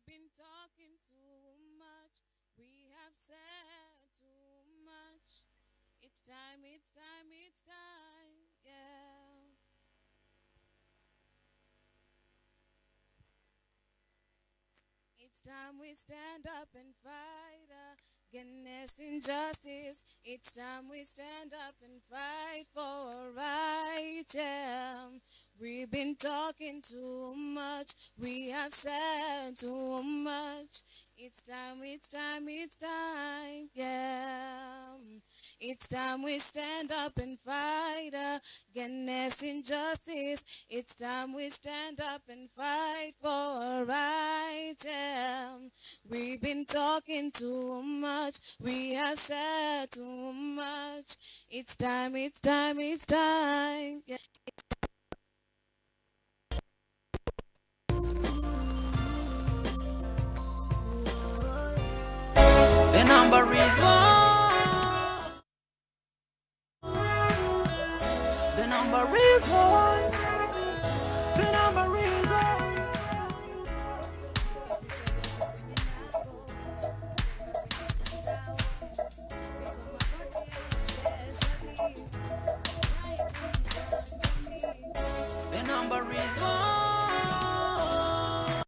been talking too much. We have said too much. It's time, it's time, it's time, yeah. It's time we stand up and fight against injustice. It's time we stand up and fight for right, yeah. We've been talking too much. We have said too much. It's time, it's time, it's time, yeah. It's time we stand up and fight against injustice. It's time we stand up and fight for right, yeah. We've been talking too much. We have said too much. It's time, it's time, it's time, yeah. The number is one. The number is one. The number is one. The number is one.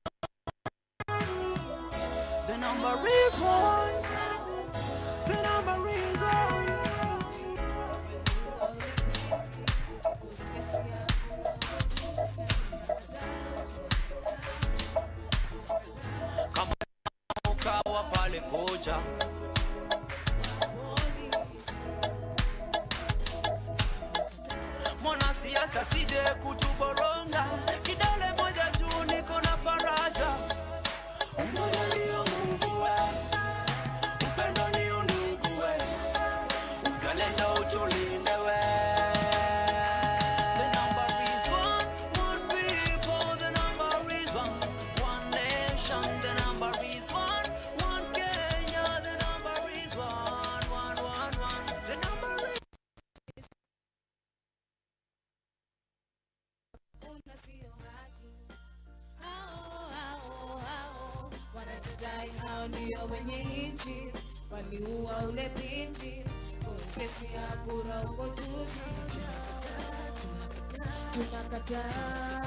The number is one. The number is one. Kama ukawa pale koja, mwana siasa sije kutuboronga, kidole moja tu niko na faraja. Umoja ndio nguvu we, upendo ni undugu we, uzalendo utulinde we. The number is one, one people. The number is one, one nation. The number is one, one Kenya. The number is one, one, one, one. The number is wanajidai hao ndio wenye nchi, waliua ule binti, kesi ya kura uko juzi. Tunakataa,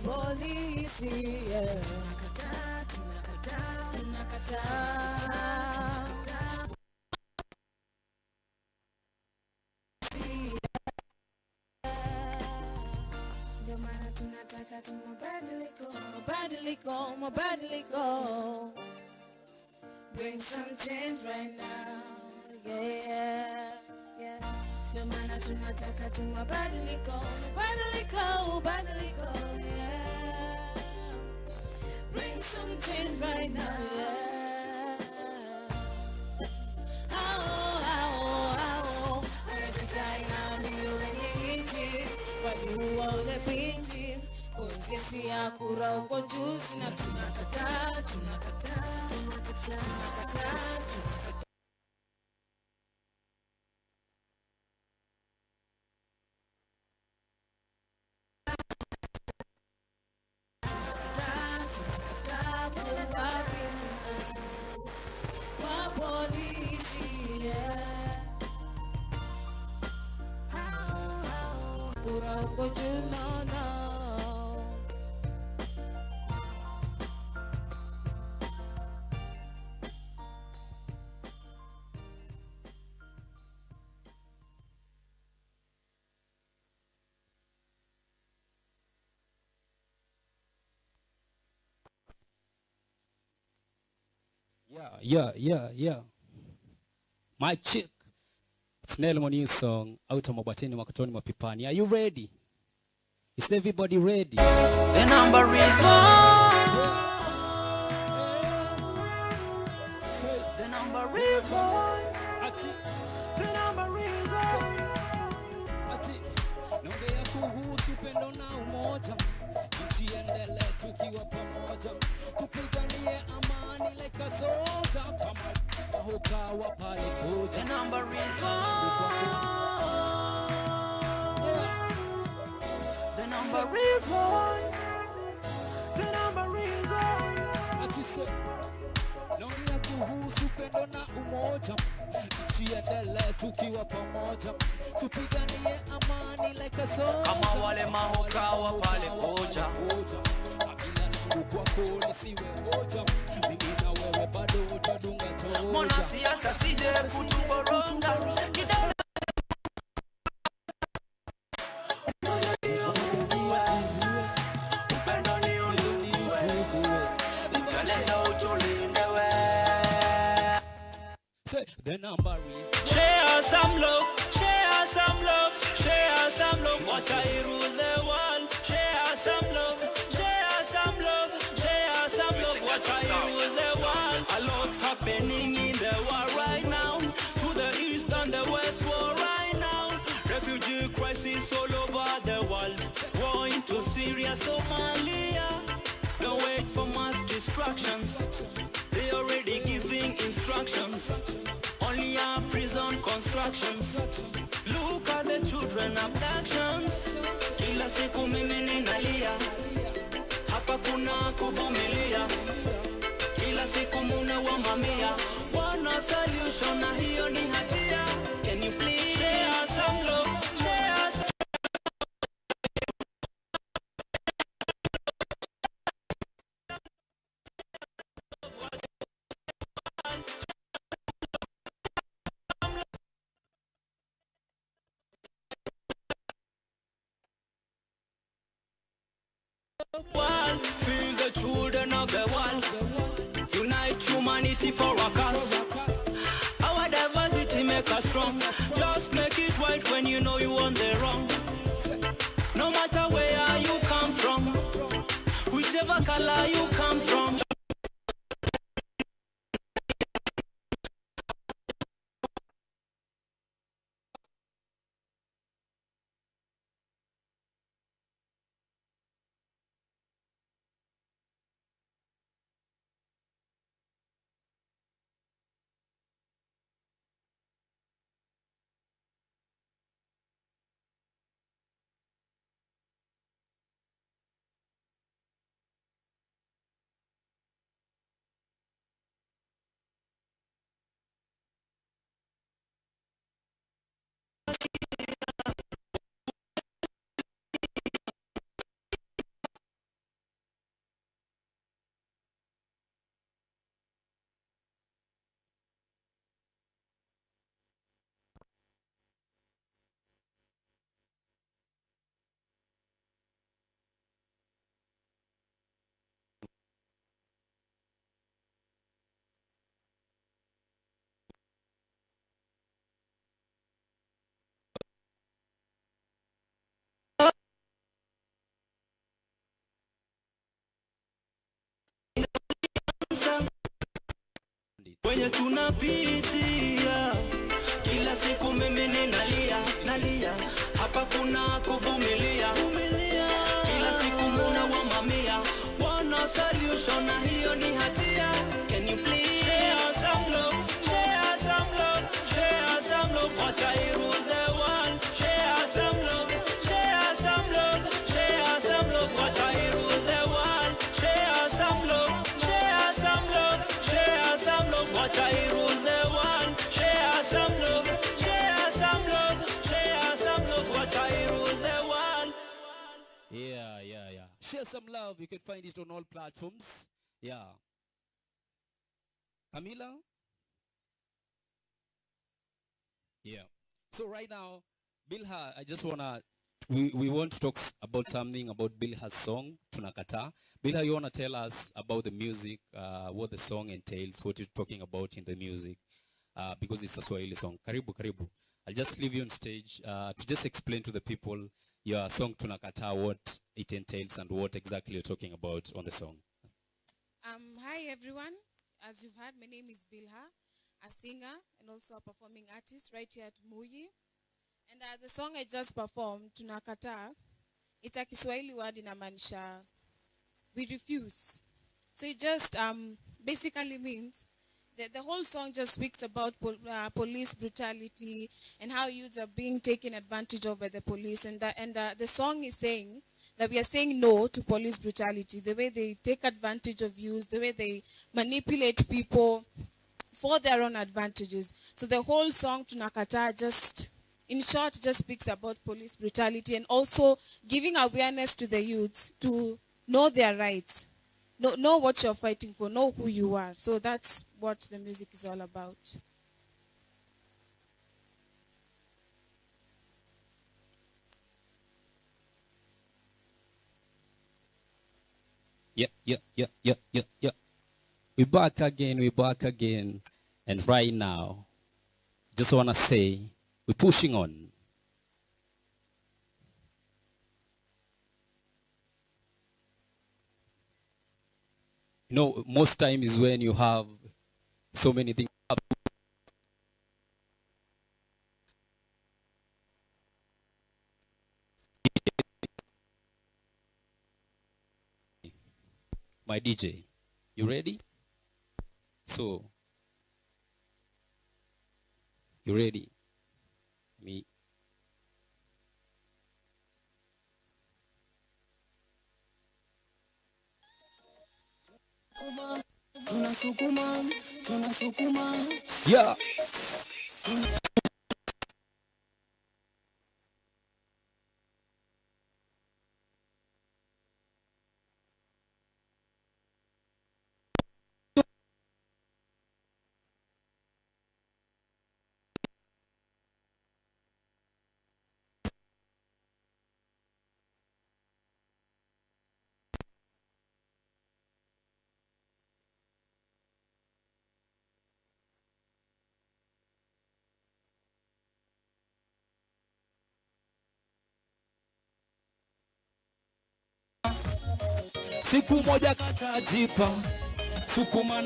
polisi, yeah. Tunakataa. Ndio maana tunataka mabadiliko. Bring some change right now, yeah, yeah. Ndio maana tunataka mabadiliko, yeah. Bring some change right now, yeah. Wanajidai hao ndio wenye nchi, waliua ule binti, kesi ya kura uko juzi, na tunakataa. Yeah. My chick. It's Nelmo new song. Out of Mabateni Makotoni Mapipani. Are you ready? Is everybody ready? the number is one. The number is one. The number is one. Naongea kuhusu upendo na umoja. Tujiendelee tukiwa pamoja. Tupiganie amani like a soldier. Kama wahokawa pale koja. The number is one. number is one. The number is one. Atiso naongea kuhusu pendo na umoja, tujiendelee tukiwa pamoja, tupiganie amani like a soldier. Kama wale mahoka wa pale Koja, kabila langu kwako nisiwe hoja, mimi na wewe bado utadunga toja. mwana siasa sije kutuboronga, kidole upendo ni undugu uzalendo utulindewe. Say the number is Share some love, share some love, share some love. Watch I rule the world. Share some love, share some love, share some love. Watch I rule the world. A lot happening in the world right now. To the east and the west war right now. Refugee crisis all over the world. War into Syria, Somalia. Don't wait for mass distractions. They already giving instructions. Only our prison constructions. Look at the children abductions. Kila siku mimi ninalia, hapa kuna kuvumilia. Kila siku muna wa mamia, wana solution na hiyo ni hatia. Can you please share some love, share some world, feel the children of the world. Unite humanity for a cause. Our diversity make us strong. Just make it right when you know you on the wrong. No matter where you come from, whichever color you come from. Wenye tunapitia kila siku mimi ninalia, nalia, hapa kuna kuvumilia. Kila siku muna wa mamia, wana solution na hiyo ni hatia. Can you please share some love, share some love, share some love. Watch I rule the world. Share some love, share some love, share some love. Watch I rule the world. Share some love, share some love, share some love. Watch I rule the world. Share some love, share some love, share some love. Watch I rule the world. yeah. Share some love. You can find it on all platforms. Yeah. Kamila? Yeah. So right now, Bilha, I just we want to talk about something about Bilha's song, Tunakata. Bilha, you want to tell us about the music, what the song entails, what you're talking about in the music, because it's a Swahili song. Karibu, karibu. I'll just leave you on stage to just explain to the people your song Tunakata, what it entails and what exactly you're talking about on the song. Hi everyone. As you've heard, my name is Bilha, a singer and also a performing artist right here at MuYI. And the song I just performed, Tunakata, it's a Kiswahili word inamaanisha we refuse. So it just basically means that the whole song just speaks about police brutality and how youths are being taken advantage of by the police. And the song is saying that we are saying no to police brutality, the way they take advantage of youth, the way they manipulate people for their own advantages. So the whole song Tunakata just, in short, just speaks about police brutality and also giving awareness to the youths to know their rights, know what you're fighting for, know who you are. So that's what the music is all about. Yeah. We're back again. And right now, just want to say, we're pushing on. You know, most time is when you have so many things. My DJ, you ready? So, you ready? Me. Yeah. Siku moja katajipa, sukuma.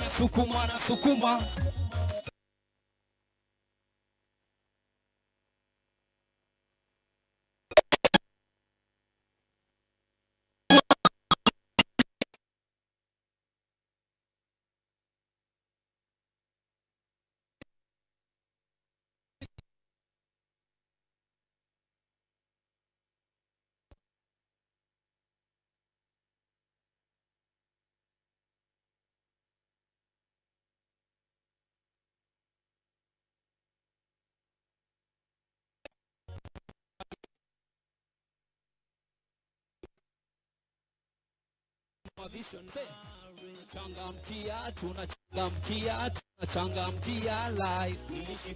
Tunachangamkia life. This is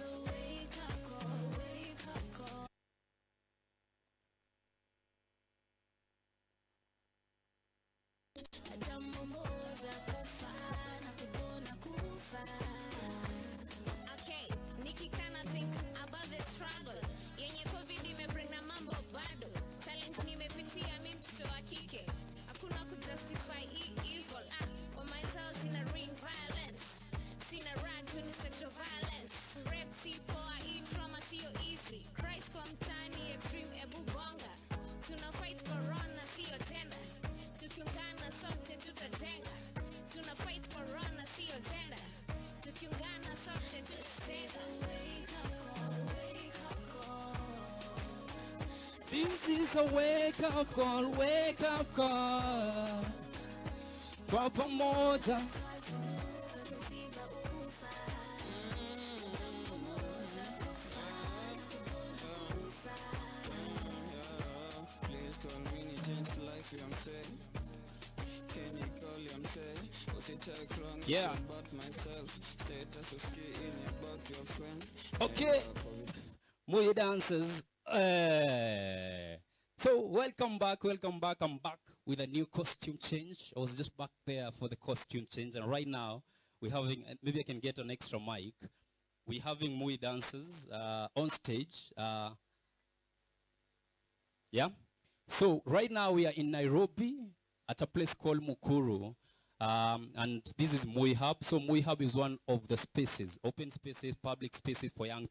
a wake up call, is a wake-up call. Kwa pamoja. Yeah. Okay. MuYI dancers. So welcome back. I'm back with a new costume change. I was just back there for the costume change, and right now we're having, maybe I can get an extra mic. We're having MuYI dancers on stage. Yeah. So right now we are in Nairobi at a place called Mukuru. And this is MuYI Hub. So MuYI Hub is one of the spaces, open spaces, public spaces for young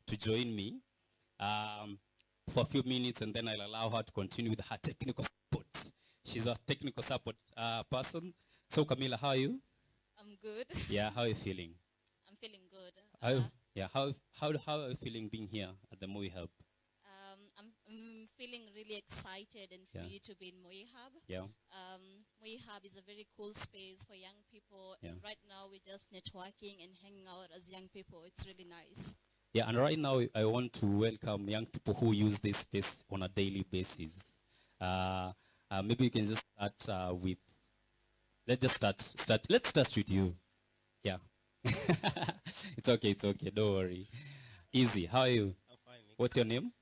to join me for a few minutes, and then I'll allow her to continue with her technical support. She's a technical support person. So Kamila, how are you? I'm good. Yeah, how are you feeling? I'm feeling good. How are you feeling being here at the MuYI Hub? I'm feeling really excited and free to be in MuYI Hub. Yeah. MuYI Hub is a very cool space for young people. Yeah. And right now we're just networking and hanging out as young people. It's really nice. Yeah, and right now I want to welcome young people who use this space on a daily basis. Maybe you can just start with, let's start with you. Yeah. It's okay, don't worry. Easy, how are you? I'm fine. What's your name?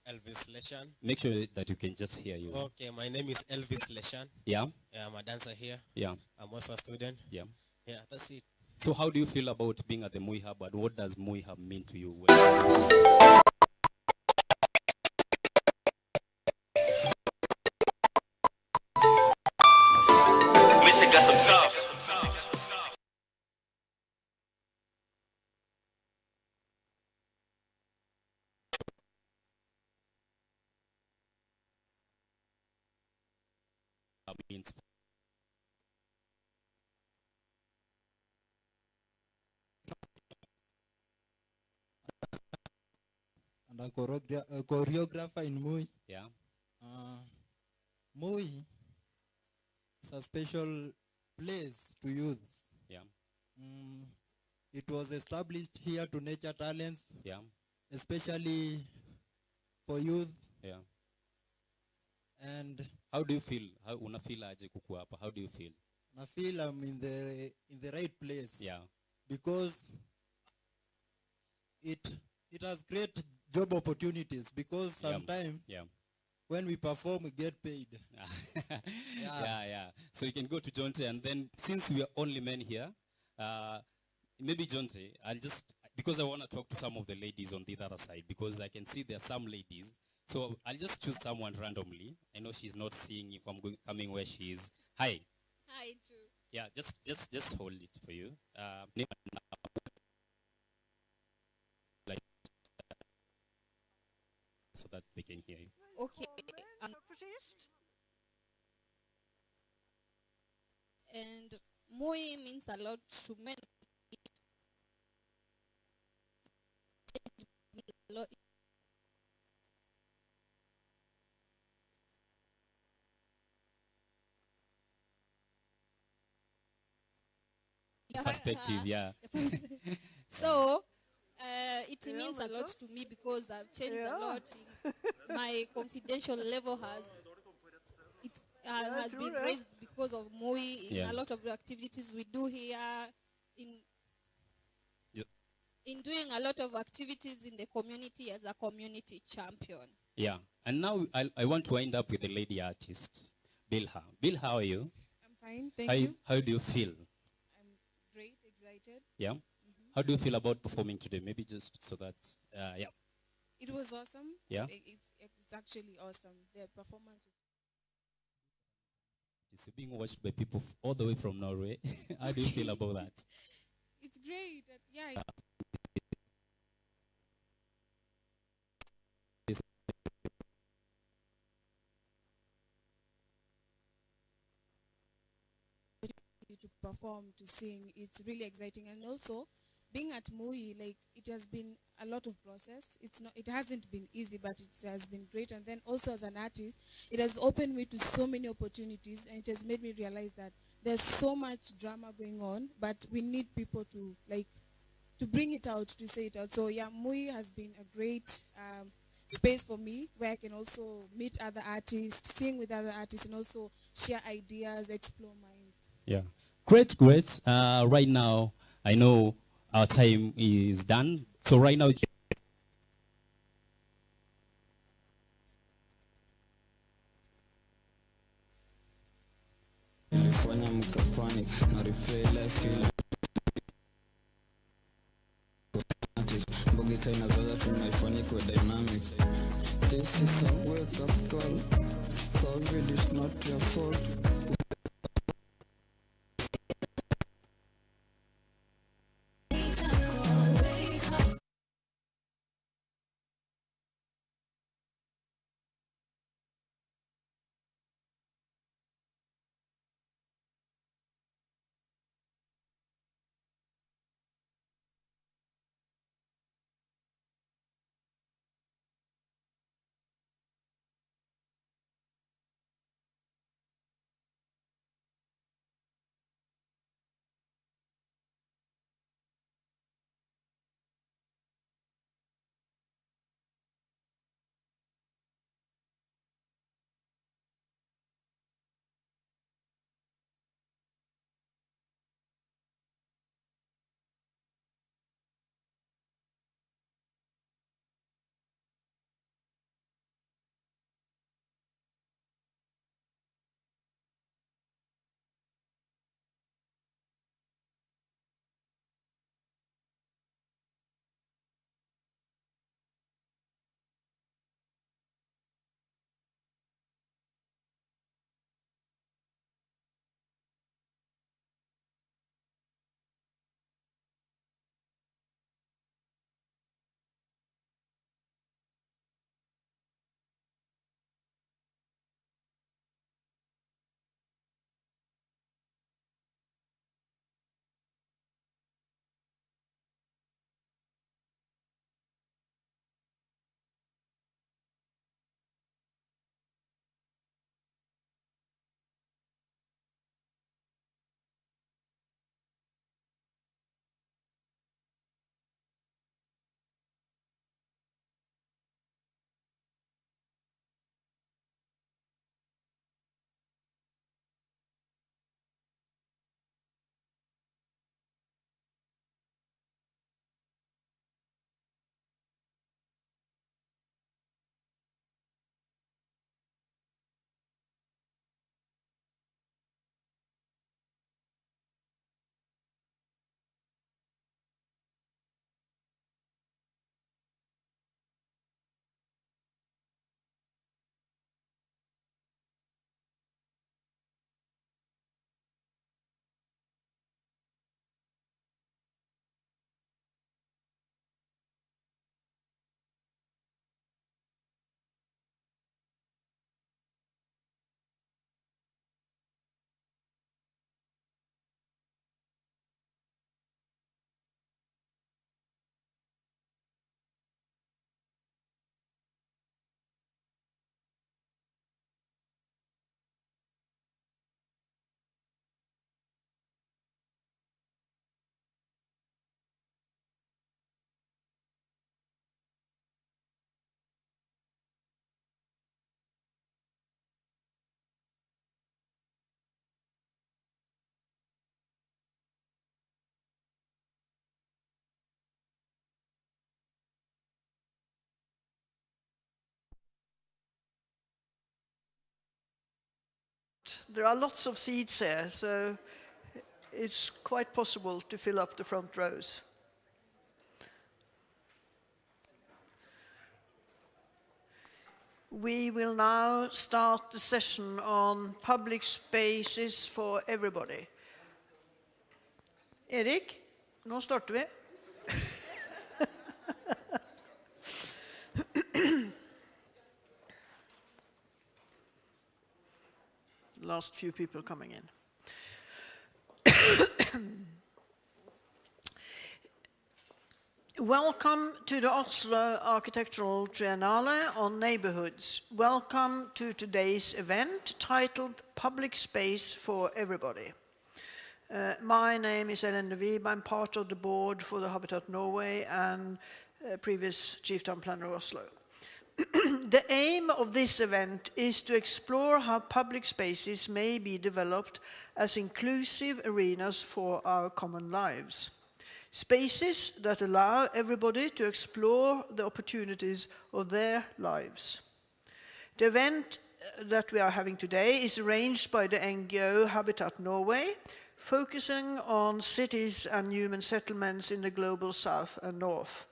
Elvis Leshan. Make sure that you can just hear you. Okay, my name is Elvis Leshan. Yeah? Yeah, I'm a dancer here. Yeah. I'm also a student. Yeah. Yeah, that's it. So how do you feel about being at the MuYI Hub, and what does MuYI Hub mean to you? Missing got some sauce. Means and a choreographer in MuYI. yeah. MuYI is a special place to youth. Yeah. It was established here to nurture talents, Yeah. especially for youth. Yeah. And How do you feel? How unafeel aje kuku hapa? How do you feel? I feel I'm in the right place. Yeah. Because it has great job opportunities, because sometimes Yeah. when we perform we get paid. Yeah. So you can go to Jonte, and then since we are only men here, maybe Jonte, because I want to talk to some of the ladies on the other side, because I can see there are some ladies. So I'll just choose someone randomly. I know she's not seeing if I'm coming where she is. Hi. Hi, too. Yeah, just hold it for you. So that they can hear you. Okay. And MuYI means a lot to men. Perspective, yeah. So, it means a lot to me because I've changed a lot. My confidential level has been raised because of MuYI in a lot of the activities we do here, in doing a lot of activities in the community as a community champion. Yeah, and now I want to wind up with the lady artist, Bilha. Bill, how are you? I'm fine, thank you. How do you feel? I'm great, excited. Yeah? How do you feel about performing today? Maybe just so that, yeah. It was awesome. Yeah? It's actually awesome. The performance was... It's being watched by people all the way from Norway. How do you feel about that? It's great. Yeah. perform, to sing. It's really exciting. And also, being at MuYI, like, it has been a lot of process. It hasn't been easy, but it has been great. And then also as an artist, it has opened me to so many opportunities, and it has made me realize that there's so much drama going on, but we need people to, like, to bring it out, to say it out. So yeah, MuYI has been a great space for me, where I can also meet other artists, sing with other artists, and also share ideas, explore minds. Yeah, great, great. Right now, I know our time is done. So right now, this is a wake-up call. COVID is not your fault. There are lots of seats here, so it's quite possible to fill up the front rows. We will now start the session on public spaces for everybody. Erik, nå starter vi. Last few people coming in. Welcome to the Oslo Architectural Triennale on Neighbourhoods. Welcome to today's event titled Public Space for Everybody. My name is Ellen de Wiebe. I'm part of the board for the Habitat Norway and previous Chief Town Planner of Oslo. The aim of this event is to explore how public spaces may be developed as inclusive arenas for our common lives. Spaces that allow everybody to explore the opportunities of their lives. The event that we are having today is arranged by the NGO Habitat Norway, focusing on cities and human settlements in the global south and north.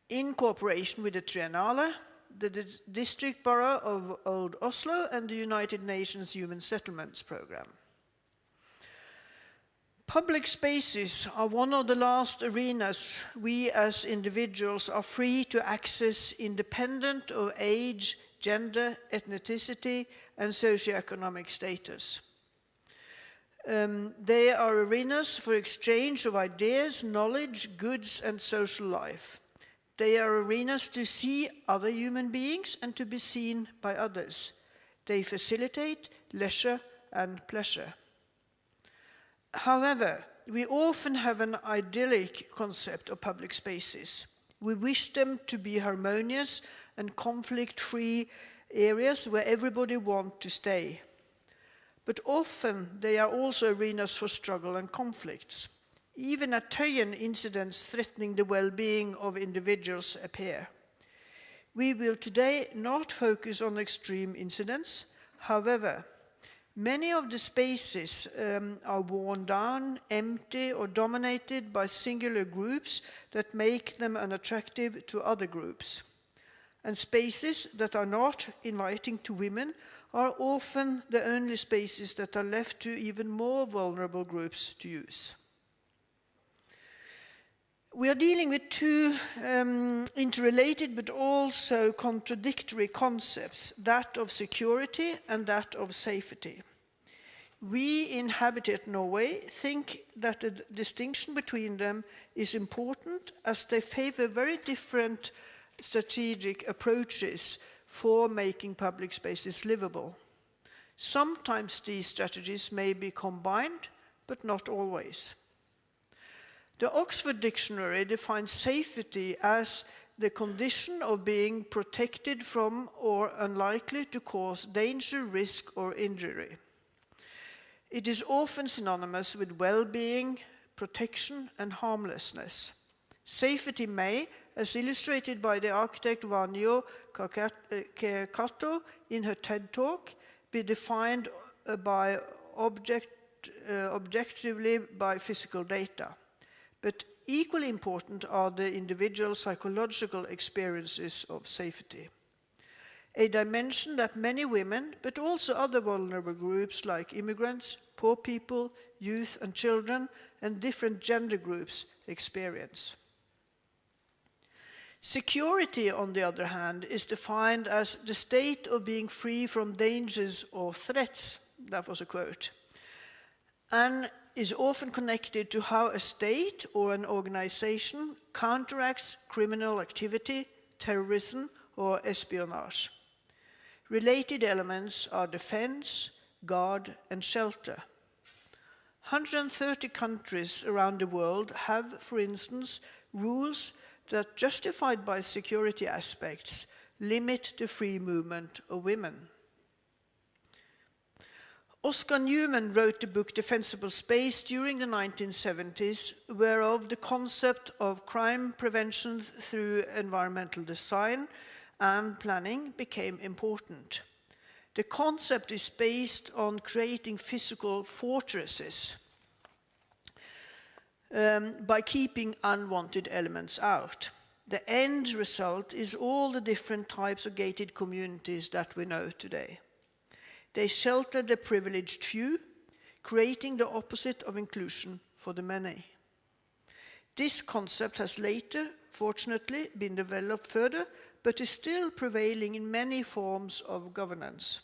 In cooperation with the Triennale, the District Borough of Old Oslo and the United Nations Human Settlements Programme. Public spaces are one of the last arenas we as individuals are free to access independent of age, gender, ethnicity, and socioeconomic status. They are arenas for exchange of ideas, knowledge, goods, and social life. They are arenas to see other human beings and to be seen by others. They facilitate leisure and pleasure. However, we often have an idyllic concept of public spaces. We wish them to be harmonious and conflict-free areas where everybody wants to stay. But often they are also arenas for struggle and conflicts. Even at Tøyen, incidents threatening the well-being of individuals appear. We will today not focus on extreme incidents. However, many of the spaces are worn down, empty, or dominated by singular groups that make them unattractive to other groups. And spaces that are not inviting to women are often the only spaces that are left to even more vulnerable groups to use. We are dealing with two interrelated but also contradictory concepts, that of security and that of safety. We in Habitat Norway think that the distinction between them is important as they favor very different strategic approaches for making public spaces livable. Sometimes these strategies may be combined, but not always. The Oxford Dictionary defines safety as the condition of being protected from or unlikely to cause danger, risk, or injury. It is often synonymous with well-being, protection, and harmlessness. Safety may, as illustrated by the architect Vanyo Kekato in her TED Talk, be defined objectively by physical data. But equally important are the individual psychological experiences of safety. A dimension that many women, but also other vulnerable groups like immigrants, poor people, youth and children, and different gender groups experience. Security, on the other hand, is defined as the state of being free from dangers or threats. That was a quote. And is often connected to how a state or an organization counteracts criminal activity, terrorism, or espionage. Related elements are defense, guard, and shelter. 130 countries around the world have, for instance, rules that, justified by security aspects, limit the free movement of women. Oscar Newman wrote the book Defensible Space during the 1970s, whereof the concept of crime prevention through environmental design and planning became important. The concept is based on creating physical fortresses by keeping unwanted elements out. The end result is all the different types of gated communities that we know today. They shelter the privileged few, creating the opposite of inclusion for the many. This concept has later, fortunately, been developed further, but is still prevailing in many forms of governance.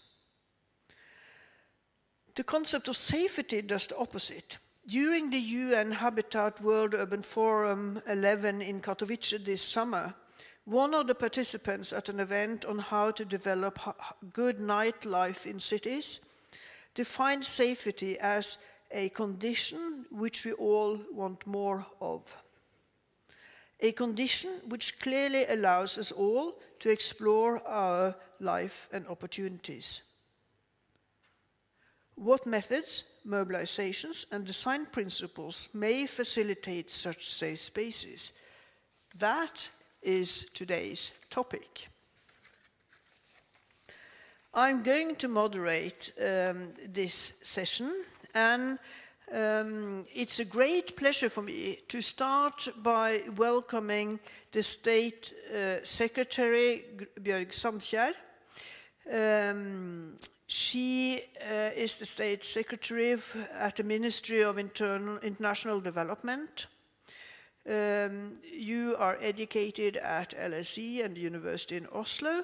The concept of safety does the opposite. During the UN Habitat World Urban Forum 11 in Katowice this summer, one of the participants at an event on how to develop good nightlife in cities defined safety as a condition which we all want more of. A condition which clearly allows us all to explore our life and opportunities. What methods, mobilizations, and design principles may facilitate such safe spaces? That is today's topic. I'm going to moderate this session, and it's a great pleasure for me to start by welcoming the State Secretary, Bjørg Sandkjær. She is the State Secretary at the Ministry of International Development. You are educated at LSE and the University in Oslo,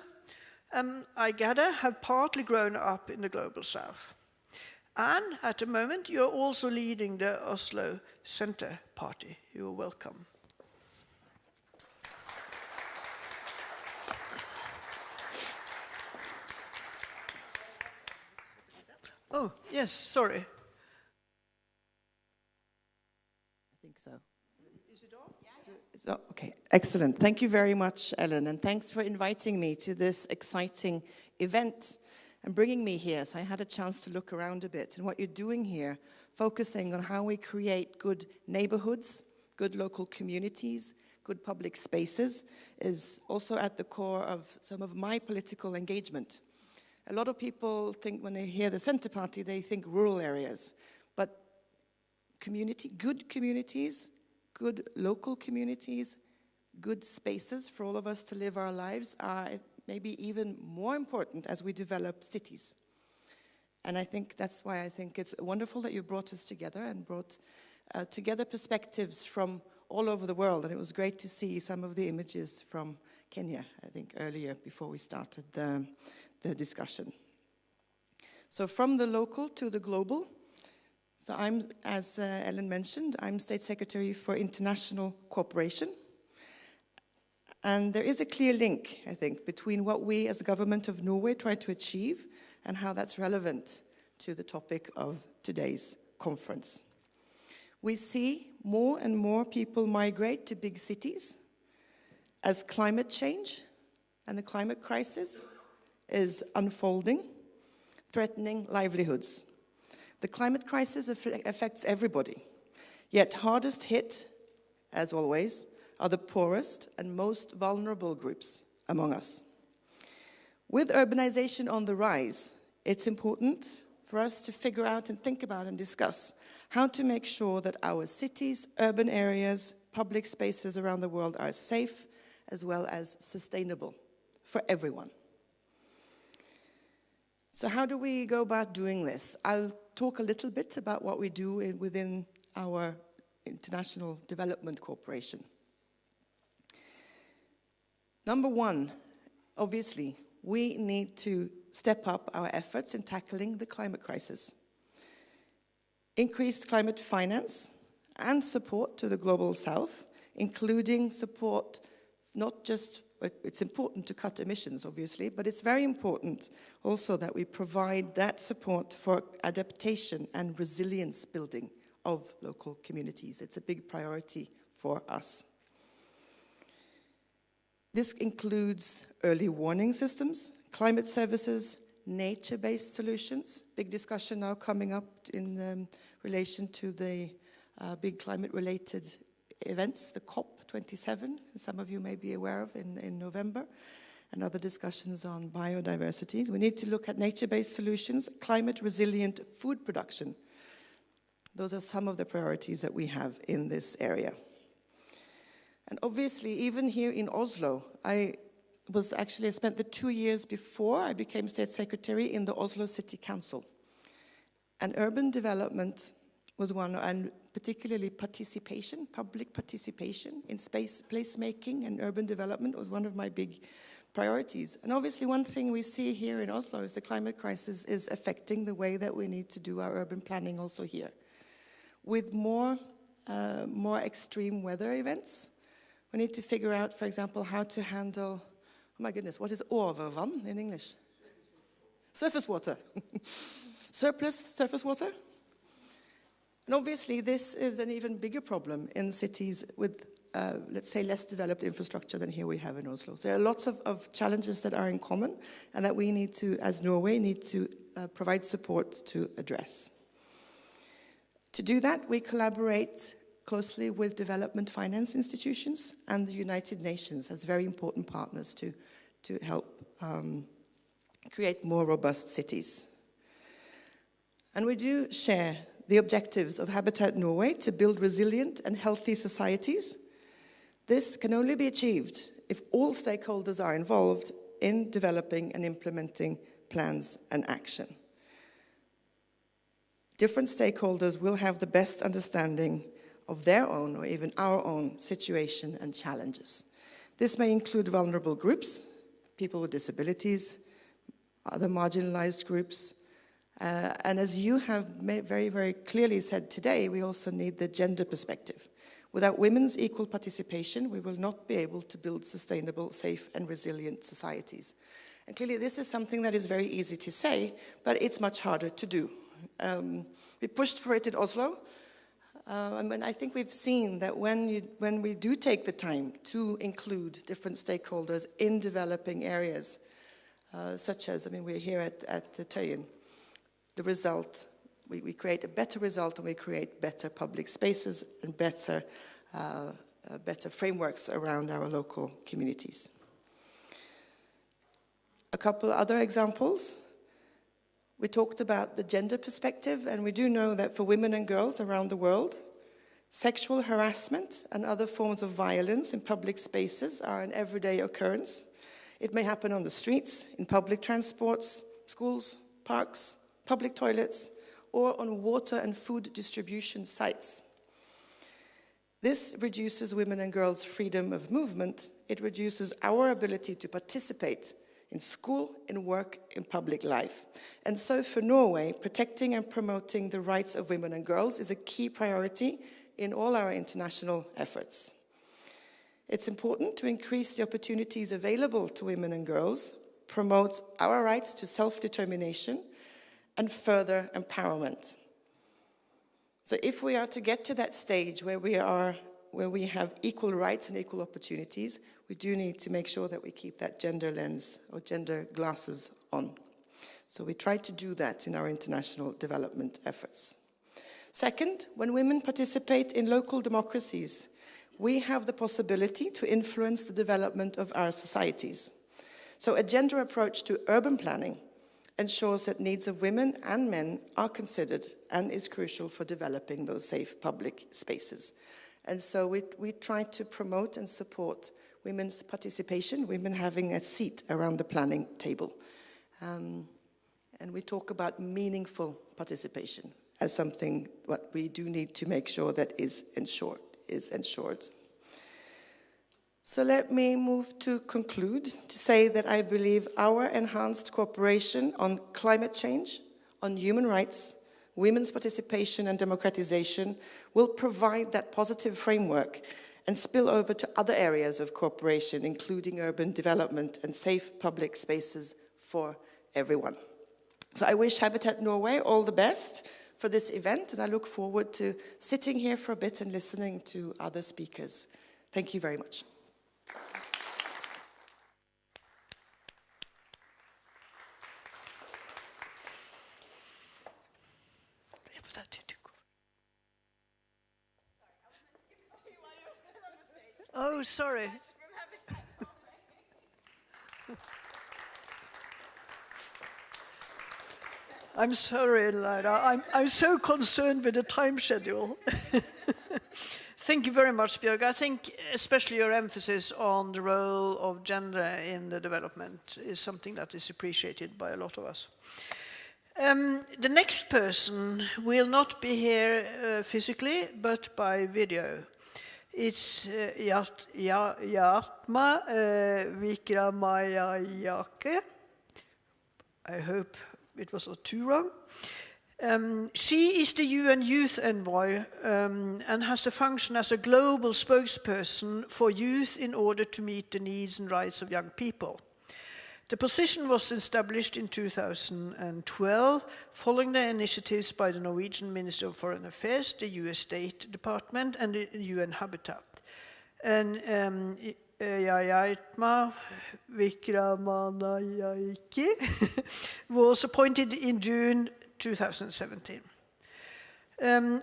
and I gather have partly grown up in the Global South. And at the moment, you're also leading the Oslo Center Party. You're welcome. Oh, yes, sorry. I think so. Is it on? Yeah. Okay, excellent. Thank you very much, Ellen, and thanks for inviting me to this exciting event and bringing me here. So I had a chance to look around a bit and what you're doing here, focusing on how we create good neighborhoods, good local communities, good public spaces, is also at the core of some of my political engagement. A lot of people think when they hear the Center Party, they think rural areas. But good communities, good local communities, good spaces for all of us to live our lives are maybe even more important as we develop cities. And I think that's why I think it's wonderful that you brought us together and brought together perspectives from all over the world. And it was great to see some of the images from Kenya, I think, earlier before we started the discussion. So from the local to the global. So I'm, as Ellen mentioned, I'm State Secretary for International Cooperation. And there is a clear link, I think, between what we as the government of Norway try to achieve and how that's relevant to the topic of today's conference. We see more and more people migrate to big cities as climate change and the climate crisis is unfolding, threatening livelihoods. The climate crisis affects everybody, yet hardest hit, as always, are the poorest and most vulnerable groups among us. With urbanization on the rise, it's important for us to figure out and think about and discuss how to make sure that our cities, urban areas, public spaces around the world are safe as well as sustainable for everyone. So how do we go about doing this? I'll talk a little bit about what we do within our International Development Corporation. Number one, obviously, we need to step up our efforts in tackling the climate crisis. Increased climate finance and support to the Global South, including support not just, it's important to cut emissions, obviously, but it's very important also that we provide that support for adaptation and resilience building of local communities. It's a big priority for us. This includes early warning systems, climate services, nature-based solutions. Big discussion now coming up in relation to the big climate-related events, the COP27, some of you may be aware of in November, and other discussions on biodiversity. We need to look at nature-based solutions, climate-resilient food production. Those are some of the priorities that we have in this area. And obviously, even here in Oslo, I spent the 2 years before I became State Secretary in the Oslo City Council. And urban development was one, and particularly participation, public participation in placemaking and urban development was one of my big priorities. And obviously one thing we see here in Oslo is the climate crisis is affecting the way that we need to do our urban planning also here. with more extreme weather events. We need to figure out, for example, how to handle, oh my goodness, what is overvann in English? Surface water. Surplus surface water. And obviously this is an even bigger problem in cities with, let's say, less developed infrastructure than here we have in Oslo. So there are lots of challenges that are in common and that we need to, as Norway, need to provide support to address. To do that, we collaborate closely with development finance institutions and the United Nations as very important partners to help create more robust cities. And we do share the objectives of Habitat Norway to build resilient and healthy societies. This can only be achieved if all stakeholders are involved in developing and implementing plans and action. Different stakeholders will have the best understanding of their own or even our own situation and challenges. This may include vulnerable groups, people with disabilities, other marginalized groups, and as you have very, very clearly said today, we also need the gender perspective. Without women's equal participation, we will not be able to build sustainable, safe, and resilient societies. And clearly, this is something that is very easy to say, but it's much harder to do. We pushed for it in Oslo, and I think we've seen that when we do take the time to include different stakeholders in developing areas, such as, we're here at Tøyen, the result, we create a better result and we create better public spaces and better frameworks around our local communities. A couple other examples. We talked about the gender perspective, and we do know that for women and girls around the world, sexual harassment and other forms of violence in public spaces are an everyday occurrence. It may happen on the streets, in public transports, schools, parks, public toilets, or on water and food distribution sites. This reduces women and girls' freedom of movement. It reduces our ability to participate in school, in work, in public life. And so for Norway, protecting and promoting the rights of women and girls is a key priority in all our international efforts. It's important to increase the opportunities available to women and girls, promote our rights to self-determination, and further empowerment. So if we are to get to that stage where we have equal rights and equal opportunities, we do need to make sure that we keep that gender lens or gender glasses on. So we try to do that in our international development efforts. Second, when women participate in local democracies, we have the possibility to influence the development of our societies. So a gender approach to urban planning ensures that needs of women and men are considered and is crucial for developing those safe public spaces. And so we try to promote and support women's participation, women having a seat around the planning table. And we talk about meaningful participation as something what we do need to make sure that is ensured. So let me move to conclude to say that I believe our enhanced cooperation on climate change, on human rights, women's participation and democratization will provide that positive framework and spill over to other areas of cooperation, including urban development and safe public spaces for everyone. So I wish Habitat Norway all the best for this event, and I look forward to sitting here for a bit and listening to other speakers. Thank you very much. Oh, sorry. I'm sorry, Laura. I'm so concerned with the time schedule. Thank you very much, Bjørg. I think especially your emphasis on the role of gender in the development is something that is appreciated by a lot of us. The next person will not be here physically, but by video. It's Jayathma Wickramanayake. I hope it was not too wrong. She is the UN Youth Envoy and has the function as a global spokesperson for youth in order to meet the needs and rights of young people. The position was established in 2012 following the initiatives by the Norwegian Ministry of Foreign Affairs, the US State Department and the UN Habitat. And Jayathma Wickramanayake was appointed in June 2017.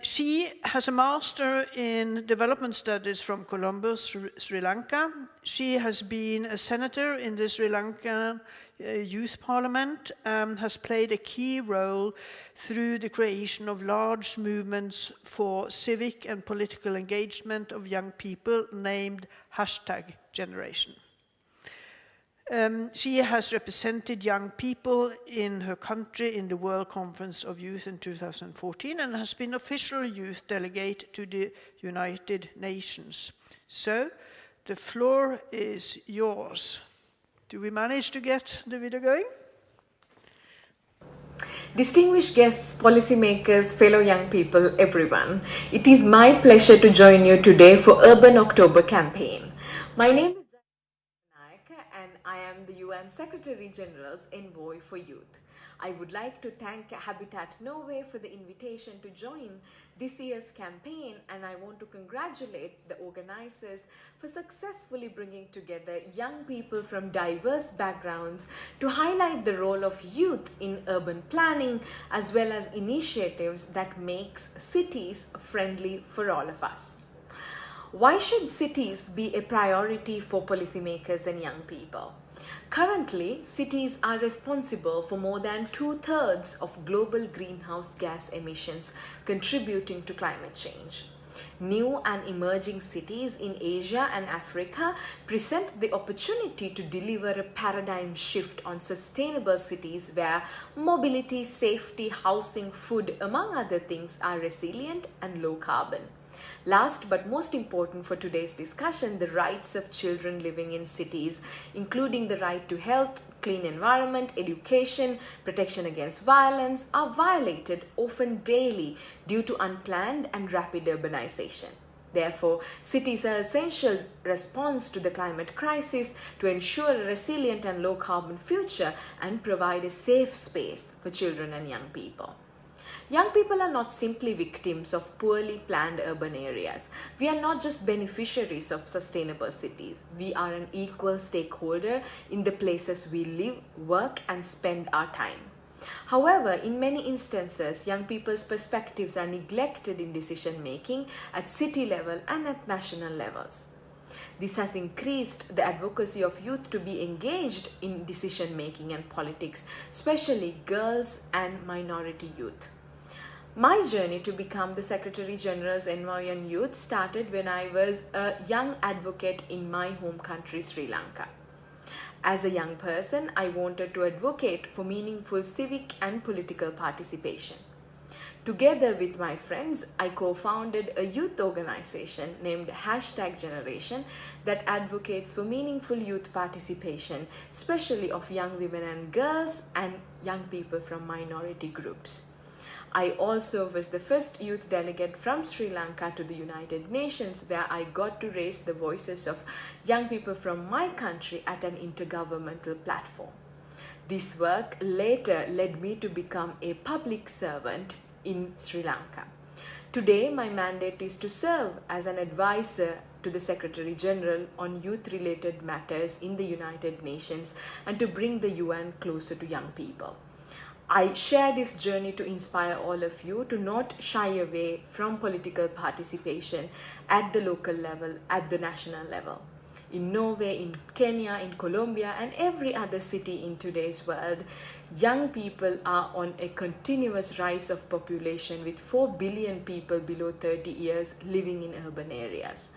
She has a master in development studies from Colombo, Sri Lanka. She has been a senator in the Sri Lankan Youth Parliament and has played a key role through the creation of large movements for civic and political engagement of young people named #Generation. She has represented young people in her country in the World Conference of Youth in 2014 and has been official youth delegate to the United Nations. So, the floor is yours. Do we manage to get the video going? Distinguished guests, policymakers, fellow young people, everyone. It is my pleasure to join you today for Urban October campaign. My name is and I am the UN Secretary General's Envoy for Youth. I would like to thank Habitat Norway for the invitation to join this year's campaign, and I want to congratulate the organizers for successfully bringing together young people from diverse backgrounds to highlight the role of youth in urban planning as well as initiatives that makes cities friendly for all of us. Why should cities be a priority for policymakers and young people? Currently, cities are responsible for more than 2/3 of global greenhouse gas emissions contributing to climate change. New and emerging cities in Asia and Africa present the opportunity to deliver a paradigm shift on sustainable cities where mobility, safety, housing, food, among other things, are resilient and low carbon. Last but most important for today's discussion, the rights of children living in cities, including the right to health, clean environment, education, protection against violence, are violated often daily due to unplanned and rapid urbanization. Therefore, cities are an essential response to the climate crisis to ensure a resilient and low carbon future and provide a safe space for children and young people. Young people are not simply victims of poorly planned urban areas. We are not just beneficiaries of sustainable cities. We are an equal stakeholder in the places we live, work, and spend our time. However, in many instances, young people's perspectives are neglected in decision making at city level and at national levels. This has increased the advocacy of youth to be engaged in decision making and politics, especially girls and minority youth. My journey to become the Secretary General's Envoy on Youth started when I was a young advocate in my home country, Sri Lanka. As a young person, I wanted to advocate for meaningful civic and political participation. Together with my friends, I co-founded a youth organization named #Generation that advocates for meaningful youth participation, especially of young women and girls and young people from minority groups. I also was the first youth delegate from Sri Lanka to the United Nations, where I got to raise the voices of young people from my country at an intergovernmental platform. This work later led me to become a public servant in Sri Lanka. Today, my mandate is to serve as an advisor to the Secretary General on youth-related matters in the United Nations and to bring the UN closer to young people. I share this journey to inspire all of you to not shy away from political participation at the local level, at the national level. In Norway, in Kenya, in Colombia, and every other city in today's world, young people are on a continuous rise of population with 4 billion people below 30 years living in urban areas.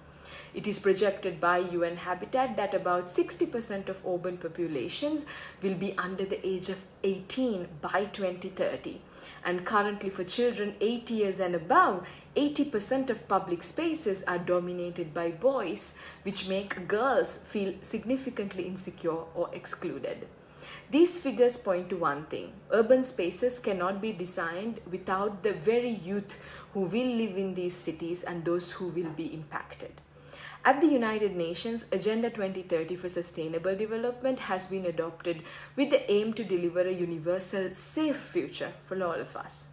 It is projected by UN Habitat that about 60% of urban populations will be under the age of 18 by 2030. And currently for children 8 years and above, 80% of public spaces are dominated by boys, which make girls feel significantly insecure or excluded. These figures point to one thing: urban spaces cannot be designed without the very youth who will live in these cities and those who will be impacted. At the United Nations, Agenda 2030 for Sustainable Development has been adopted with the aim to deliver a universal, safe future for all of us.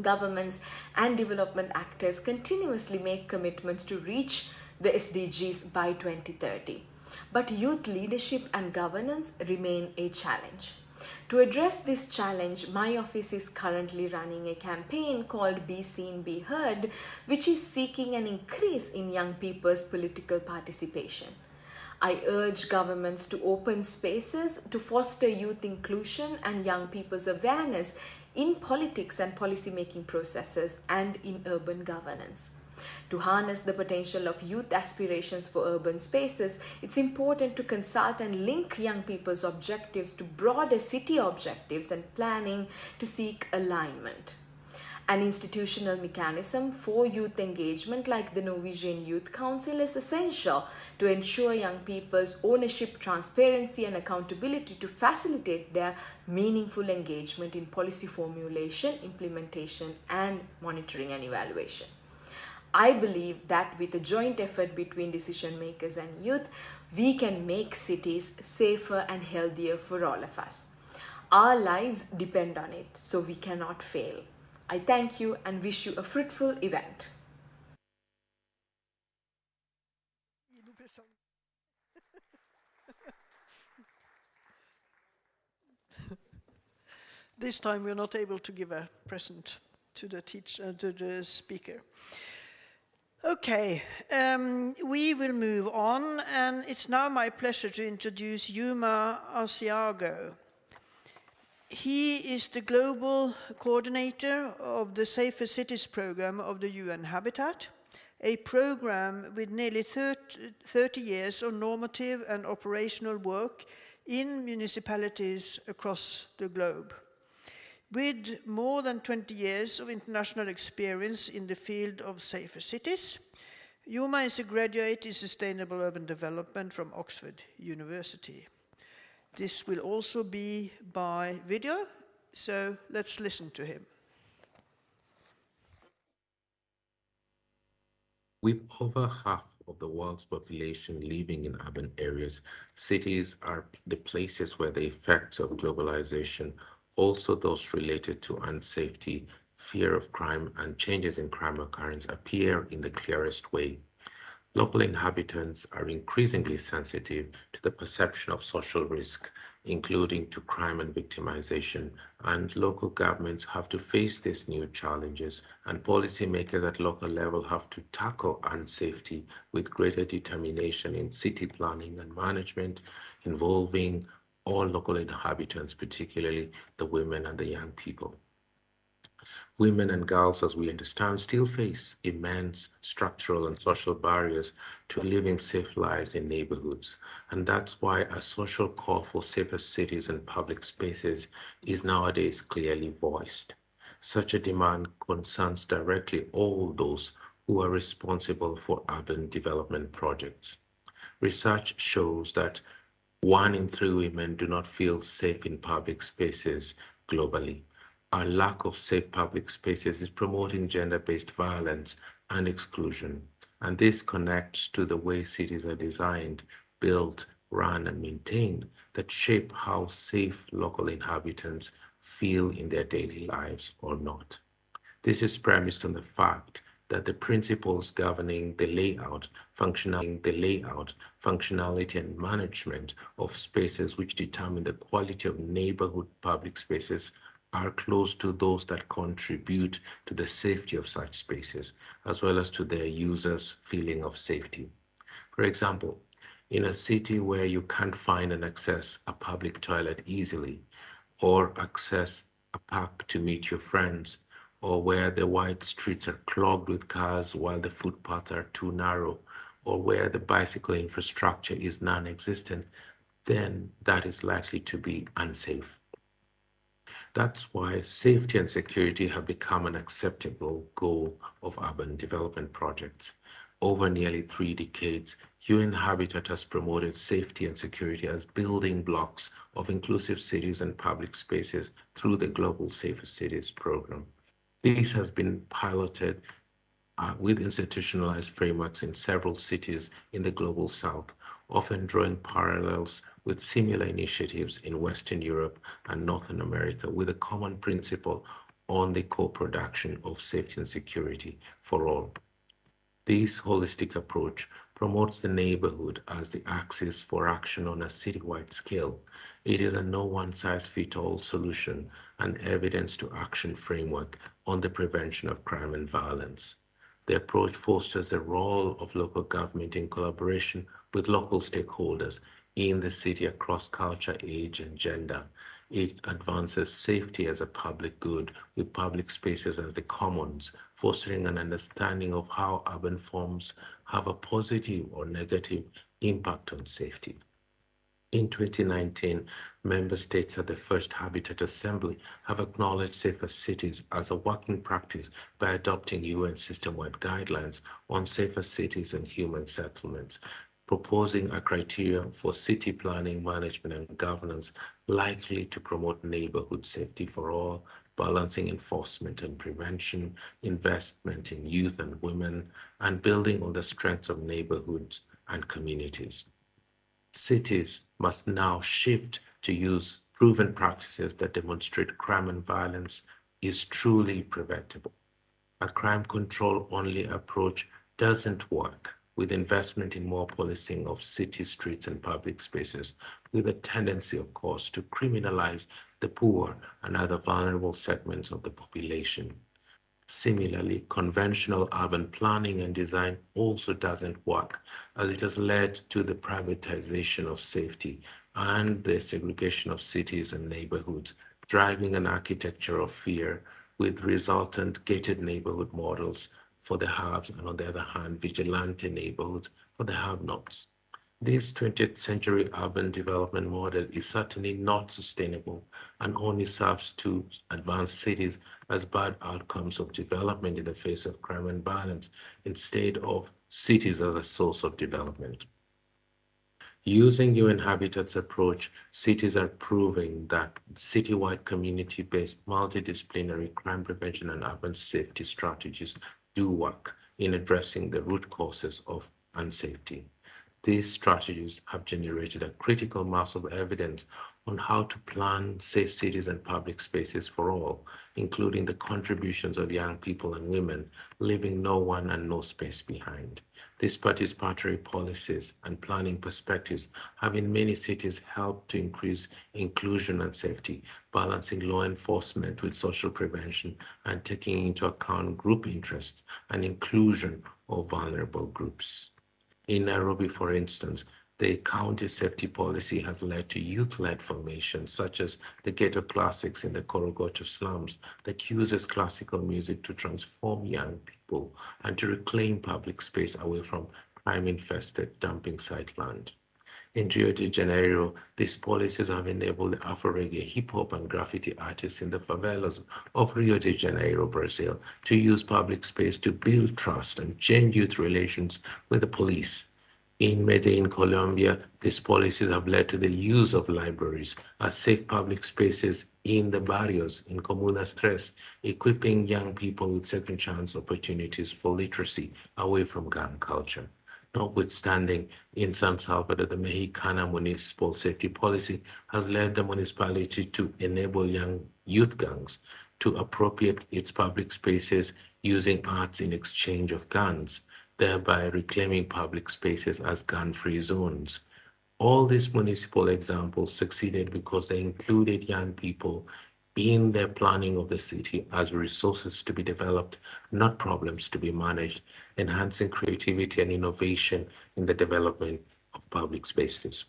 Governments and development actors continuously make commitments to reach the SDGs by 2030. But youth leadership and governance remain a challenge. To address this challenge, my office is currently running a campaign called Be Seen, Be Heard, which is seeking an increase in young people's political participation. I urge governments to open spaces to foster youth inclusion and young people's awareness in politics and policy-making processes and in urban governance. To harness the potential of youth aspirations for urban spaces, it's important to consult and link young people's objectives to broader city objectives and planning to seek alignment. An institutional mechanism for youth engagement like the Norwegian Youth Council is essential to ensure young people's ownership, transparency and accountability to facilitate their meaningful engagement in policy formulation, implementation and monitoring and evaluation. I believe that with a joint effort between decision makers and youth, we can make cities safer and healthier for all of us. Our lives depend on it, so we cannot fail. I thank you and wish you a fruitful event. This time we're not able to give a present to the to the speaker. Okay, we will move on, and it's now my pleasure to introduce Juma Assiago. He is the global coordinator of the Safer Cities Programme of the UN Habitat, a program with nearly 30 years of normative and operational work in municipalities across the globe. With more than 20 years of international experience in the field of safer cities, Juma is a graduate in Sustainable Urban Development from Oxford University. This will also be by video, so let's listen to him. With over half of the world's population living in urban areas, cities are the places where the effects of globalization, also those related to unsafety, fear of crime, and changes in crime occurrence appear in the clearest way. Local inhabitants are increasingly sensitive to the perception of social risk, including to crime and victimization, and local governments have to face these new challenges, and policymakers at local level have to tackle unsafety with greater determination in city planning and management, involving all local inhabitants, particularly the women and the young people. Women and girls, as we understand, still face immense structural and social barriers to living safe lives in neighborhoods. And that's why a social call for safer cities and public spaces is nowadays clearly voiced. Such a demand concerns directly all those who are responsible for urban development projects. Research shows that 1 in 3 women do not feel safe in public spaces globally. Our lack of safe public spaces is promoting gender-based violence and exclusion, and this connects to the way cities are designed, built, run, and maintained that shape how safe local inhabitants feel in their daily lives or not. This is premised on the fact that the principles governing the layout, functionality, and management of spaces which determine the quality of neighborhood public spaces are close to those that contribute to the safety of such spaces, as well as to their users' feeling of safety. For example, in a city where you can't find and access a public toilet easily, or access a park to meet your friends, or where the wide streets are clogged with cars while the footpaths are too narrow, or where the bicycle infrastructure is non-existent, then that is likely to be unsafe. That's why safety and security have become an acceptable goal of urban development projects. Over nearly 3 decades, UN Habitat has promoted safety and security as building blocks of inclusive cities and public spaces through the Global Safer Cities Programme. This has been piloted with institutionalized frameworks in several cities in the Global South, often drawing parallels with similar initiatives in Western Europe and Northern America, with a common principle on the co-production of safety and security for all. This holistic approach promotes the neighborhood as the axis for action on a citywide scale. It is a no one-size-fits-all solution and evidence to action framework on the prevention of crime and violence. The approach fosters the role of local government in collaboration with local stakeholders in the city across culture, age, and gender. It advances safety as a public good with public spaces as the commons, fostering an understanding of how urban forms have a positive or negative impact on safety. In 2019, member states at the first Habitat Assembly have acknowledged safer cities as a working practice by adopting UN system-wide guidelines on safer cities and human settlements, proposing a criteria for city planning, management, and governance likely to promote neighborhood safety for all, balancing enforcement and prevention, investment in youth and women, and building on the strengths of neighborhoods and communities. Cities must now shift to use proven practices that demonstrate crime and violence is truly preventable. A crime control only approach doesn't work with investment in more policing of city streets and public spaces, with a tendency, of course, to criminalize the poor and other vulnerable segments of the population. Similarly, conventional urban planning and design also doesn't work, as it has led to the privatization of safety and the segregation of cities and neighborhoods, driving an architecture of fear with resultant gated neighborhood models for the haves and, on the other hand, vigilante neighborhoods for the have-nots. This 20th century urban development model is certainly not sustainable and only serves to advance cities as bad outcomes of development in the face of crime and violence, instead of cities as a source of development. Using UN Habitat's approach, cities are proving that citywide community-based multidisciplinary crime prevention and urban safety strategies do work in addressing the root causes of unsafety. These strategies have generated a critical mass of evidence on how to plan safe cities and public spaces for all, including the contributions of young people and women, leaving no one and no space behind. These participatory policies and planning perspectives have in many cities helped to increase inclusion and safety, balancing law enforcement with social prevention and taking into account group interests and inclusion of vulnerable groups. In Nairobi, for instance, the county safety policy has led to youth-led formations such as the Ghetto Classics in the Korogocho slums that uses classical music to transform young people and to reclaim public space away from crime-infested dumping site land. In Rio de Janeiro, these policies have enabled the Afro-reggae, hip-hop and graffiti artists in the favelas of Rio de Janeiro, Brazil, to use public space to build trust and change youth relations with the police. In Medellin, Colombia, these policies have led to the use of libraries as safe public spaces in the barrios in Comunas Tres, equipping young people with second chance opportunities for literacy away from gang culture. Notwithstanding, in San Salvador, the Mexicana municipal safety policy has led the municipality to enable young youth gangs to appropriate its public spaces using arts in exchange of guns, thereby reclaiming public spaces as gun-free zones. All these municipal examples succeeded because they included young people in their planning of the city as resources to be developed, not problems to be managed, enhancing creativity and innovation in the development of public spaces.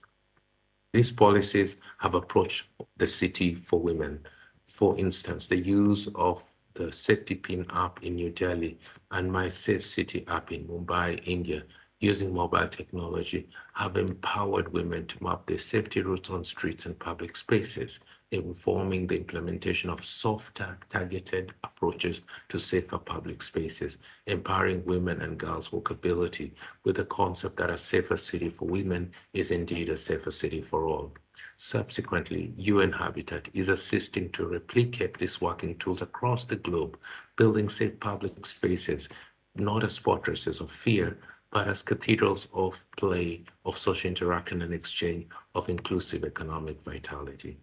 These policies have approached the city for women. For instance, the use of the Safety Pin app in New Delhi and My Safe City app in Mumbai, India, using mobile technology, have empowered women to map their safety routes on streets and public spaces. informing the implementation of softer, targeted approaches to safer public spaces, empowering women and girls' walkability with the concept that a safer city for women is indeed a safer city for all. Subsequently, UN Habitat is assisting to replicate these working tools across the globe, building safe public spaces, not as fortresses of fear, but as cathedrals of play, of social interaction and exchange, of inclusive economic vitality.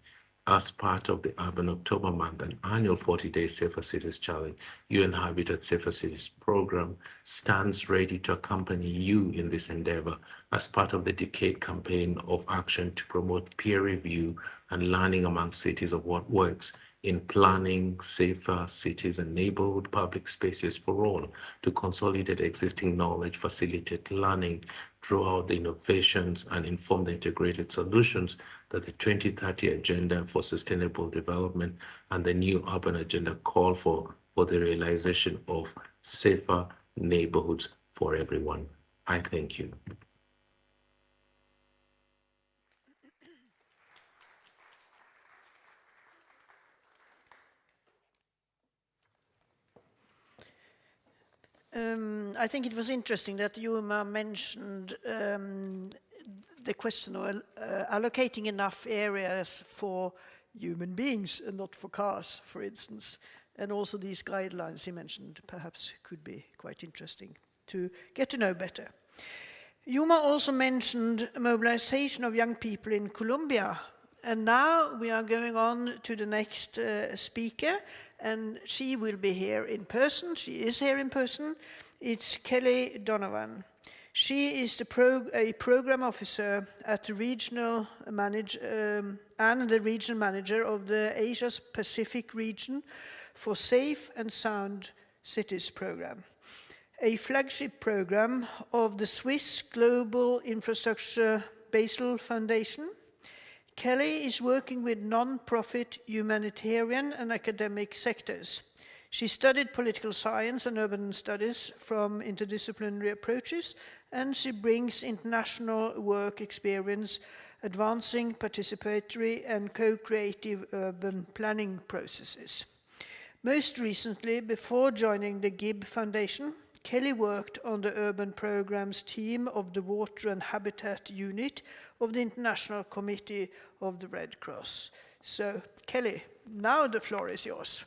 As part of the Urban October Month and annual 40-day Safer Cities Challenge, UN Habitat Safer Cities Programme stands ready to accompany you in this endeavor as part of the decade campaign of action to promote peer review and learning among cities of what works in planning safer cities and neighborhood public spaces for all, to consolidate existing knowledge, facilitate learning, draw out the innovations, and inform the integrated solutions that the 2030 Agenda for Sustainable Development and the new Urban Agenda call for the realization of safer neighborhoods for everyone. I thank you. I think it was interesting that Juma mentioned the question of allocating enough areas for human beings and not for cars, for instance. And also these guidelines he mentioned perhaps could be quite interesting to get to know better. Juma also mentioned mobilization of young people in Colombia. And now we are going on to the next speaker, and she will be here in person. She is here in person. It's Kelly Donovan. She is a program officer at the regional manager and the regional manager of the Asia Pacific region for Safe and Sound Cities Programme, a flagship program of the Swiss Global Infrastructure Basel Foundation. Kelly is working with non-profit humanitarian and academic sectors. She studied political science and urban studies from interdisciplinary approaches, and she brings international work experience advancing participatory and co-creative urban planning processes. Most recently, before joining the GIB Foundation, Kelly worked on the urban programs team of the Water and Habitat Unit of the International Committee of the Red Cross. So, Kelly, now the floor is yours.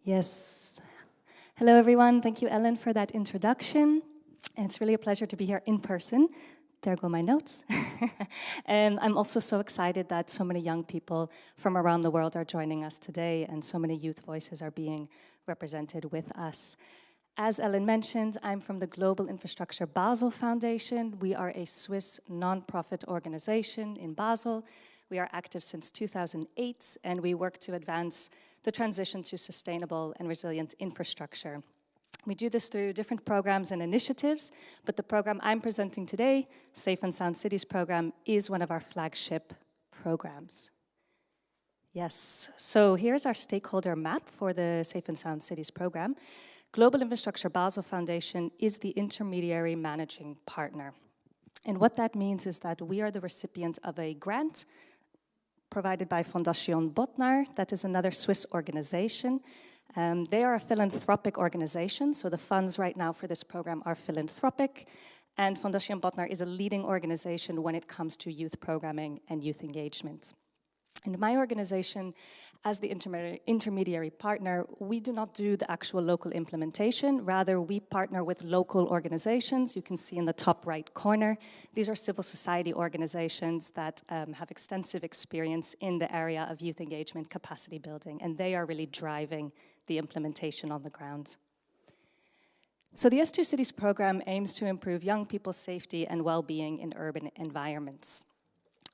Yes. Hello, everyone. Thank you, Ellen, for that introduction. And it's really a pleasure to be here in person. There go my notes. And I'm also so excited that so many young people from around the world are joining us today, and so many youth voices are being represented with us. As Ellen mentioned, I'm from the Global Infrastructure Basel Foundation. We are a Swiss non-profit organization in Basel. We are active since 2008, and we work to advance the transition to sustainable and resilient infrastructure. We do this through different programs and initiatives, but the program I'm presenting today, Safe and Sound Cities Programme, is one of our flagship programs. Yes, so here's our stakeholder map for the Safe and Sound Cities Programme. Global Infrastructure Basel Foundation is the intermediary managing partner. And what that means is that we are the recipient of a grant provided by Fondation Botnar, that is another Swiss organization. They are a philanthropic organization, so the funds right now for this program are philanthropic, and Fondation Botnar is a leading organization when it comes to youth programming and youth engagement. In my organization, as the intermediary partner, we do not do the actual local implementation. Rather, we partner with local organizations. You can see in the top right corner. These are civil society organizations that have extensive experience in the area of youth engagement capacity building, and they are really driving the implementation on the ground. So the S2 Cities program aims to improve young people's safety and well-being in urban environments.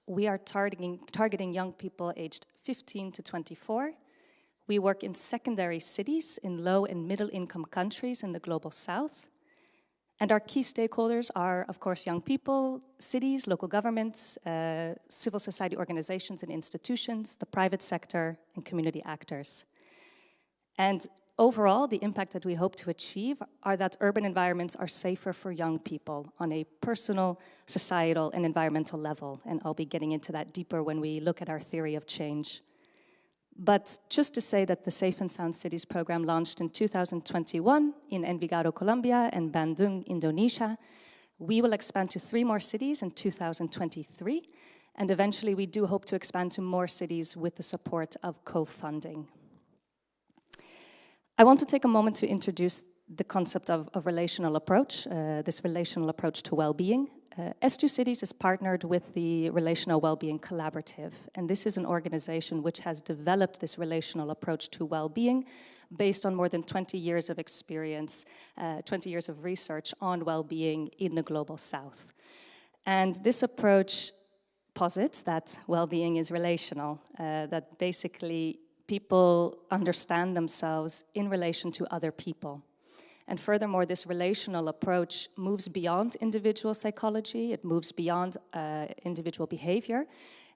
We are targeting young people aged 15 to 24. We work in secondary cities in low and middle income countries in the global south. And our key stakeholders are, of course, young people, cities, local governments, civil society organizations and institutions, the private sector, and community actors. And overall, the impact that we hope to achieve are that urban environments are safer for young people on a personal, societal, and environmental level. And I'll be getting into that deeper when we look at our theory of change. But just to say that the Safe&Sound Cities Programme launched in 2021 in Envigado, Colombia, and Bandung, Indonesia. We will expand to 3 more cities in 2023, and eventually we do hope to expand to more cities with the support of co-funding. I want to take a moment to introduce the concept of relational approach, this relational approach to well-being. S2 Cities is partnered with the Relational Wellbeing Collaborative, and this is an organization which has developed this relational approach to well-being based on more than 20 years of experience, 20 years of research on well-being in the Global South. And this approach posits that well-being is relational, that basically people understand themselves in relation to other people. And furthermore, this relational approach moves beyond individual psychology, it moves beyond individual behavior,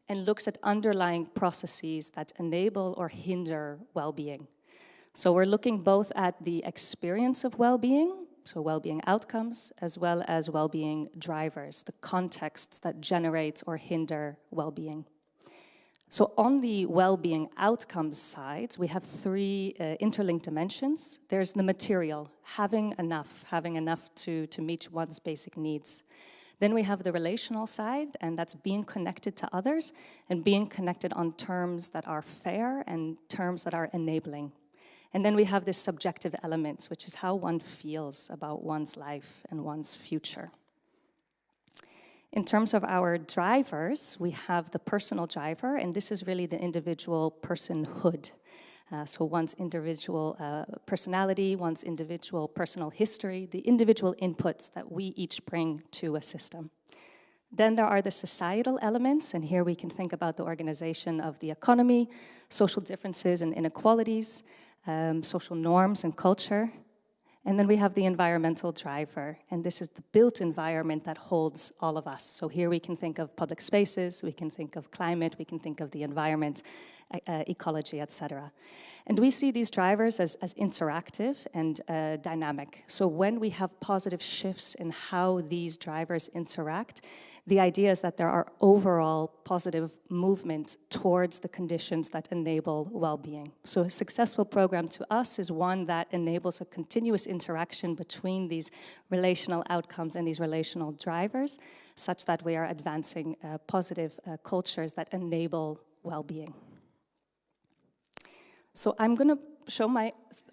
and looks at underlying processes that enable or hinder well-being. So we're looking both at the experience of well-being, so well-being outcomes, as well as well-being drivers, the contexts that generate or hinder well-being. So on the well-being outcomes side, we have 3 interlinked dimensions. There's the material, having enough to meet one's basic needs. Then we have the relational side, and that's being connected to others and being connected on terms that are fair and terms that are enabling. And then we have this subjective element, which is how one feels about one's life and one's future. In terms of our drivers, we have the personal driver, and this is really the individual personhood. So one's individual personality, one's individual personal history, the individual inputs that we each bring to a system. Then there are the societal elements, and here we can think about the organization of the economy, social differences and inequalities, social norms and culture. And then we have the environmental driver, and this is the built environment that holds all of us. So here we can think of public spaces, we can think of climate, we can think of the environment, ecology, etc. And we see these drivers as interactive and dynamic. So when we have positive shifts in how these drivers interact, the idea is that there are overall positive movement towards the conditions that enable well-being. So a successful program to us is one that enables a continuous interaction between these relational outcomes and these relational drivers, such that we are advancing positive cultures that enable well-being. So I'm going to show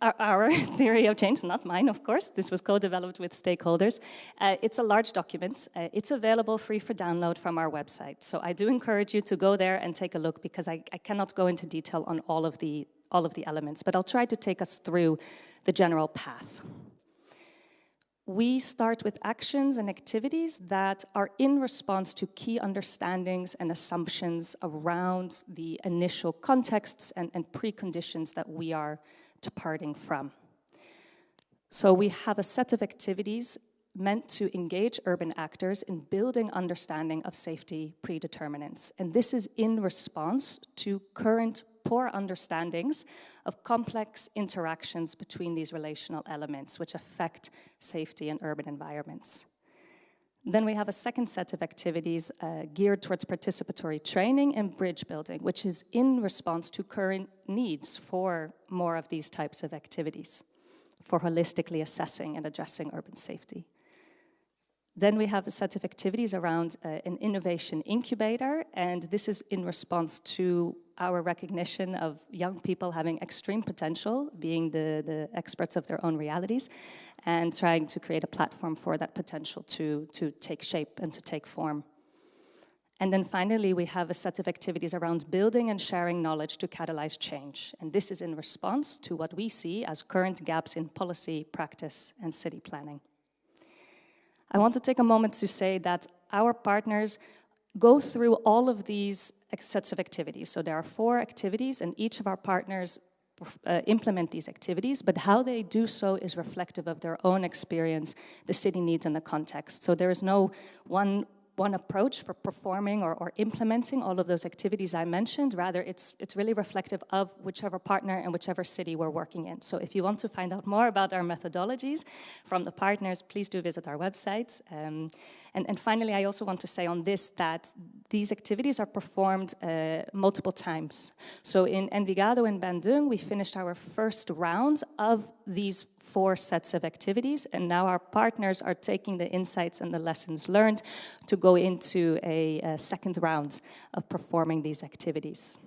our theory of change, not mine, of course. This was co-developed with stakeholders. It's a large document. It's available free for download from our website. So I do encourage you to go there and take a look, because I cannot go into detail on all of the elements, but I'll try to take us through the general path. We start with actions and activities that are in response to key understandings and assumptions around the initial contexts and preconditions that we are departing from. So we have a set of activities meant to engage urban actors in building understanding of safety predeterminants. And this is in response to current poor understandings of complex interactions between these relational elements which affect safety in urban environments. Then we have a second set of activities geared towards participatory training and bridge building, which is in response to current needs for more of these types of activities, for holistically assessing and addressing urban safety. Then we have a set of activities around an innovation incubator, and this is in response to our recognition of young people having extreme potential, being the experts of their own realities, and trying to create a platform for that potential to take shape and to take form. And then finally, we have a set of activities around building and sharing knowledge to catalyze change. And this is in response to what we see as current gaps in policy, practice, and city planning. I want to take a moment to say that our partners go through all of these sets of activities. So there are 4 activities, and each of our partners implement these activities, but how they do so is reflective of their own experience, the city needs, and the context. So there is no one approach for performing or implementing all of those activities I mentioned. Rather, it's really reflective of whichever partner and whichever city we're working in. So if you want to find out more about our methodologies from the partners, please do visit our websites. And finally, I also want to say on this that these activities are performed multiple times. So in Envigado and Bandung, we finished our first round of these 4 sets of activities, and now our partners are taking the insights and the lessons learned to go into a second round of performing these activities.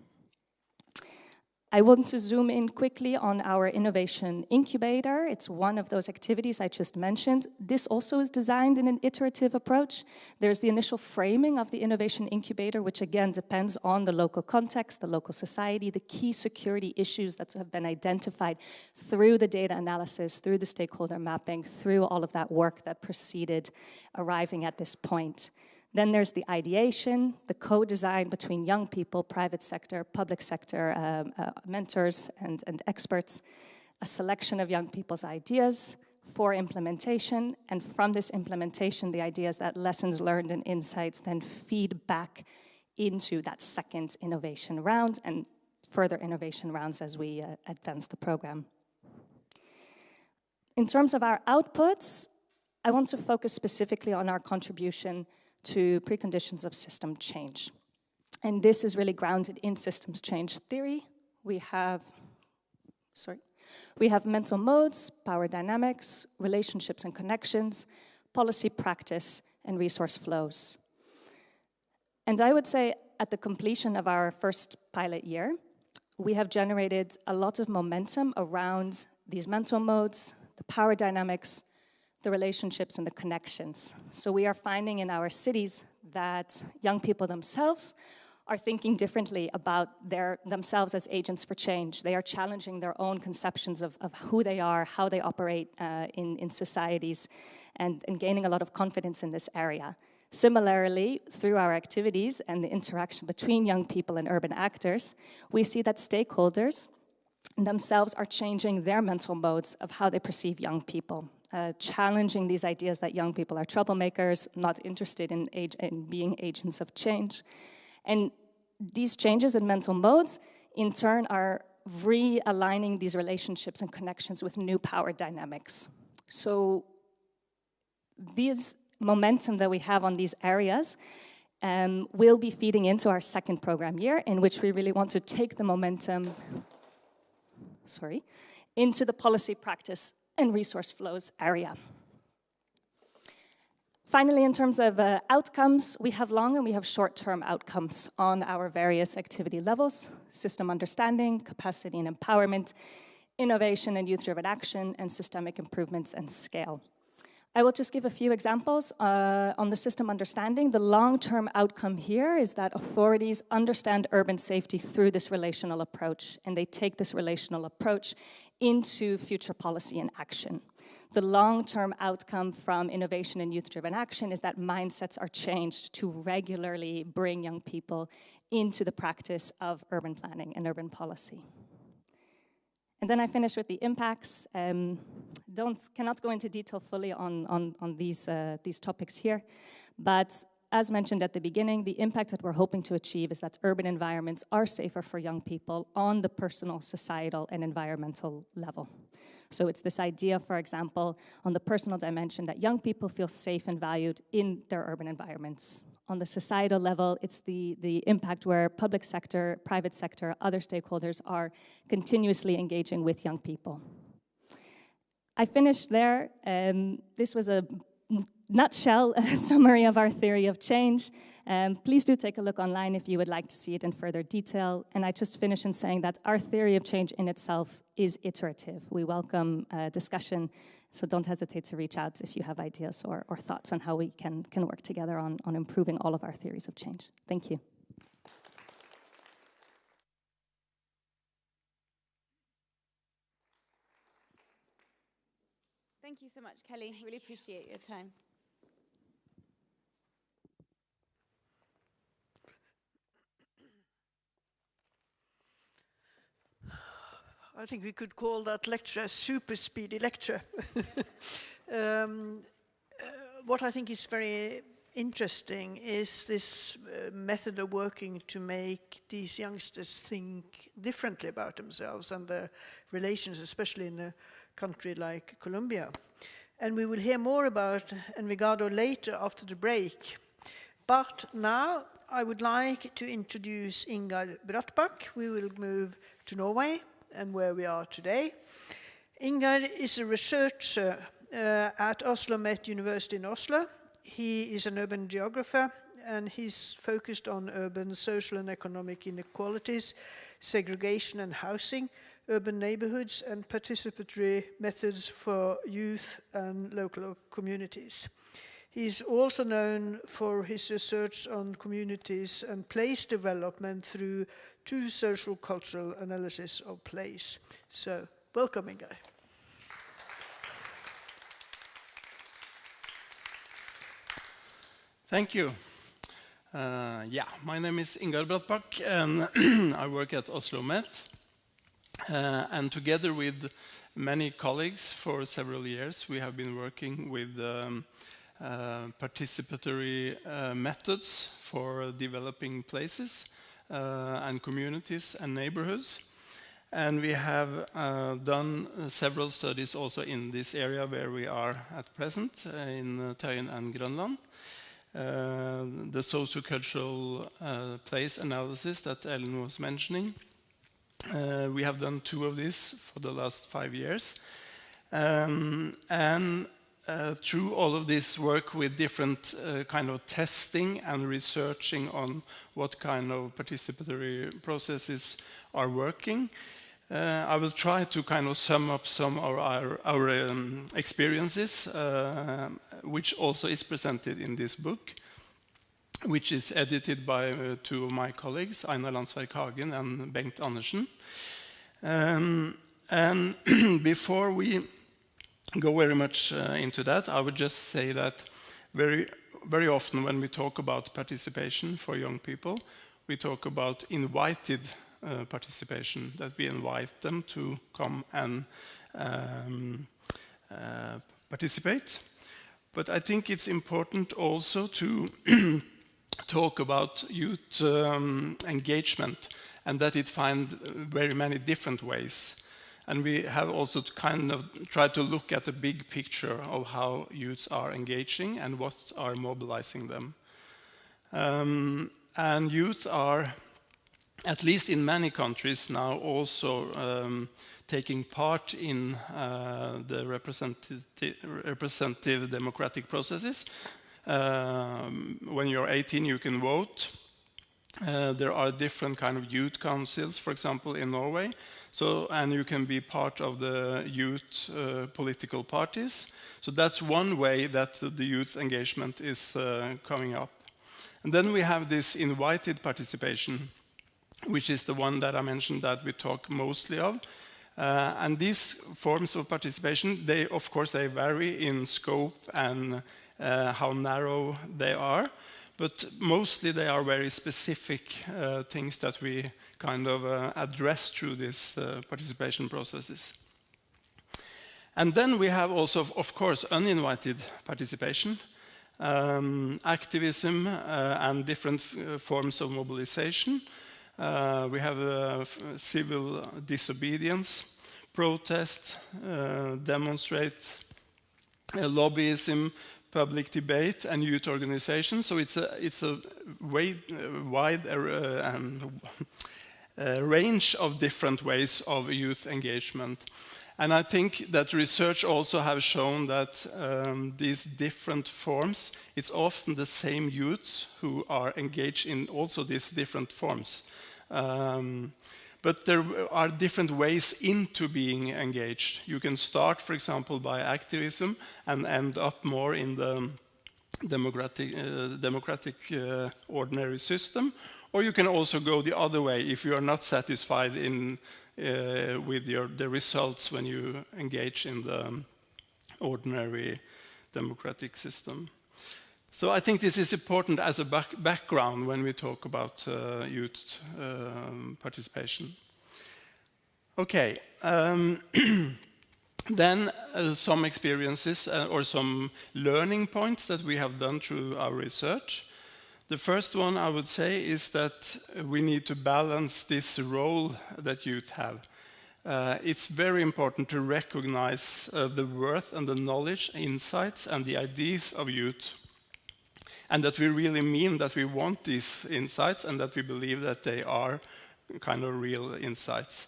I want to zoom in quickly on our innovation incubator. It's one of those activities I just mentioned. This also is designed in an iterative approach. There's the initial framing of the innovation incubator, which again depends on the local context, the local society, the key security issues that have been identified through the data analysis, through the stakeholder mapping, through all of that work that preceded arriving at this point. Then there's the ideation, the co-design between young people, private sector, public sector, mentors and experts, a selection of young people's ideas for implementation, and from this implementation, the ideas that lessons learned and insights then feed back into that second innovation round and further innovation rounds as we advance the program. In terms of our outputs, I want to focus specifically on our contribution to preconditions of system change. And this is really grounded in systems change theory. We have mental modes, power dynamics, relationships and connections, policy practice, and resource flows. And I would say at the completion of our first pilot year, we have generated a lot of momentum around these mental modes, the power dynamics, the relationships and the connections. So we are finding in our cities that young people themselves are thinking differently about themselves as agents for change. They are challenging their own conceptions of who they are, how they operate in societies, and gaining a lot of confidence in this area. Similarly, through our activities and the interaction between young people and urban actors, we see that stakeholders themselves are changing their mental modes of how they perceive young people. Challenging these ideas that young people are troublemakers, not interested in being agents of change. And these changes in mental modes, in turn, are realigning these relationships and connections with new power dynamics. So this momentum that we have on these areas will be feeding into our second program year, in which we really want to take the momentum into the policy practice and resource flows area. Finally, in terms of outcomes, we have long and we have short-term outcomes on our various activity levels: system understanding, capacity and empowerment, innovation and youth-driven action, and systemic improvements and scale. I will just give a few examples on the system understanding. The long-term outcome here is that authorities understand urban safety through this relational approach, and they take this relational approach into future policy and action. The long-term outcome from innovation and youth-driven action is that mindsets are changed to regularly bring young people into the practice of urban planning and urban policy. And then I finish with the impacts. Cannot go into detail fully on these topics here, but as mentioned at the beginning, the impact that we're hoping to achieve is that urban environments are safer for young people on the personal, societal, and environmental level. So it's this idea, for example, on the personal dimension, that young people feel safe and valued in their urban environments. On the societal level, it's the impact where public sector, private sector, other stakeholders are continuously engaging with young people. I finished there. This was a nutshell summary of our theory of change. Please do take a look online if you would like to see it in further detail. And I just finish in saying that our theory of change in itself is iterative. We welcome discussion, so don't hesitate to reach out if you have ideas or thoughts on how we can work together on improving all of our theories of change. Thank you. Thank you so much, Kelly. Really appreciate your time. I think we could call that lecture a super speedy lecture. What I think is very interesting is this method of working to make these youngsters think differently about themselves and their relations, especially in a country like Colombia. And we will hear more about Envigado later after the break. But now I would like to introduce Ingar Brattbakk. We will move to Norway and where we are today. Ingar is a researcher at Oslo Metropolitan University in Oslo. He is an urban geographer and he's focused on urban social and economic inequalities, segregation and housing, urban neighborhoods and participatory methods for youth and local communities. He is also known for his research on communities and place development through two social cultural analysis of place. So, welcome, Ingar. Thank you. My name is Ingar Brattbakk and I work at Oslo Met. And together with many colleagues for several years, we have been working with participatory methods for developing places and communities and neighborhoods. And we have done several studies also in this area where we are at present, in Tøyen and Grønland. The sociocultural place analysis that Ellen was mentioning. We have done 2 of these for the last 5 years. Through all of this work with different kind of testing and researching on what kind of participatory processes are working, I will try to kind of sum up some of our experiences, which also is presented in this book, which is edited by 2 of my colleagues, Einar Landsverk Hagen and Bengt Andersen. And before we go very much into that, I would just say that very, very often when we talk about participation for young people, we talk about invited participation, that we invite them to come and participate. But I think it's important also to talk about youth engagement, and that it finds very many different ways. And we have also kind of tried to look at the big picture of how youths are engaging and what are mobilizing them. And youth are, at least in many countries now, also taking part in the representative democratic processes. When you're 18, you can vote. There are different kind of youth councils, for example, in Norway. So, and you can be part of the youth political parties. So that's one way that the youth engagement is coming up. And then we have this invited participation, which is the one that I mentioned that we talk mostly of. And these forms of participation, they, of course, they vary in scope and how narrow they are. But mostly they are very specific things that we kind of address through these participation processes. And then we have also, of course, uninvited participation, activism and different forms of mobilization. We have civil disobedience, protest, demonstrate, lobbyism, public debate and youth organizations. So it's a wide range of different ways of youth engagement. And I think that research also has shown that these different forms, it's often the same youths who are engaged in also these different forms. But there are different ways into being engaged. You can start, for example, by activism and end up more in the democratic ordinary system. Or you can also go the other way if you are not satisfied with the results when you engage in the ordinary democratic system. So I think this is important as a background when we talk about youth participation. Okay. Then some experiences or some learning points that we have done through our research. The first one I would say is that we need to balance this role that youth have. It's very important to recognize the worth and the knowledge, insights and the ideas of youth. And that we really mean that we want these insights and that we believe that they are kind of real insights.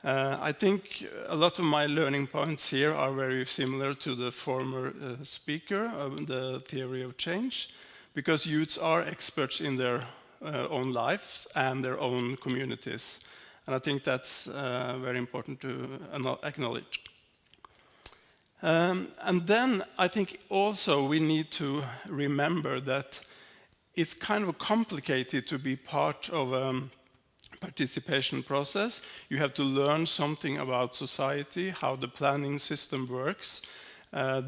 I think a lot of my learning points here are very similar to the former speaker of the theory of change, because youths are experts in their own lives and their own communities. And I think that's very important to acknowledge. And then I think also we need to remember that it's kind of complicated to be part of a participation process. You have to learn something about society, how the planning system works,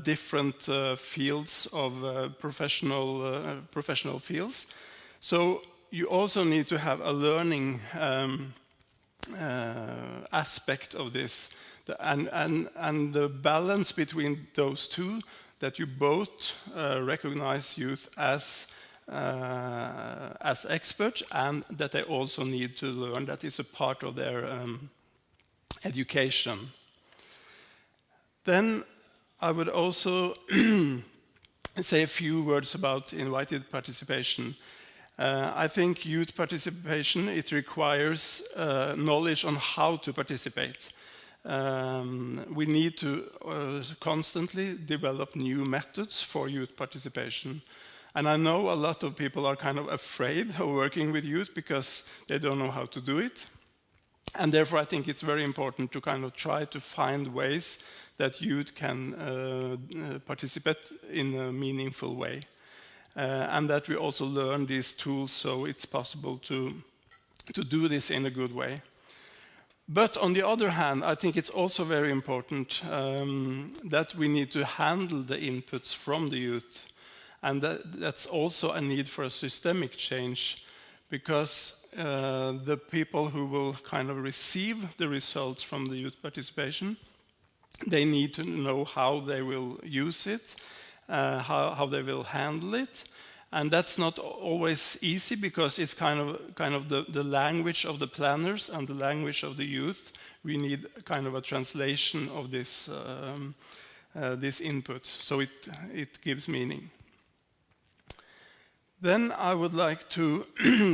different fields of professional fields. So you also need to have a learning aspect of this, and the balance between those two, that you both recognize youth as experts, and that they also need to learn that is a part of their education. Then I would also say a few words about invited participation. I think youth participation, it requires knowledge on how to participate. We need to constantly develop new methods for youth participation. And I know a lot of people are kind of afraid of working with youth because they don't know how to do it. And therefore I think it's very important to kind of try to find ways that youth can participate in a meaningful way. And that we also learn these tools so it's possible to do this in a good way. But on the other hand, I think it's also very important that we need to handle the inputs from the youth. And that's also a need for a systemic change, because the people who will kind of receive the results from the youth participation, they need to know how they will use it, how they will handle it. And that's not always easy, because it's kind of the language of the planners and the language of the youth. We need kind of a translation of this input, so it gives meaning. Then I would like to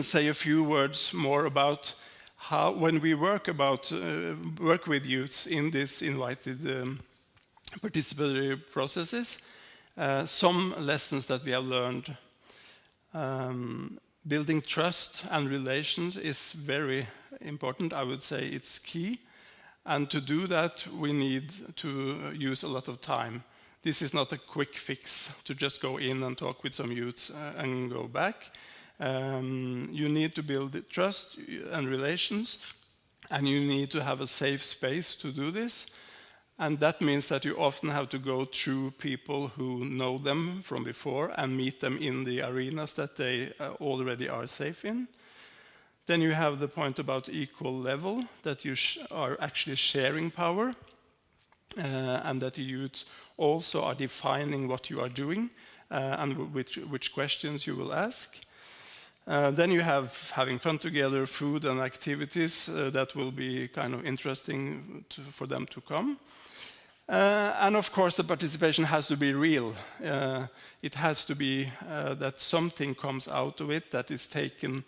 say a few words more about how, when we work with youths in this invited participatory processes, some lessons that we have learned. Building trust and relations is very important. I would say it's key. And to do that, we need to use a lot of time. This is not a quick fix to just go in and talk with some youths and go back. You need to build trust and relations, and you need to have a safe space to do this. And that means that you often have to go through people who know them from before and meet them in the arenas that they already are safe in. Then you have the point about equal level, that you are actually sharing power, and that the youth also are defining what you are doing and which questions you will ask. Then you have having fun together, food and activities that will be kind of interesting for them to come. And of course the participation has to be real. It has to be that something comes out of it that is taken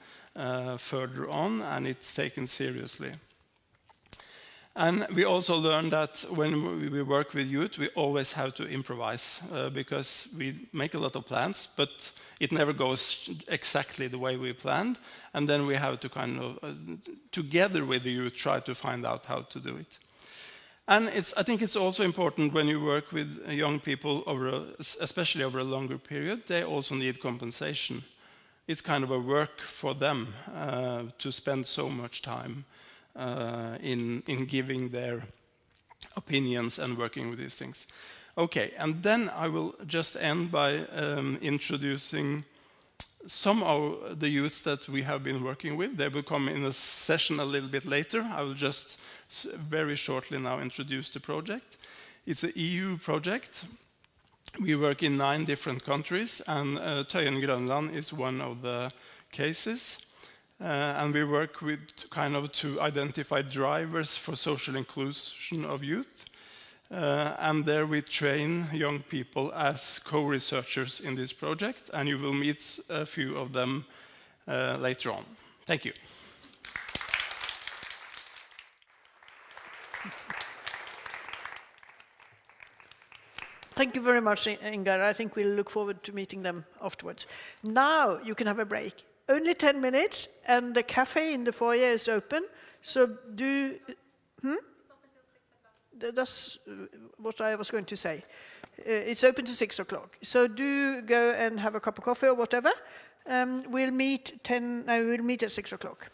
further on, and it's taken seriously. And we also learned that when we work with youth, we always have to improvise, because we make a lot of plans, but it never goes exactly the way we planned. And then we have to kind of, together with the youth, try to find out how to do it. And I think it's also important when you work with young people, especially over a longer period, they also need compensation. It's kind of a work for them to spend so much time in giving their opinions and working with these things. Okay, and then I will just end by introducing some of the youths that we have been working with, they will come in a session a little bit later. I will just very shortly now introduce the project. It's an EU project. We work in 9 different countries, and Tøyen, Grønland is one of the cases. And we work with kind of to identify drivers for social inclusion of youth. And there we train young people as co-researchers in this project, and you will meet a few of them later on. Thank you. Thank you very much, Ingar. I think we'll look forward to meeting them afterwards. Now you can have a break. Only 10 minutes, and the cafe in the foyer is open. So do... That's what I was going to say. It's open to 6 o'clock. So do go and have a cup of coffee or whatever. We'll meet at 6 o'clock.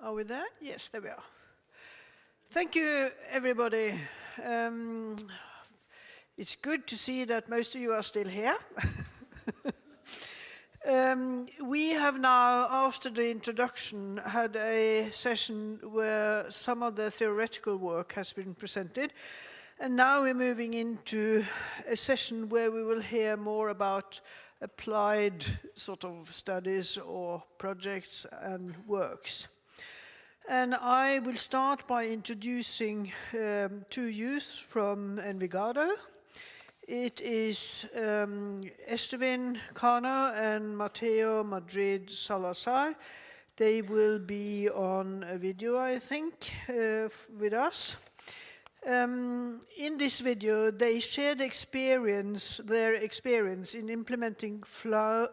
Are we there? Yes, there we are. Thank you, everybody. It's good to see that most of you are still here. We have now, after the introduction, had a session where some of the theoretical work has been presented. And now we're moving into a session where we will hear more about applied sort of studies or projects and works. And I will start by introducing two youth from Envigado. It is Esteban Cano and Mateo Madrid Salazar. They will be on a video, I think, with us. In this video, they share their experience in implementing flow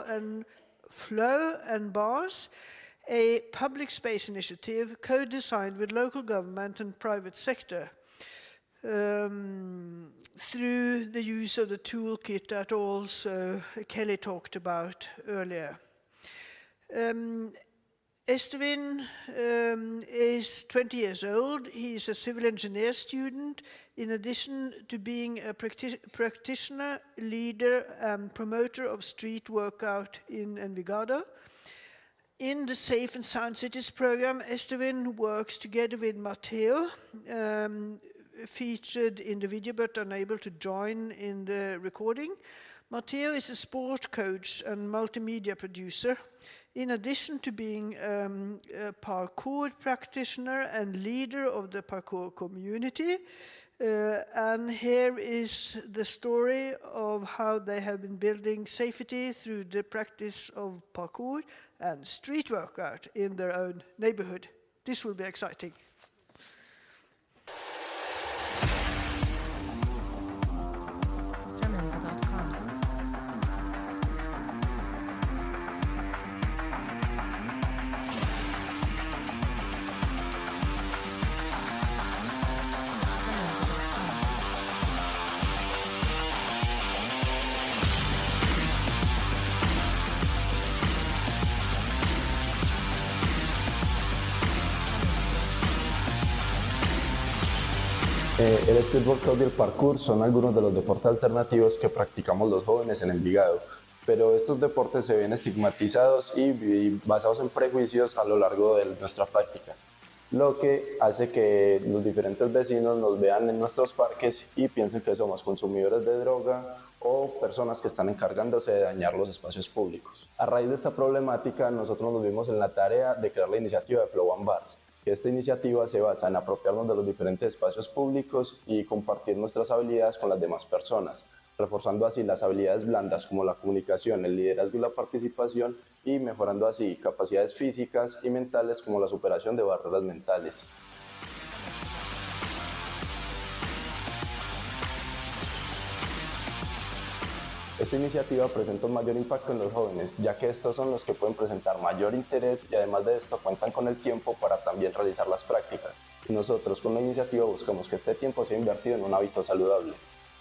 and bars, a public space initiative co-designed with local government and private sector through the use of the toolkit that also Kelly talked about earlier. Esteban is 20 years old. He is a civil engineer student, in addition to being a practitioner, leader, and promoter of street workout in Envigado. In the Safe and Sound Cities Programme, Esteban works together with Mateo, featured in the video but unable to join in the recording. Mateo is a sport coach and multimedia producer, in addition to being a parkour practitioner and leader of the parkour community. And here is the story of how they have been building safety through the practice of parkour and street workout in their own neighborhood. This will be exciting. El street workout y el parkour son algunos de los deportes alternativos que practicamos los jóvenes en Envigado, pero estos deportes se ven estigmatizados y basados en prejuicios a lo largo de nuestra práctica, lo que hace que los diferentes vecinos nos vean en nuestros parques y piensen que somos consumidores de droga o personas que están encargándose de dañar los espacios públicos. A raíz de esta problemática, nosotros nos vimos en la tarea de crear la iniciativa de Flow and Bars. Esta iniciativa se basa en apropiarnos de los diferentes espacios públicos y compartir nuestras habilidades con las demás personas, reforzando así las habilidades blandas como la comunicación, el liderazgo y la participación, y mejorando así capacidades físicas y mentales como la superación de barreras mentales. Esta iniciativa presenta un mayor impacto en los jóvenes, ya que estos son los que pueden presentar mayor interés y además de esto cuentan con el tiempo para también realizar las prácticas. Y nosotros con la iniciativa buscamos que este tiempo sea invertido en un hábito saludable.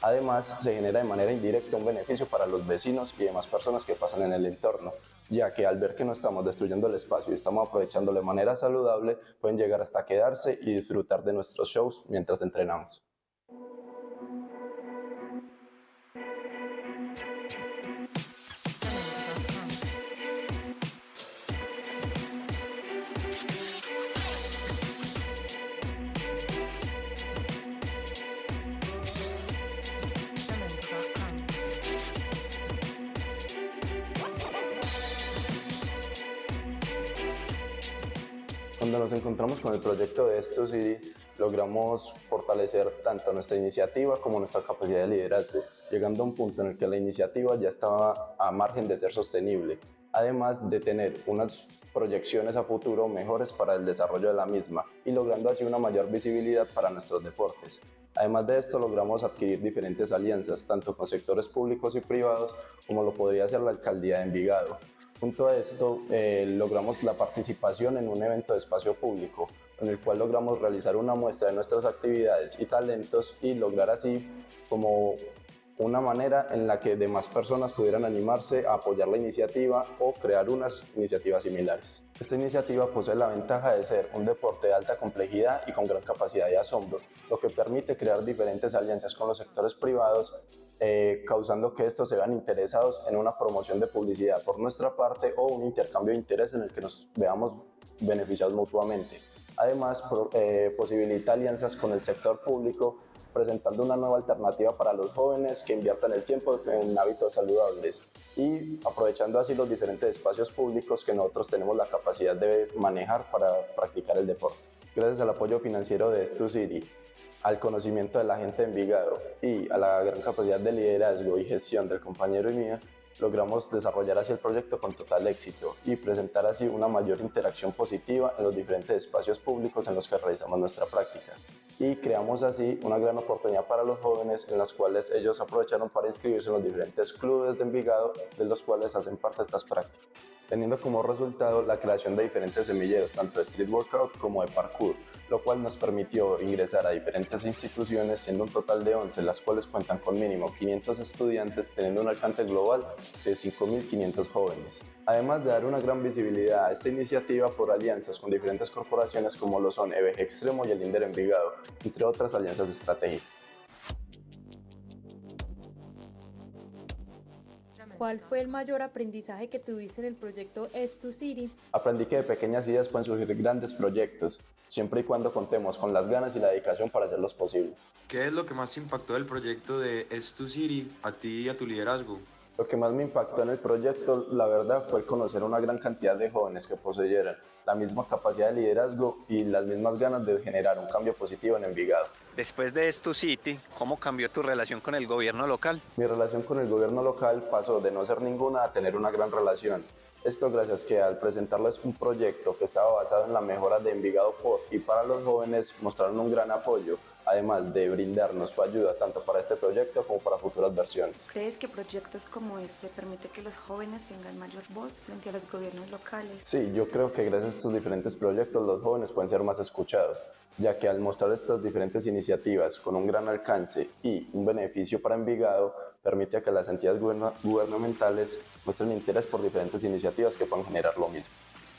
Además, se genera de manera indirecta un beneficio para los vecinos y demás personas que pasan en el entorno, ya que al ver que no estamos destruyendo el espacio y estamos aprovechándolo de manera saludable, pueden llegar hasta quedarse y disfrutar de nuestros shows mientras entrenamos. Cuando nos encontramos con el proyecto de Esto City, logramos fortalecer tanto nuestra iniciativa como nuestra capacidad de liderazgo, llegando a un punto en el que la iniciativa ya estaba a margen de ser sostenible, además de tener unas proyecciones a futuro mejores para el desarrollo de la misma y logrando así una mayor visibilidad para nuestros deportes. Además de esto, logramos adquirir diferentes alianzas, tanto con sectores públicos y privados, como lo podría ser la alcaldía de Envigado. Junto a esto, logramos la participación en un evento de espacio público, en el cual logramos realizar una muestra de nuestras actividades y talentos y lograr así como una manera en la que demás personas pudieran animarse a apoyar la iniciativa o crear unas iniciativas similares. Esta iniciativa posee la ventaja de ser un deporte de alta complejidad y con gran capacidad de asombro, lo que permite crear diferentes alianzas con los sectores privados, causando que estos se vean interesados en una promoción de publicidad por nuestra parte o un intercambio de interés en el que nos veamos beneficiados mutuamente. Además, posibilita alianzas con el sector público, presentando una nueva alternativa para los jóvenes que inviertan el tiempo en hábitos saludables y aprovechando así los diferentes espacios públicos que nosotros tenemos la capacidad de manejar para practicar el deporte. Gracias al apoyo financiero de Stu-City, al conocimiento de la gente de Envigado y a la gran capacidad de liderazgo y gestión del compañero y mía, logramos desarrollar así el proyecto con total éxito y presentar así una mayor interacción positiva en los diferentes espacios públicos en los que realizamos nuestra práctica. Y creamos así una gran oportunidad para los jóvenes en las cuales ellos aprovecharon para inscribirse en los diferentes clubes de Envigado de los cuales hacen parte de estas prácticas, teniendo como resultado la creación de diferentes semilleros, tanto de street workout como de parkour, lo cual nos permitió ingresar a diferentes instituciones, siendo un total de 11, las cuales cuentan con mínimo 500 estudiantes, teniendo un alcance global de 5.500 jóvenes. Además de dar una gran visibilidad a esta iniciativa por alianzas con diferentes corporaciones como lo son EBG Extremo y el INDER Envigado, entre otras alianzas estratégicas. ¿Cuál fue el mayor aprendizaje que tuviste en el proyecto Stu-City? Aprendí que de pequeñas ideas pueden surgir grandes proyectos, siempre y cuando contemos con las ganas y la dedicación para hacerlos posibles. ¿Qué es lo que más te impactó del proyecto de Stu-City a ti y a tu liderazgo? Lo que más me impactó en el proyecto, la verdad, fue el conocer una gran cantidad de jóvenes que poseyeran la misma capacidad de liderazgo y las mismas ganas de generar un cambio positivo en Envigado. Después de Stu-City, ¿cómo cambió tu relación con el gobierno local? Mi relación con el gobierno local pasó de no ser ninguna a tener una gran relación. Esto gracias que al presentarles un proyecto que estaba basado en la mejora de Envigado por y para los jóvenes, mostraron un gran apoyo, además de brindarnos su ayuda tanto para este proyecto como para futuras versiones. ¿Crees que proyectos como este permiten que los jóvenes tengan mayor voz frente a los gobiernos locales? Sí, yo creo que gracias a estos diferentes proyectos los jóvenes pueden ser más escuchados, ya que al mostrar estas diferentes iniciativas con un gran alcance y un beneficio para Envigado, permite que las entidades gubernamentales muestren interés por diferentes iniciativas que puedan generar lo mismo.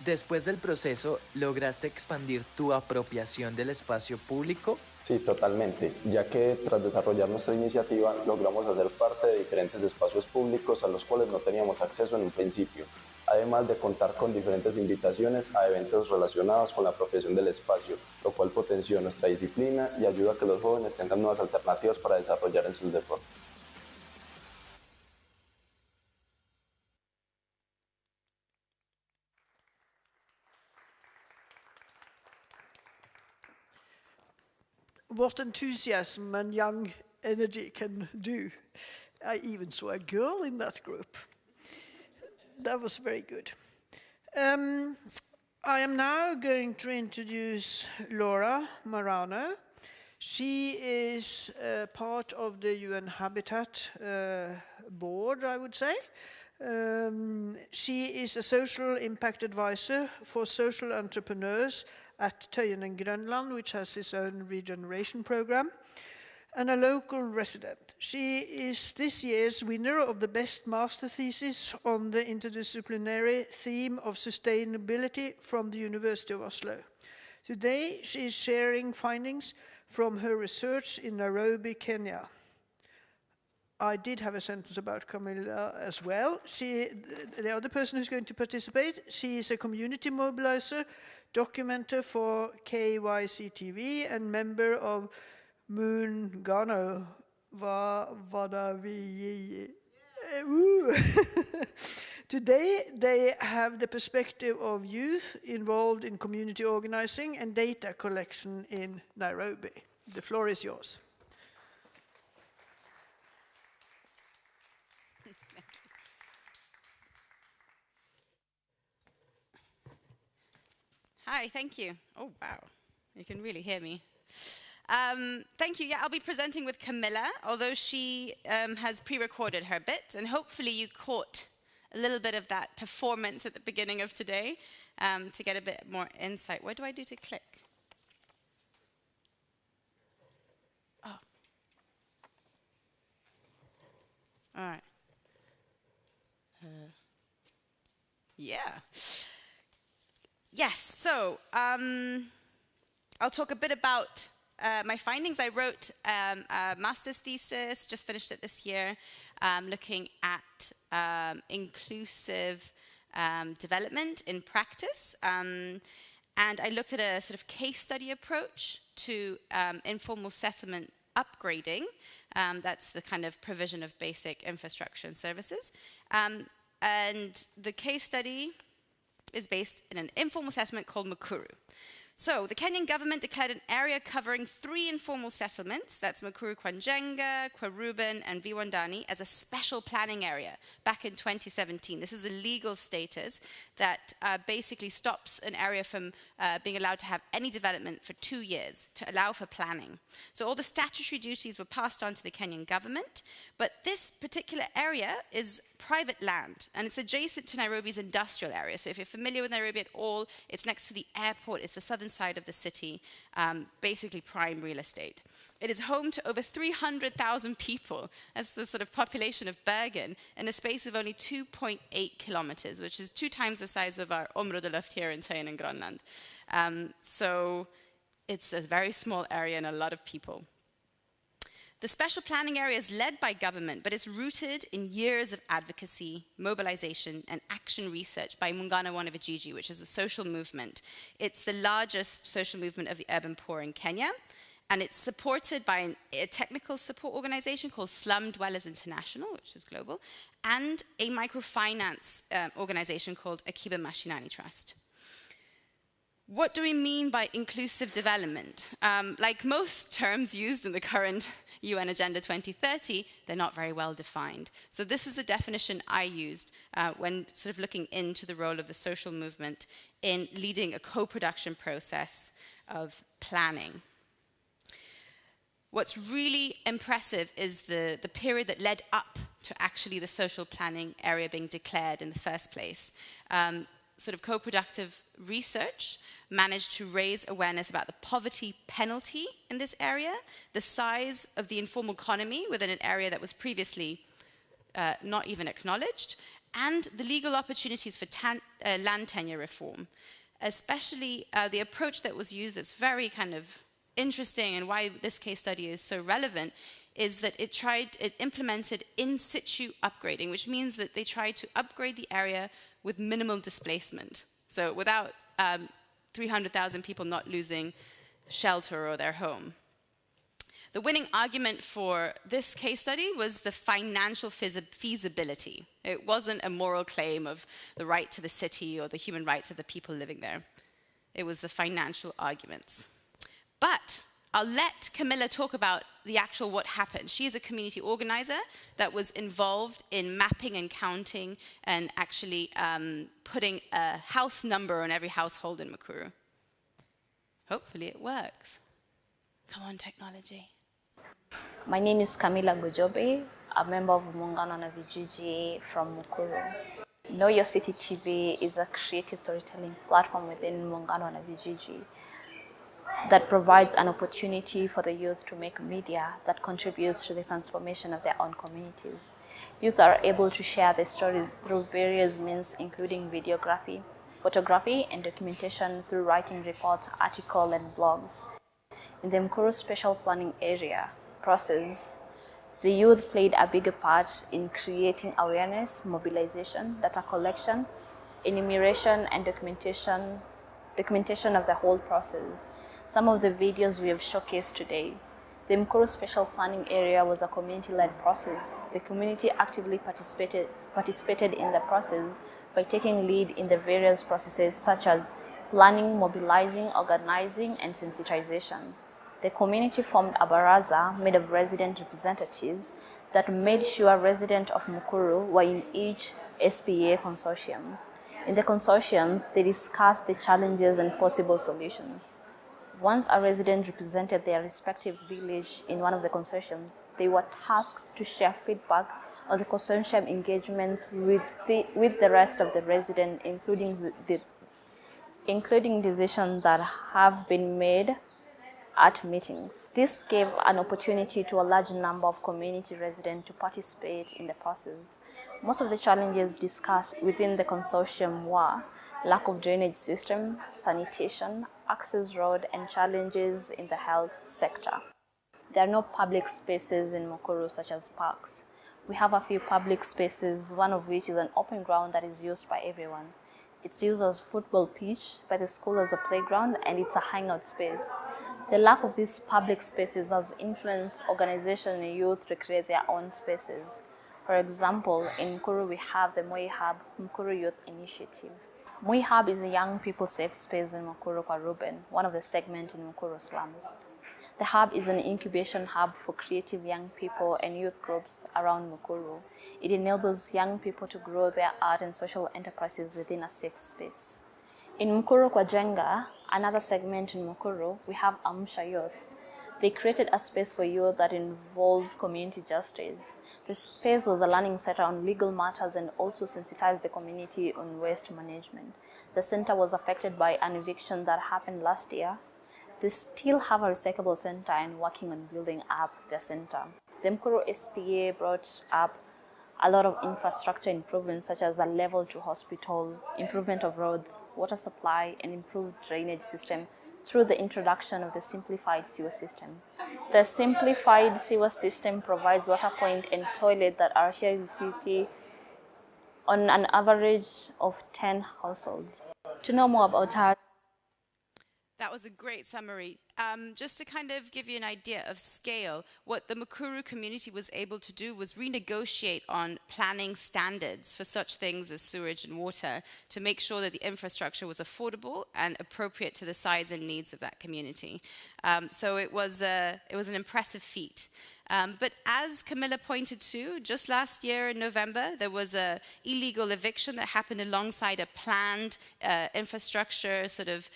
Después del proceso, ¿lograste expandir tu apropiación del espacio público? Sí, totalmente, ya que tras desarrollar nuestra iniciativa logramos hacer parte de diferentes espacios públicos a los cuales no teníamos acceso en un principio, además de contar con diferentes invitaciones a eventos relacionados con la apropiación del espacio, lo cual potenció nuestra disciplina y ayuda a que los jóvenes tengan nuevas alternativas para desarrollar en sus deportes. What enthusiasm and young energy can do. I even saw a girl in that group. That was very good. I am now going to introduce Laura Marano. She is part of the UN Habitat board, I would say. She is a social impact advisor for social entrepreneurs at Tøyen in Grønland, which has its own regeneration program, and a local resident. She is this year's winner of the best master thesis on the interdisciplinary theme of sustainability from the University of Oslo. Today, she is sharing findings from her research in Nairobi, Kenya. I did have a sentence about Kamila as well. The other person who's going to participate, she is a community mobilizer, documenter for KYCTV and member of MuYI. Today, they have the perspective of youth involved in community organizing and data collection in Nairobi. The floor is yours. Hi, thank you. Oh, wow. You can really hear me. Thank you. Yeah, I'll be presenting with Kamila, although she has pre-recorded her bit, and hopefully you caught a little bit of that performance at the beginning of today to get a bit more insight. What do I do to click? Oh. All right. Yeah. Yes, so I'll talk a bit about my findings. I wrote a master's thesis, just finished it this year, looking at inclusive development in practice. And I looked at a sort of case study approach to informal settlement upgrading. That's the kind of provision of basic infrastructure and services. And the case study is based in an informal settlement called Mukuru. So the Kenyan government declared an area covering 3 informal settlements, that's Mukuru Kwanjenga, Kwaruben, and Viwandani, as a special planning area back in 2017. This is a legal status that basically stops an area from being allowed to have any development for 2 years to allow for planning. So all the statutory duties were passed on to the Kenyan government, but this particular area is private land, and it's adjacent to Nairobi's industrial area. So if you're familiar with Nairobi at all, it's next to the airport, it's the southern side of the city, basically prime real estate. It is home to over 300,000 people. That's the sort of population of Bergen in a space of only 2.8 kilometers, which is 2 times the size of our Områdeløft here in Tøyen and Grønland. So it's a very small area and a lot of people. The special planning area is led by government, but it's rooted in years of advocacy, mobilization, and action research by Muungano wa Vijiji, which is a social movement. It's the largest social movement of the urban poor in Kenya, and it's supported by a technical support organization called Slum Dwellers International, which is global, and a microfinance organization called Akiba Mashinani Trust. What do we mean by inclusive development? Like most terms used in the current UN Agenda 2030, they're not very well defined. So this is the definition I used when sort of looking into the role of the social movement in leading a co-production process of planning. What's really impressive is the period that led up to actually the social planning area being declared in the first place. Sort of co-productive research managed to raise awareness about the poverty penalty in this area, the size of the informal economy within an area that was previously not even acknowledged, and the legal opportunities for land tenure reform. Especially the approach that was used that's very kind of interesting, and why this case study is so relevant, is that it implemented in situ upgrading, which means that they tried to upgrade the area with minimal displacement. So without 300,000 people not losing shelter or their home. The winning argument for this case study was the financial feasibility. It wasn't a moral claim of the right to the city or the human rights of the people living there. It was the financial arguments. But I'll let Kamila talk about the actual what happened. She is a community organizer that was involved in mapping and counting and actually putting a house number on every household in Mukuru. Hopefully it works. Come on, technology. My name is Kamila Gojobe, a member of Muungano wa Vijiji from Mukuru. Know Your City TV is a creative storytelling platform within Muungano wa Vijiji that provides an opportunity for the youth to make media that contributes to the transformation of their own communities. Youth are able to share their stories through various means, including videography, photography, and documentation through writing reports, articles, and blogs. In the Mukuru Special Planning Area process, the youth played a bigger part in creating awareness, mobilization, data collection, enumeration, and documentation of the whole process. Some of the videos we have showcased today. The Mukuru Special Planning Area was a community-led process. The community actively participated in the process by taking lead in the various processes such as planning, mobilizing, organizing, and sensitization. The community formed a baraza made of resident representatives that made sure residents of Mukuru were in each SPA consortium. In the consortium, they discussed the challenges and possible solutions. Once a resident represented their respective village in one of the consortiums, they were tasked to share feedback on the consortium engagements with the rest of the residents, including decisions that have been made at meetings. This gave an opportunity to a large number of community residents to participate in the process. Most of the challenges discussed within the consortium were lack of drainage system, sanitation, access road, and challenges in the health sector. There are no public spaces in Mukuru such as parks. We have a few public spaces, one of which is an open ground that is used by everyone. It's used as a football pitch by the school as a playground, and it's a hangout space. The lack of these public spaces has influenced organizations and youth to create their own spaces. For example, in Mukuru we have the MuYI Hub, Mukuru Youth Initiative. MuYI Hub is a young people safe space in Mukuru kwa Ruben, one of the segments in Mukuru slums. The hub is an incubation hub for creative young people and youth groups around Mukuru. It enables young people to grow their art and social enterprises within a safe space. In Mukuru kwa Jenga, another segment in Mukuru, we have Amsha Youth. They created a space for youth that involved community justice. The space was a learning center on legal matters and also sensitized the community on waste management. The center was affected by an eviction that happened last year. They still have a recyclable center and working on building up their center. The Mukuru SPA brought up a lot of infrastructure improvements such as a level 2 hospital, improvement of roads, water supply, and improved drainage system through the introduction of the simplified sewer system. The simplified sewer system provides water point and toilet that are shared utility on an average of 10 households. To know more about how That was a great summary. Just to kind of give you an idea of scale, what the Mukuru community was able to do was renegotiate on planning standards for such things as sewage and water to make sure that the infrastructure was affordable and appropriate to the size and needs of that community. So it was an impressive feat. But as Kamila pointed to, just last year in November, there was an illegal eviction that happened alongside a planned infrastructure sort of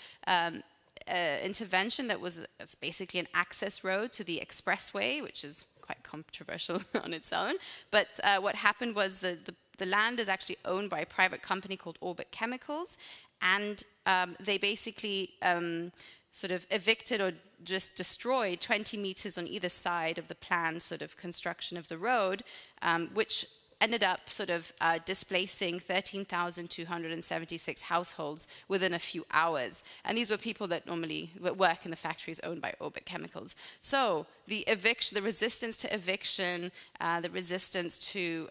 intervention that was basically an access road to the expressway, which is quite controversial on its own. But what happened was the land is actually owned by a private company called Orbit Chemicals, and they basically sort of evicted or just destroyed 20 meters on either side of the planned sort of construction of the road, which ended up sort of displacing 13,276 households within a few hours. And these were people that normally work in the factories owned by Orbit Chemicals. So the eviction, the resistance to eviction, the resistance to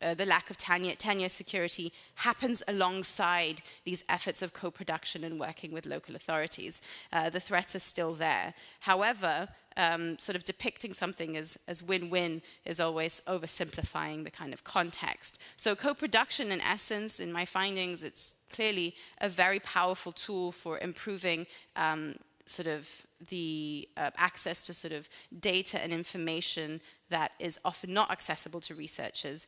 the lack of tenure security happens alongside these efforts of co-production and working with local authorities. The threats are still there. However, sort of depicting something as win-win is always oversimplifying the kind of context. So co-production, in essence, in my findings, it's clearly a very powerful tool for improving sort of the access to sort of data and information that is often not accessible to researchers,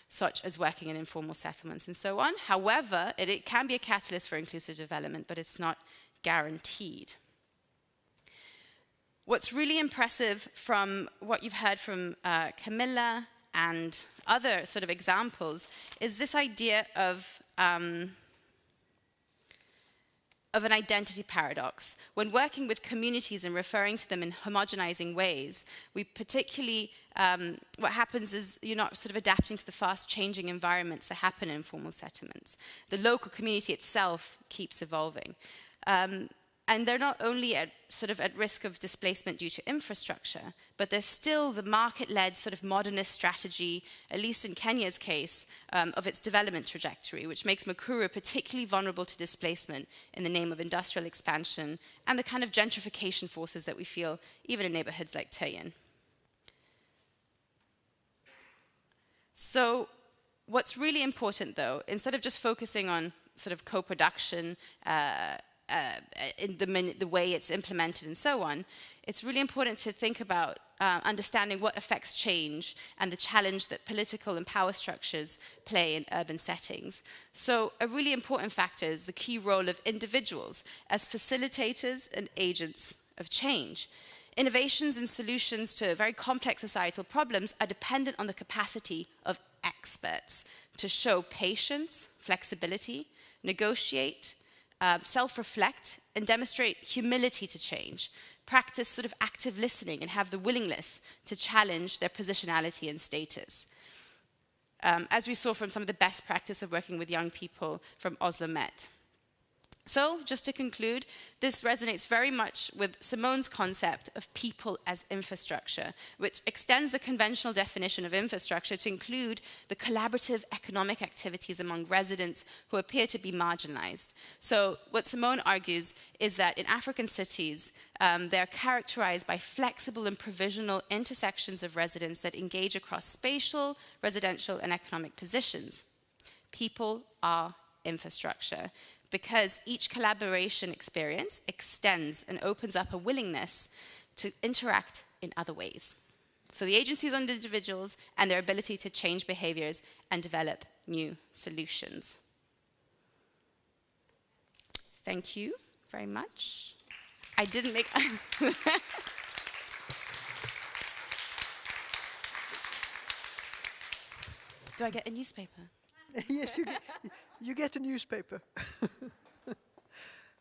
such as working in informal settlements and so on. However, it can be a catalyst for inclusive development, but it's not guaranteed. What's really impressive from what you've heard from Kamila and other sort of examples is this idea of an identity paradox. When working with communities and referring to them in homogenizing ways, we particularly, what happens is you're not sort of adapting to the fast changing environments that happen in informal settlements. The local community itself keeps evolving. And they're not only at risk of displacement due to infrastructure, but there's still the market-led sort of modernist strategy, at least in Kenya's case, of its development trajectory, which makes Mukuru particularly vulnerable to displacement in the name of industrial expansion and the kind of gentrification forces that we feel even in neighborhoods like Tøyen. So what's really important, though, instead of just focusing on sort of co-production, in the way it's implemented and so on, it's really important to think about understanding what affects change and the challenge that political and power structures play in urban settings. So a really important factor is the key role of individuals as facilitators and agents of change. Innovations and solutions to very complex societal problems are dependent on the capacity of experts to show patience, flexibility, negotiate, self-reflect, and demonstrate humility to change, practice sort of active listening and have the willingness to challenge their positionality and status. as we saw from some of the best practice of working with young people from Oslo Met. So, just to conclude, this resonates very much with Simone's concept of people as infrastructure, which extends the conventional definition of infrastructure to include the collaborative economic activities among residents who appear to be marginalized. So, what Simone argues is that in African cities, they're characterized by flexible and provisional intersections of residents that engage across spatial, residential, and economic positions. People are infrastructure, because each collaboration experience extends and opens up a willingness to interact in other ways. So the agency is on individuals and their ability to change behaviors and develop new solutions. Thank you very much. I didn't make... Do I get a newspaper? Yes, you get a newspaper.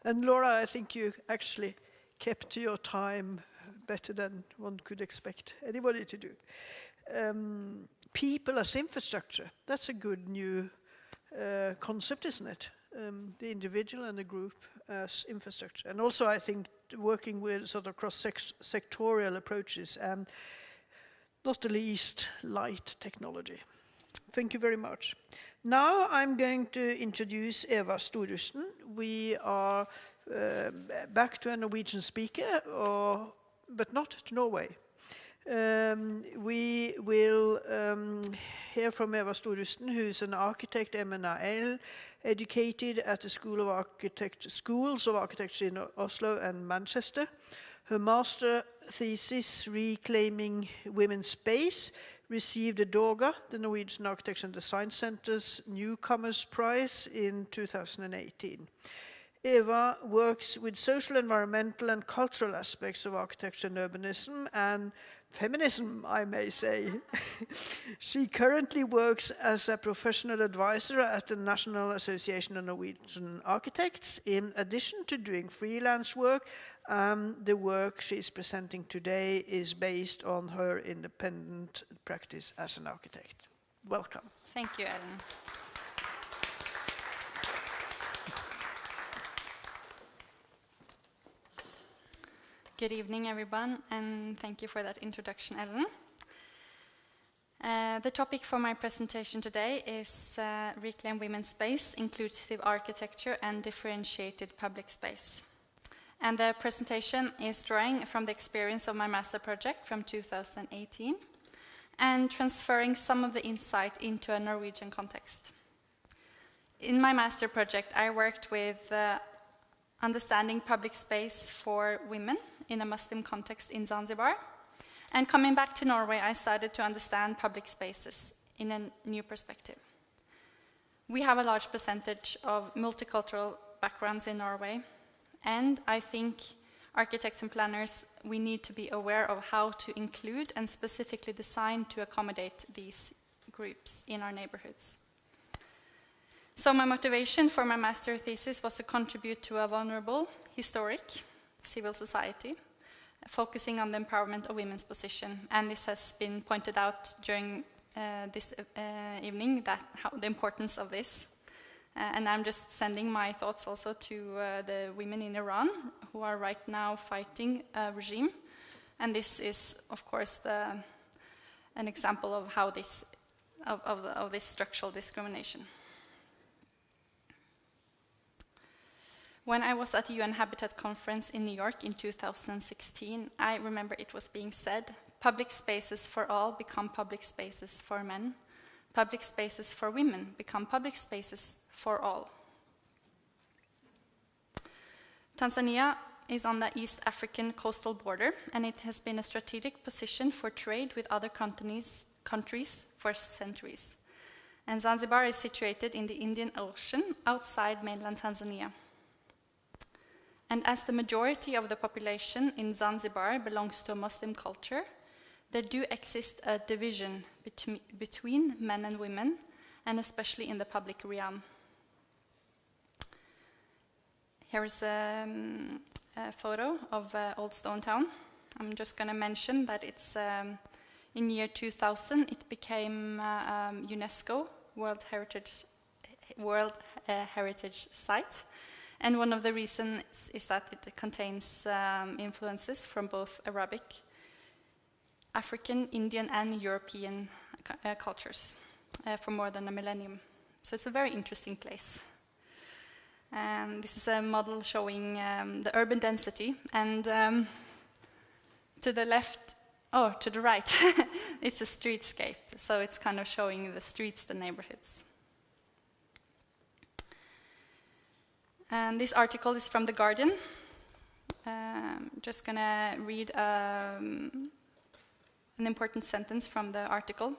And Laura, I think you actually kept to your time better than one could expect anybody to do. People as infrastructure, that's a good new concept, isn't it? The individual and the group as infrastructure. And also I think working with sort of cross-sectorial approaches and not the least light technology. Thank you very much. Now I'm going to introduce Eva Storrusten. We are back to a Norwegian speaker, but not to Norway. We will hear from Eva Storrusten, who's an architect, MNAL, educated at the Schools of Architecture in Oslo and Manchester. Her master thesis, Reclaiming Women's Space, received a DOGA, the Norwegian Architecture and Design Center's Newcomers Prize in 2018. Eva works with social, environmental and cultural aspects of architecture and urbanism and feminism, I may say. She currently works as a professional advisor at the National Association of Norwegian Architects, in addition to doing freelance work. The work she's presenting today is based on her independent practice as an architect. Welcome. Thank you, Ellen. Good evening, everyone, and thank you for that introduction, Ellen. The topic for my presentation today is Reclaim Women's Space, Inclusive Architecture and Differentiated Public Space. And the presentation is drawing from the experience of my master project from 2018 and transferring some of the insight into a Norwegian context. In my master project, I worked with understanding public space for women in a Muslim context in Zanzibar. And coming back to Norway, I started to understand public spaces in a new perspective. We have a large percentage of multicultural backgrounds in Norway. And I think architects and planners, we need to be aware of how to include and specifically design to accommodate these groups in our neighborhoods. So my motivation for my master thesis was to contribute to a vulnerable, historic civil society, focusing on the empowerment of women's position. And this has been pointed out during this evening, the importance of this. And I'm just sending my thoughts also to the women in Iran who are right now fighting a regime. And this is, of course, an example of how this structural discrimination. When I was at the UN Habitat Conference in New York in 2016, I remember it was being said, public spaces for all become public spaces for men. Public spaces for women become public spaces for all. Tanzania is on the East African coastal border, and it has been a strategic position for trade with other countries for centuries. And Zanzibar is situated in the Indian Ocean outside mainland Tanzania. And as the majority of the population in Zanzibar belongs to a Muslim culture, there do exist a division between men and women, and especially in the public realm. Here is a photo of Old Stone Town. I'm just going to mention that it's In year 2000, it became UNESCO World Heritage Site. And one of the reasons is that it contains influences from both Arabic, African, Indian, and European cultures for more than a millennium. So it's a very interesting place. This is a model showing the urban density, and to the left, to the right, it's a streetscape. So it's kind of showing the streets, the neighborhoods. And this article is from The Guardian. Just gonna read an important sentence from the article.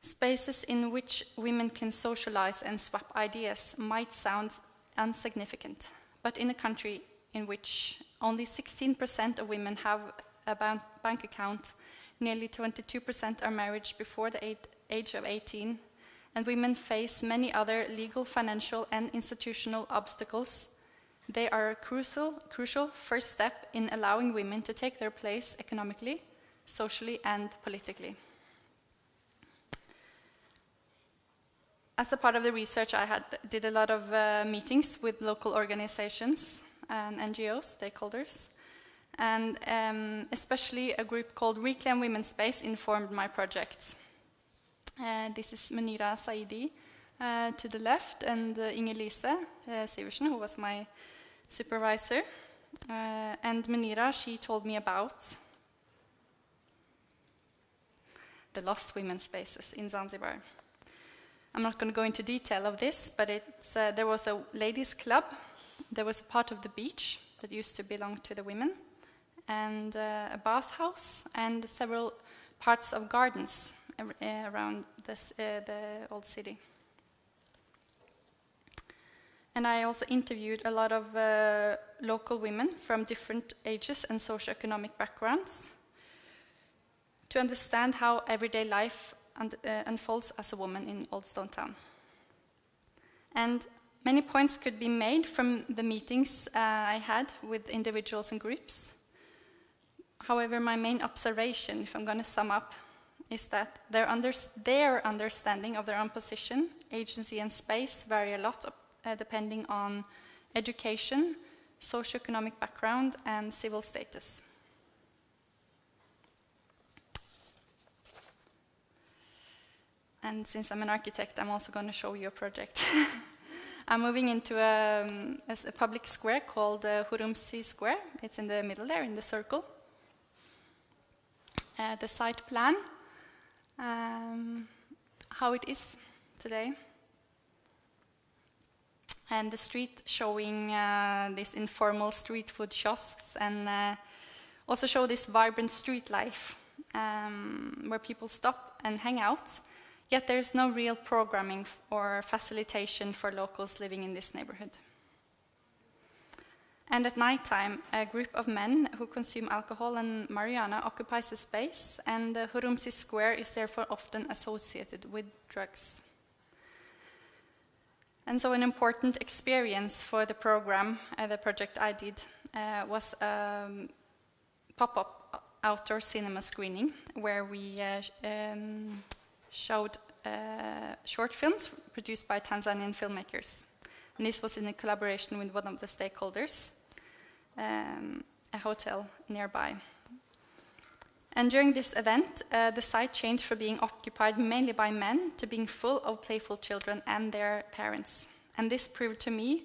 Spaces in which women can socialize and swap ideas might sound insignificant, but in a country in which only 16% of women have a bank account, nearly 22% are married before the age of 18, and women face many other legal, financial, and institutional obstacles, they are a crucial first step in allowing women to take their place economically, socially, and politically. As a part of the research, I did a lot of meetings with local organizations and NGOs, stakeholders, and especially a group called Reclaim Women's Space informed my project. This is Munira Saidi to the left, and Inger-Lise Sivertsen, who was my supervisor. And Munira, she told me about the lost women's spaces in Zanzibar. I'm not going to go into detail of this, but there was a ladies' club. There was a part of the beach that used to belong to the women, and a bathhouse, and several parts of gardens around the old city. And I also interviewed a lot of local women from different ages and socioeconomic backgrounds to understand how everyday life unfolds as a woman in Old Stone Town. And many points could be made from the meetings I had with individuals and groups. However, my main observation, if I'm going to sum up, is that their understanding of their own position, agency, and space vary a lot depending on education, socioeconomic background, and civil status. And since I'm an architect, I'm also going to show you a project. I'm moving into a public square called Hurumsi Square. It's in the middle there, in the circle. The site plan, how it is today. And the street showing these informal street food kiosks, and also show this vibrant street life where people stop and hang out. Yet there is no real programming or facilitation for locals living in this neighborhood. And at nighttime, a group of men who consume alcohol and marijuana occupies the space, and Hurumsi Square is therefore often associated with drugs. And so an important experience for the program, the project I did, was a pop-up outdoor cinema screening where we showed short films produced by Tanzanian filmmakers. And this was in a collaboration with one of the stakeholders, a hotel nearby. And during this event, the site changed from being occupied mainly by men to being full of playful children and their parents. And this proved to me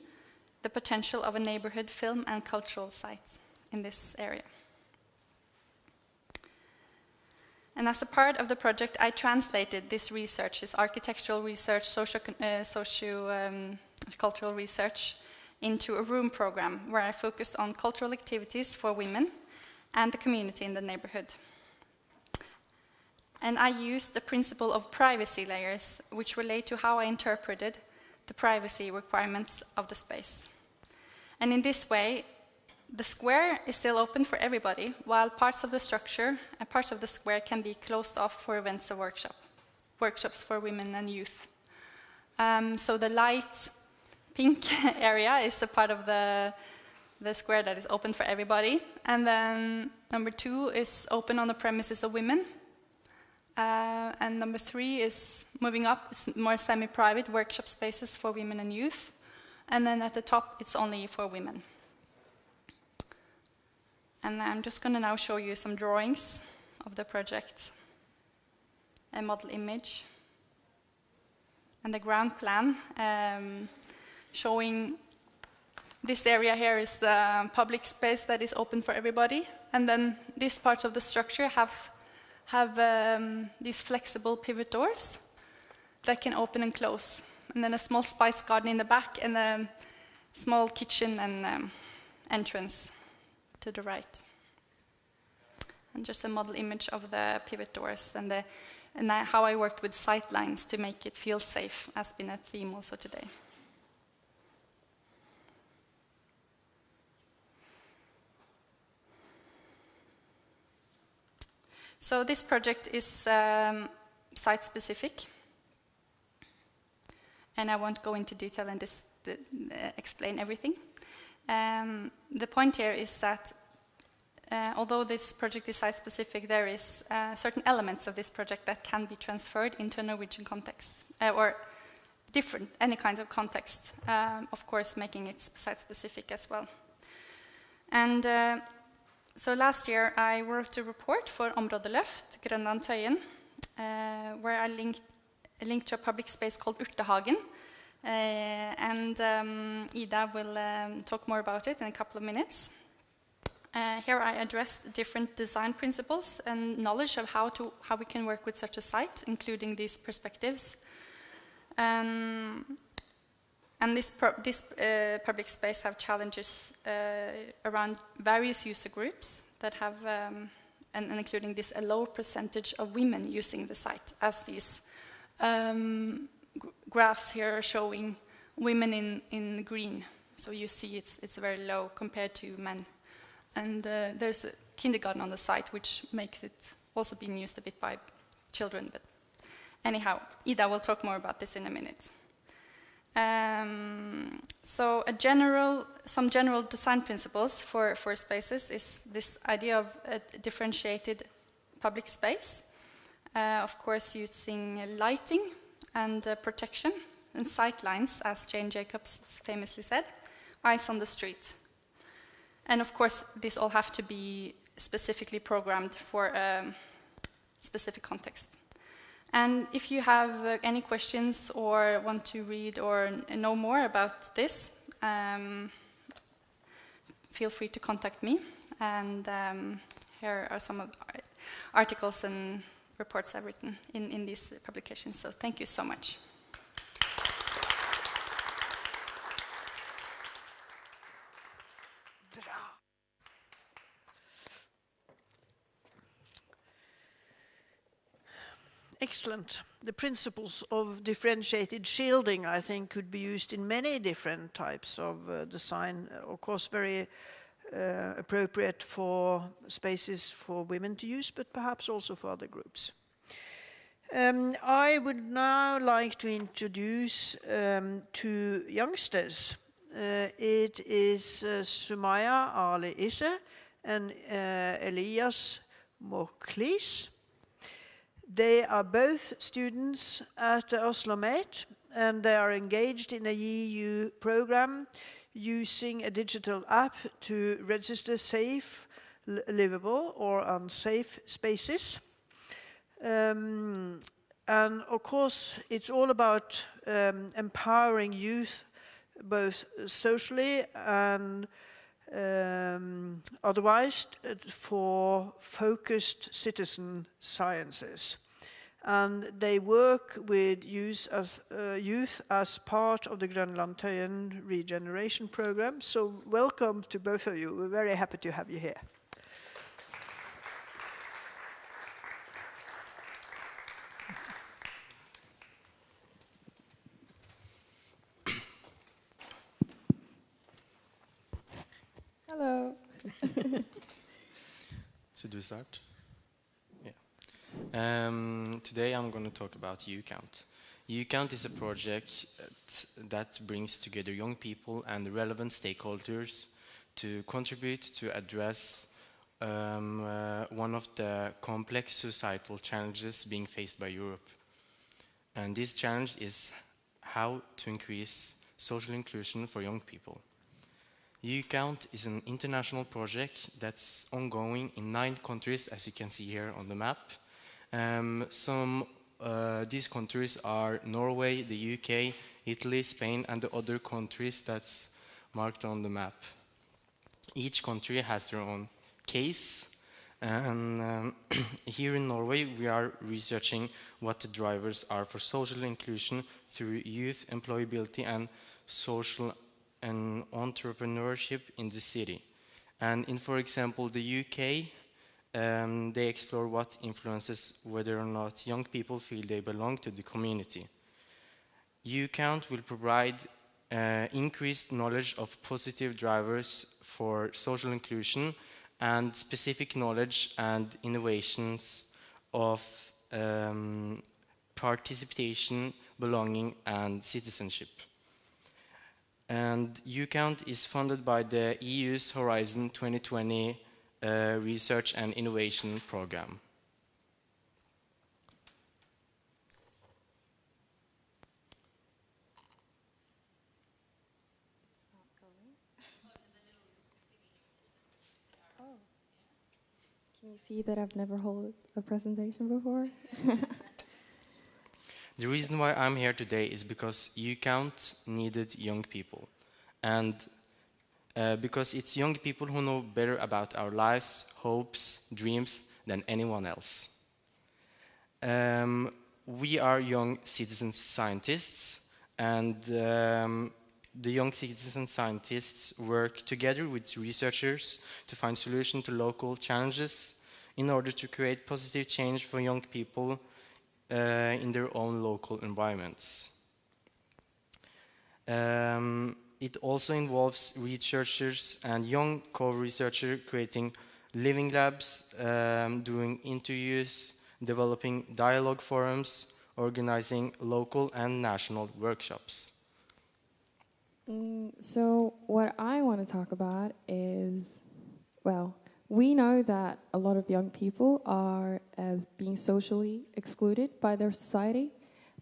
the potential of a neighborhood film and cultural site in this area. And as a part of the project, I translated this research, this architectural research, cultural research, into a room program where I focused on cultural activities for women and the community in the neighborhood. And I used the principle of privacy layers, which relate to how I interpreted the privacy requirements of the space. And in this way, the square is still open for everybody, while parts of the structure and parts of the square can be closed off for events and workshops for women and youth. So the light pink area is the part of the square that is open for everybody. And then number 2 is open on the premises of women. And number 3 is moving up, it's more semi-private workshop spaces for women and youth. And then at the top, it's only for women. And I'm just going to now show you some drawings of the project. A model image. And the ground plan, showing this area here is the public space that is open for everybody. And then this part of the structure have these flexible pivot doors that can open and close. And then a small spice garden in the back and a small kitchen and entrance to the right. And just a model image of the pivot doors and how I worked with sight lines to make it feel safe, has been a theme also today. So this project is site-specific, and I won't go into detail and explain everything. The point here is that although this project is site-specific, there is certain elements of this project that can be transferred into a Norwegian context, or different, any kind of context, of course making it site-specific as well. And so last year I wrote a report for Områdeløft, Grønland and Tøyen, where I linked to a public space called Urtehagen. And Ida will talk more about it in a couple of minutes. Here I addressed different design principles and knowledge of how we can work with such a site, including these perspectives. And this public space have challenges around various user groups that have, and including this, a low percentage of women using the site, as these graphs here are showing women in green. So you see it's very low compared to men. And there's a kindergarten on the site, which makes it also being used a bit by children. But anyhow, Ida will talk more about this in a minute. So some general design principles for spaces is this idea of a differentiated public space. Of course, using lighting and protection and sight lines, as Jane Jacobs famously said, eyes on the street. And of course, this all have to be specifically programmed for a specific context. And if you have any questions or want to read or know more about this, feel free to contact me. And here are some of the articles and reports I've written in these publications. So thank you so much. Excellent. The principles of differentiated shielding, I think, could be used in many different types of design. Of course, very appropriate for spaces for women to use, but perhaps also for other groups. I would now like to introduce 2 youngsters. It is Sumaya Ali Isse and Elias Moklis. They are both students at the Oslo Met, and they are engaged in a EU program using a digital app to register safe, livable or unsafe spaces. And of course, it's all about empowering youth, both socially and otherwise, for focused citizen sciences. And they work with youth as part of the Grønland and Tøyen regeneration program. So welcome to both of you. We're very happy to have you here. Hello. Should we start? Yeah. Today I'm going to talk about YouCount. YouCount is a project that brings together young people and relevant stakeholders to contribute to address one of the complex societal challenges being faced by Europe. And this challenge is how to increase social inclusion for young people. YouCount is an international project that's ongoing in 9 countries, as you can see here on the map. These countries are Norway, the UK, Italy, Spain, and the other countries that's marked on the map. Each country has their own case, and here in Norway we are researching what the drivers are for social inclusion through youth employability and social and entrepreneurship in the city. And in, for example, the UK, they explore what influences whether or not young people feel they belong to the community. YouCount will provide increased knowledge of positive drivers for social inclusion and specific knowledge and innovations of participation, belonging, and citizenship. And YouCount is funded by the EU's Horizon 2020 Research and Innovation Programme. Can you see that I've never held a presentation before? The reason why I'm here today is because YouCount needed young people. And because it's young people who know better about our lives, hopes, dreams than anyone else. We are young citizen scientists, and the young citizen scientists work together with researchers to find solutions to local challenges in order to create positive change for young people in their own local environments. It also involves researchers and young co-researchers creating living labs, doing interviews, developing dialogue forums, organizing local and national workshops. So what I want to talk about is, well, we know that a lot of young people are as being socially excluded by their society,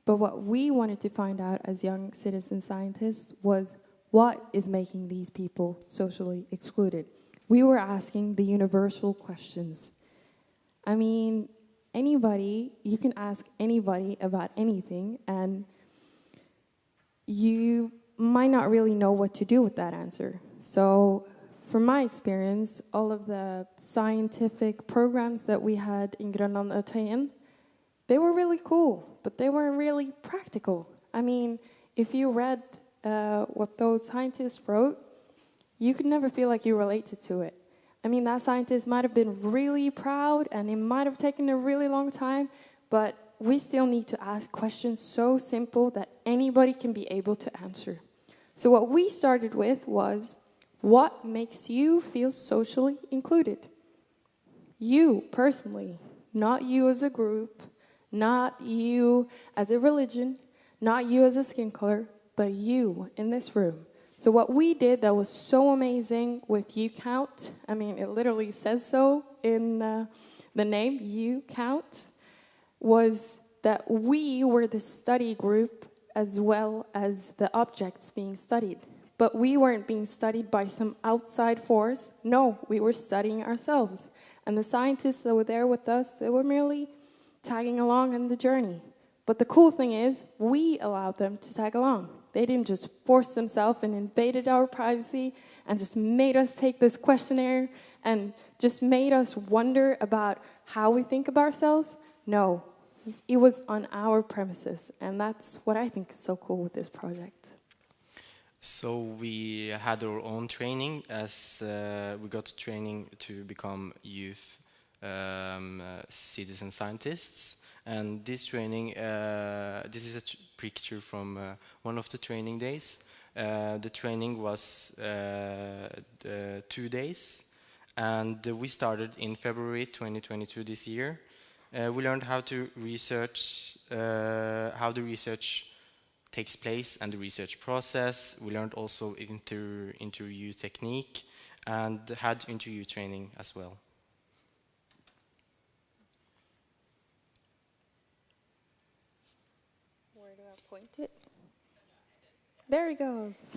but what we wanted to find out as young citizen scientists was what is making these people socially excluded. We were asking the universal questions. I mean, anybody, you can ask anybody about anything, and you might not really know what to do with that answer. So from my experience, all of the scientific programs that we had in Grønland and Tøyen, they were really cool, but they weren't really practical. I mean, if you read what those scientists wrote, you could never feel like you related to it. I mean, that scientist might have been really proud, and it might have taken a really long time, but we still need to ask questions so simple that anybody can be able to answer. So what we started with was, what makes you feel socially included? You, personally, not you as a group, not you as a religion, not you as a skin color, but you in this room. So what we did that was so amazing with YouCount, I mean, it literally says so in the name, YouCount, was that we were the study group as well as the objects being studied. But we weren't being studied by some outside force. No, we were studying ourselves. And the scientists that were there with us, they were merely tagging along on the journey. But the cool thing is, we allowed them to tag along. They didn't just force themselves and invaded our privacy and just made us take this questionnaire and just made us wonder about how we think of ourselves. No, it was on our premises. And that's what I think is so cool with this project. So we had our own training as we got training to become youth citizen scientists. And this training, this is a picture from one of the training days. The training was 2 days, and we started in February 2022 this year. We learned how to research, how the research takes place and the research process. We learned also interview technique and had interview training as well. point it. There he goes.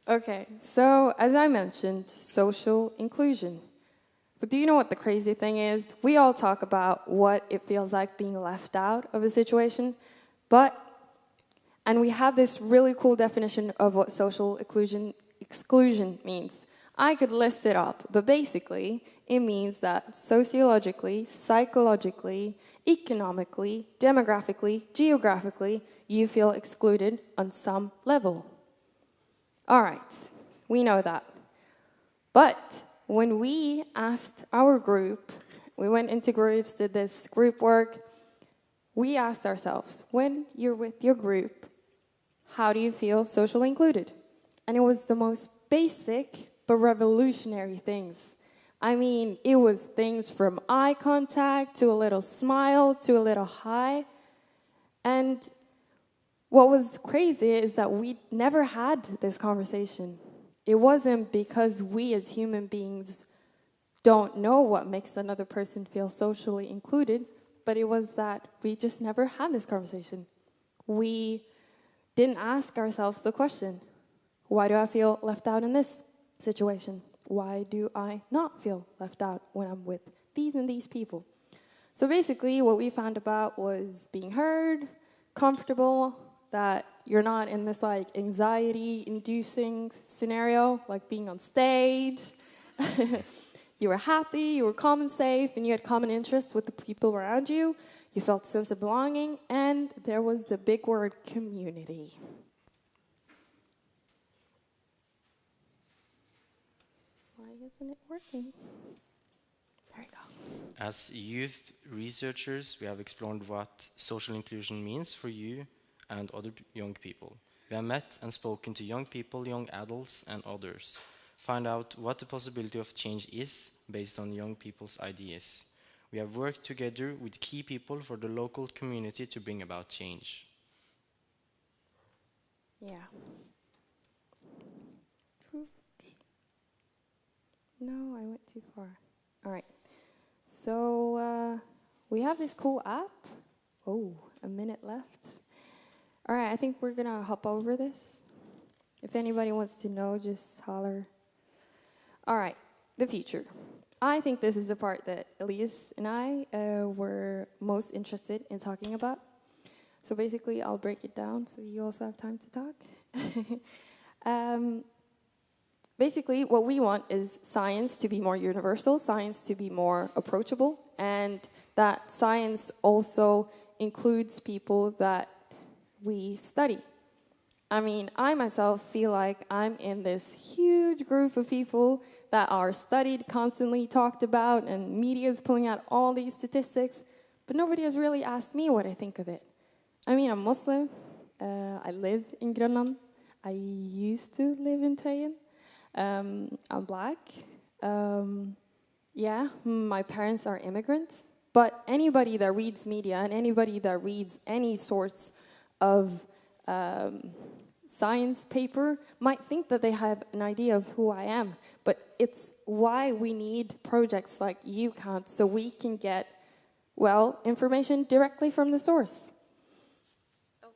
Okay, so as I mentioned, social inclusion. But do you know what the crazy thing is? We all talk about what it feels like being left out of a situation, and we have this really cool definition of what social exclusion means. I could list it up, but basically, it means that sociologically, psychologically, economically, demographically, geographically, you feel excluded on some level. All right, we know that. But when we asked our group, we went into groups, did this group work, we asked ourselves, when you're with your group, how do you feel socially included? And it was the most basic but revolutionary things. I mean, it was things from eye contact to a little smile to a little hi. And what was crazy is that we never had this conversation. It wasn't because we as human beings don't know what makes another person feel socially included, but it was that we just never had this conversation. We didn't ask ourselves the question, why do I feel left out in this situation? Why do I not feel left out when I'm with these and these people? So basically what we found about was being heard, comfortable, that you're not in this like anxiety-inducing scenario, like being on stage. You were happy, you were calm and safe, and you had common interests with the people around you. You felt a sense of belonging, and there was the big word community. Why isn't it working? There you go. As youth researchers, we have explored what social inclusion means for you and other young people. We have met and spoken to young people, young adults, and others. Find out what the possibility of change is based on young people's ideas. We have worked together with key people for the local community to bring about change. Yeah. No, I went too far. All right. So we have this cool app. Oh, a minute left. All right, I think we're going to hop over this. If anybody wants to know, just holler. All right, the future. I think this is the part that Elias and I were most interested in talking about. So basically, I'll break it down so you also have time to talk. Basically, what we want is science to be more universal, science to be more approachable, and that science also includes people that we study. I mean, I myself feel like I'm in this huge group of people that are studied, constantly talked about, and media is pulling out all these statistics, but nobody has really asked me what I think of it. I mean, I'm Muslim, I live in Grønland, I used to live in Tøyen, I'm black, yeah, my parents are immigrants, but anybody that reads media and anybody that reads any sorts of science paper might think that they have an idea of who I am, but it's why we need projects like YouCount so we can get, well, information directly from the source. Oh,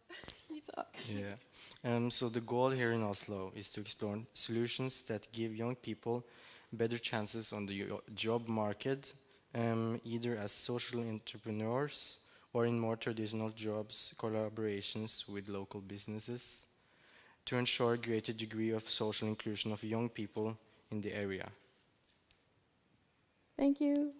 you talk. Yeah. So the goal here in Oslo is to explore solutions that give young people better chances on the job market, either as social entrepreneurs or in more traditional jobs, collaborations with local businesses, to ensure a greater degree of social inclusion of young people in the area. Thank you.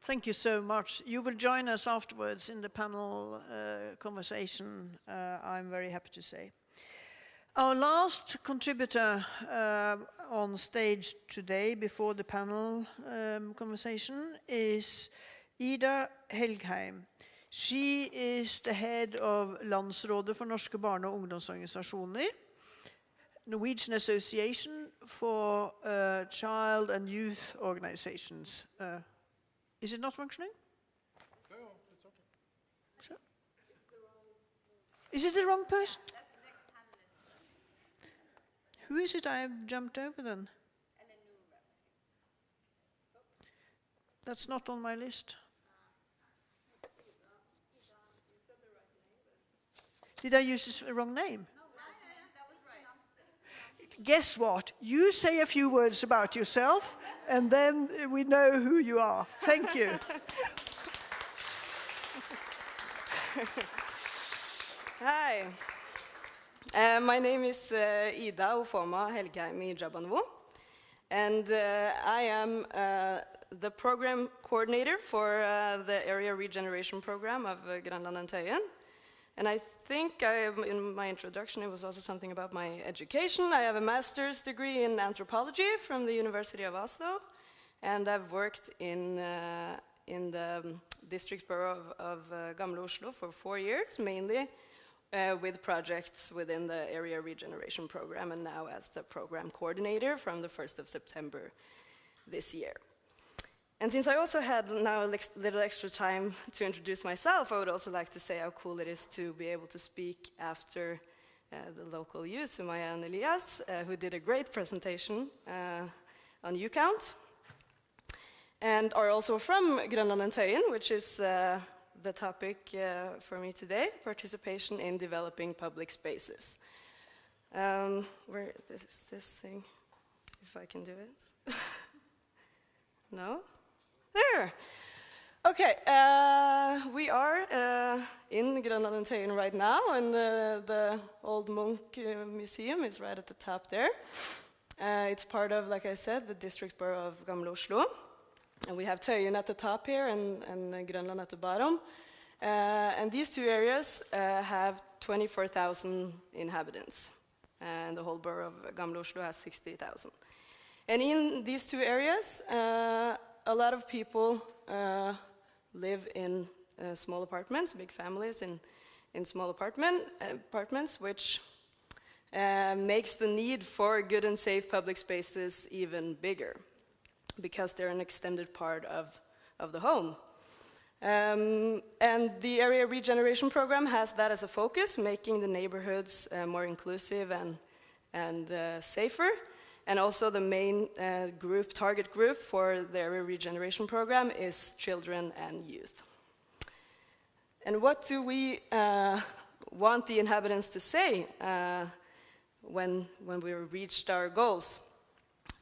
Thank you so much. You will join us afterwards in the panel conversation, I'm very happy to say. Our last contributor on stage today before the panel conversation is Eva Helgheim. She is the head of Landsrådet for Norske Barne- og Ungdomsorganisasjoner, Norwegian Association for Child and Youth Organizations. Is it not functioning? No, it's okay. Sure. Is it the wrong person? Who is it I have jumped over then? That's not on my list. Did I use the wrong name? Guess what? You say a few words about yourself, and then we know who you are. Thank you. Hi. My name is Ufoma Helgheim Ijeabuonwu, and I am the program coordinator for the area regeneration program of Grønland and Tøyen. And I think in my introduction it was also something about my education. I have a master's degree in anthropology from the University of Oslo, and I've worked in the district borough of Gamle Oslo for 4 years, mainly with projects within the area regeneration program, and now as the program coordinator from the 1st of September this year. And since I also had now a little extra time to introduce myself, I would also like to say how cool it is to be able to speak after the local youth, Sumaya and Elias, who did a great presentation on YouCount, and are also from Grønland and Tøyen, which is the topic for me today, participation in developing public spaces. Where is this thing? If I can do it. No? There. Okay, we are in Grønland and Tøyen right now, and the old Munch museum is right at the top there. It's part of, like I said, the district borough of Gamle Oslo. And we have Tøyen at the top here and Grønland at the bottom. And these two areas have 24,000 inhabitants. And the whole borough of Gamle Oslo has 60,000. And in these two areas, a lot of people live in small apartments, big families in small apartments, which makes the need for good and safe public spaces even bigger, because they're an extended part of the home. And the area regeneration program has that as a focus, making the neighborhoods more inclusive and safer. And also the main target group for the area regeneration program is children and youth. And what do we want the inhabitants to say when we reached our goals?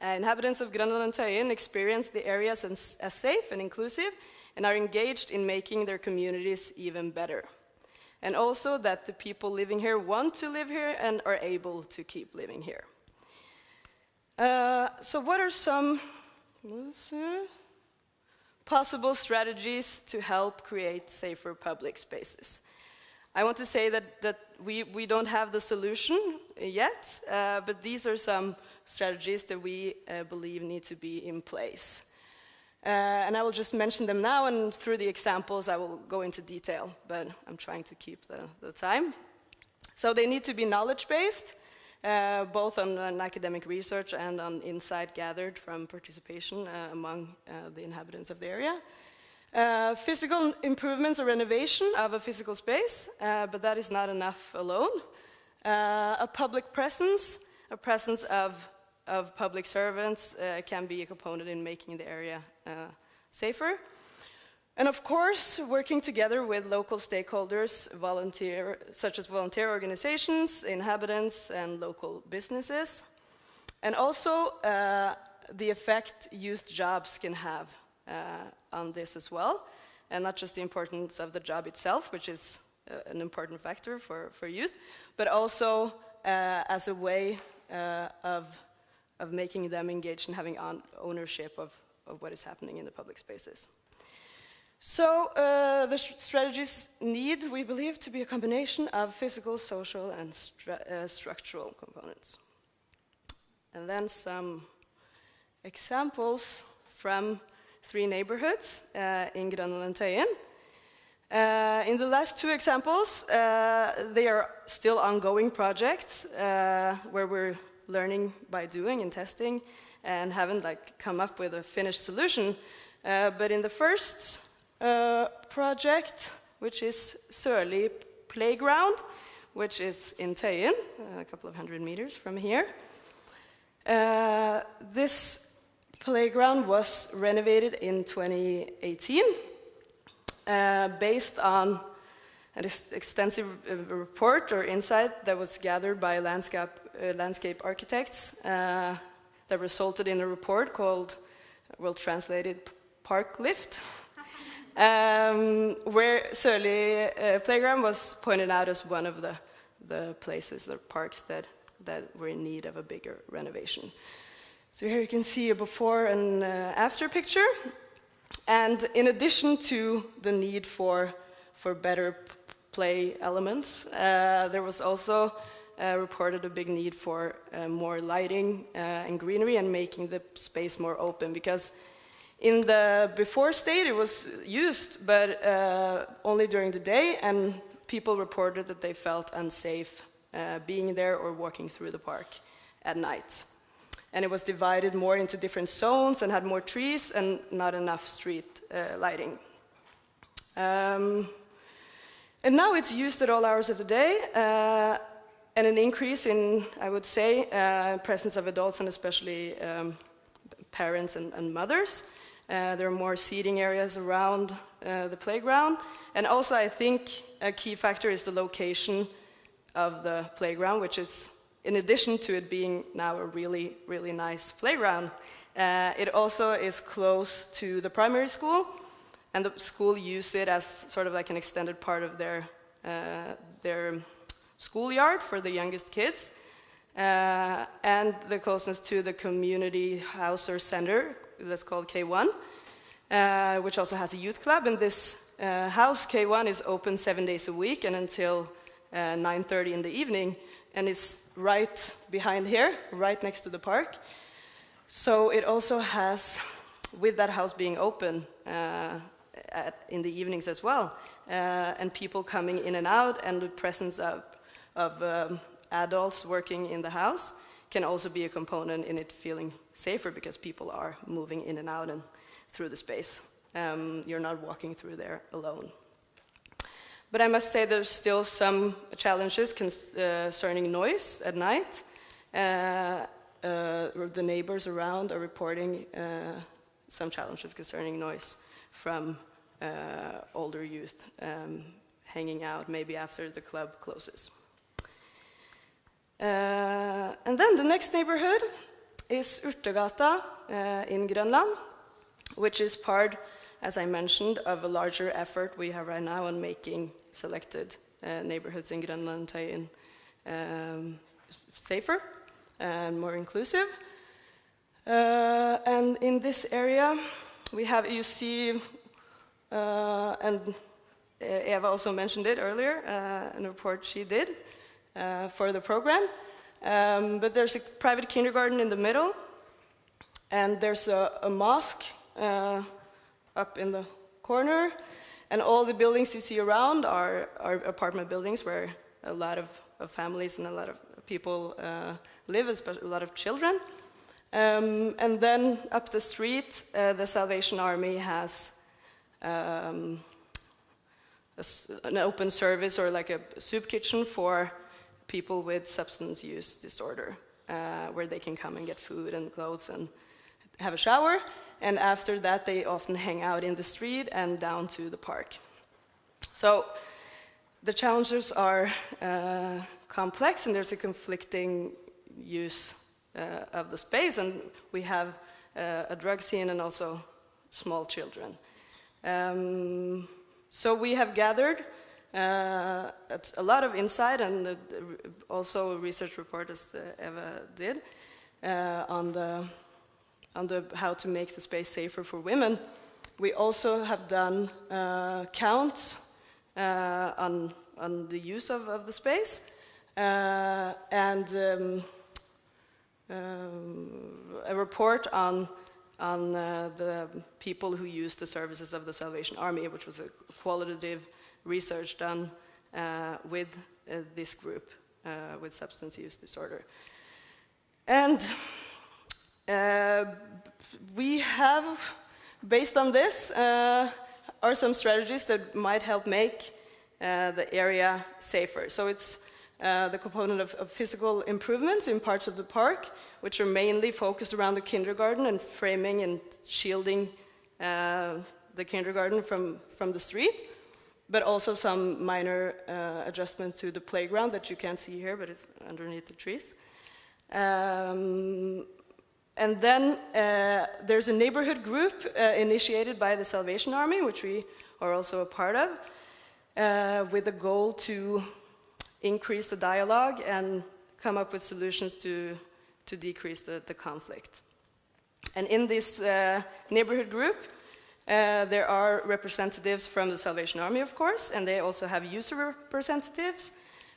Inhabitants of Grønland and Tøyen experience the areas as safe and inclusive and are engaged in making their communities even better. And also that the people living here want to live here and are able to keep living here. So what are some possible strategies to help create safer public spaces? I want to say that we don't have the solution yet, but these are some strategies that we believe need to be in place. And I will just mention them now, and through the examples I will go into detail, but I'm trying to keep the time. So they need to be knowledge-based, both on academic research and on insight gathered from participation among the inhabitants of the area. Physical improvements or renovation of a physical space, but that is not enough alone. A public presence, a presence of public servants can be a component in making the area safer. And of course, working together with local stakeholders, such as volunteer organizations, inhabitants, and local businesses. And also the effect youth jobs can have on this as well. And not just the importance of the job itself, which is an important factor for youth, but also as a way of making them engaged and having ownership of what is happening in the public spaces. So the strategies need, we believe, to be a combination of physical, social, and structural components. And then some examples from 3 neighborhoods in Grønland and Tøyen. In the last 2 examples, they are still ongoing projects where we're learning by doing and testing and haven't come up with a finished solution. But in the first project, which is Sørli Playground, which is in Tøyen, a couple of 100 meters from here. This playground was renovated in 2018 based on an extensive report or insight that was gathered by landscape architects that resulted in a report called, well translated, Park Lift, where Sørli Playground was pointed out as one of the places, the parks that were in need of a bigger renovation. So here you can see a before and after picture. And in addition to the need for better play elements, there was also reported a big need for more lighting and greenery and making the space more open, because in the before state it was used, but only during the day, and people reported that they felt unsafe being there or walking through the park at night. And it was divided more into different zones and had more trees and not enough street lighting. And now it's used at all hours of the day, and an increase in, I would say, presence of adults and especially parents and mothers. There are more seating areas around the playground. And also I think a key factor is the location of the playground, which is, in addition to it being now a really, really nice playground, it also is close to the primary school, and the school used it as sort of like an extended part of their schoolyard for the youngest kids, and the closeness to the community house or center that's called K1, which also has a youth club, and this house K1 is open 7 days a week and until 9:30 in the evening, and it's right behind here, right next to the park. So it also has, with that house being open in the evenings as well, and people coming in and out, and the presence of adults working in the house can also be a component in it feeling safer, because people are moving in and out and through the space. You're not walking through there alone. But I must say there's still some challenges concerning noise at night. The neighbors around are reporting some challenges concerning noise from older youth hanging out maybe after the club closes. And then the next neighborhood is Urtegata in Grønland, which is part, as I mentioned, of a larger effort we have right now on making selected neighborhoods in Grønland and Tøyen safer and more inclusive. And in this area, we have, you see, and Eva also mentioned it earlier, in a report she did for the program. But there's a private kindergarten in the middle, and there's a mosque up in the corner, and all the buildings you see around are apartment buildings where a lot of families and a lot of people live, especially a lot of children. And then up the street, the Salvation Army has an open service, or like a soup kitchen for people with substance use disorder, where they can come and get food and clothes and have a shower. And after that, they often hang out in the street and down to the park. So the challenges are complex, and there's a conflicting use of the space, and we have a drug scene and also small children. So we have gathered a lot of insight, and also a research report, as Eva did, on the how to make the space safer for women. We also have done counts on the use of the space, and a report on the people who use the services of the Salvation Army, which was a qualitative research done with this group with substance use disorder. And we have, based on this, are some strategies that might help make the area safer. So it's the component of physical improvements in parts of the park, which are mainly focused around the kindergarten and framing and shielding the kindergarten from the street, but also some minor adjustments to the playground that you can't see here, but it's underneath the trees. And then there's a neighborhood group initiated by the Salvation Army, which we are also a part of, with the goal to increase the dialogue and come up with solutions to decrease the conflict. And in this neighborhood group, there are representatives from the Salvation Army, of course, and they also have user representatives.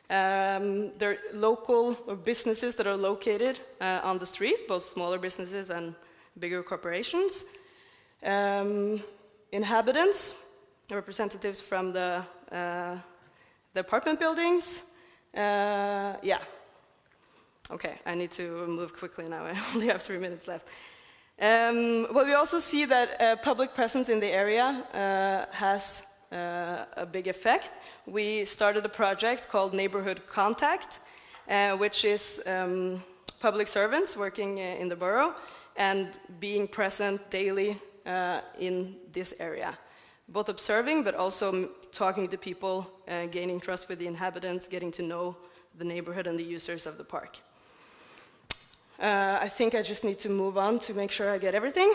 There are local businesses that are located on the street, both smaller businesses and bigger corporations. Inhabitants, representatives from the apartment buildings. Yeah. Okay, I need to move quickly now. I only have 3 minutes left. Well, we also see that public presence in the area has a big effect. We started a project called Neighborhood Contact, which is public servants working in the borough and being present daily in this area. Both observing, but also talking to people, gaining trust with the inhabitants, getting to know the neighborhood and the users of the park. I think I just need to move on to make sure I get everything.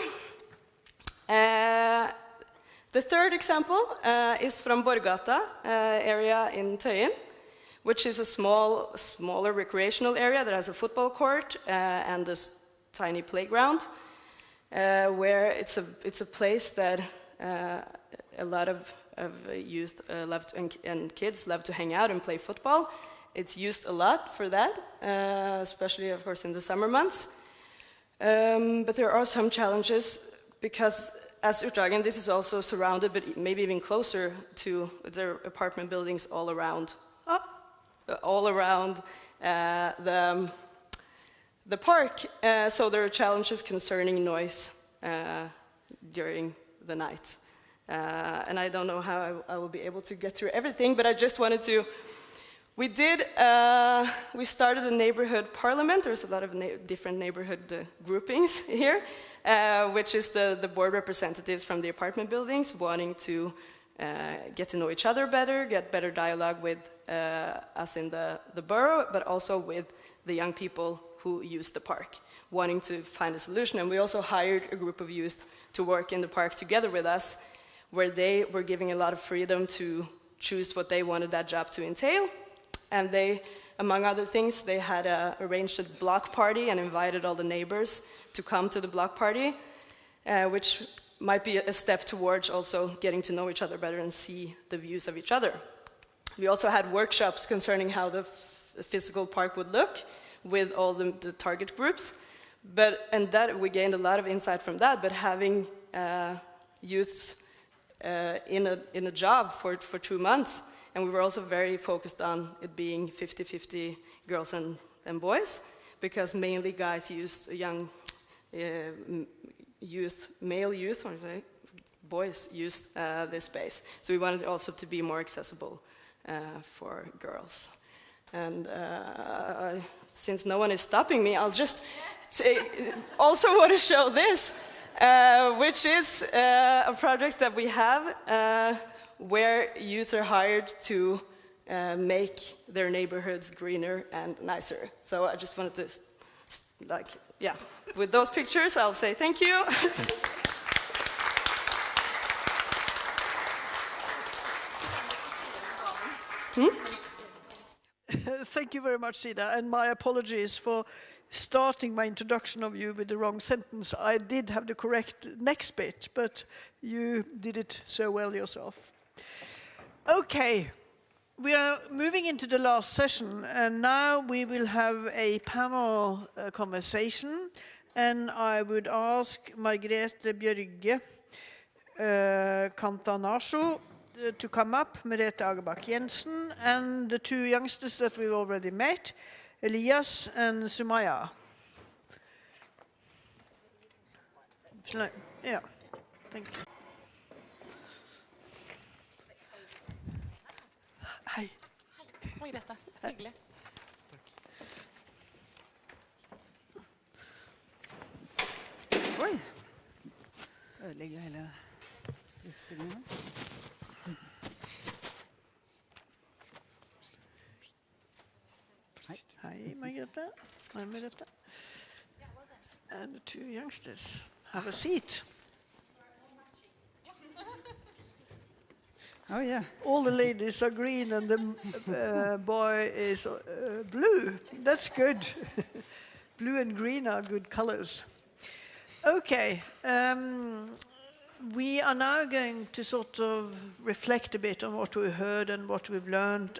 The third example is from Borgata area in Tøyen, which is a smaller recreational area that has a football court and a tiny playground, where it's a place that a lot of youth and kids love to hang out and play football. It's used a lot for that, especially, of course, in the summer months. But there are some challenges because, as Utdragen, this is also surrounded, but maybe even closer to their apartment buildings all around the park. So there are challenges concerning noise during the night. And I don't know how I will be able to get through everything, but I just wanted to. We started a neighborhood parliament. There's a lot of different neighborhood groupings here, which is the board representatives from the apartment buildings wanting to get to know each other better, get better dialogue with us in the borough, but also with the young people who use the park, wanting to find a solution. And we also hired a group of youth to work in the park together with us, where they were giving a lot of freedom to choose what they wanted that job to entail. And they, among other things, they had arranged a block party and invited all the neighbors to come to the block party, which might be a step towards also getting to know each other better and see the views of each other. We also had workshops concerning how the physical park would look with all the target groups. And that we gained a lot of insight from that, but having youths in a job for 2 months. And we were also very focused on it being 50-50 girls and boys, because mainly guys use young male youth, or say, boys use this space. So we wanted it also to be more accessible for girls. And since no one is stopping me, I'll just also want to show this, which is a project that we have where youth are hired to make their neighborhoods greener and nicer. So I just wanted to, with those pictures, I'll say thank you. Thank you very much, Ida, and my apologies for starting my introduction of you with the wrong sentence. I did have the correct next bit, but you did it so well yourself. Okay, we are moving into the last session, and now we will have a panel conversation, and I would ask Margrethe Bjørg Cantanascio to come up, Merete Agerbakk Jensen, and the two youngsters that we've already met, Elias and Sumaya. Yeah, thank you. Hei. Oi, dette. Hyggelig. Ødelegger hele utstillingen. Hei, Margrethe. Hi, Margrethe. And the two youngsters have a seat. Oh, yeah. All the ladies are green and the boy is blue. That's good. Blue and green are good colors. Okay. We are now going to sort of reflect a bit on what we heard and what we've learned.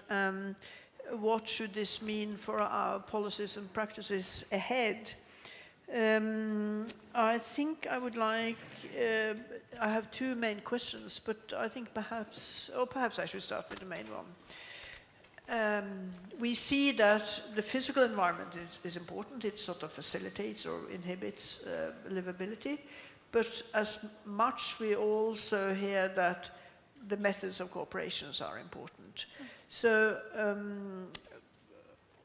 What should this mean for our policies and practices ahead? I think I would like, I have two main questions, but I think perhaps I should start with the main one. We see that the physical environment is important. It sort of facilitates or inhibits livability. But as much we also hear that the methods of cooperations are important. So,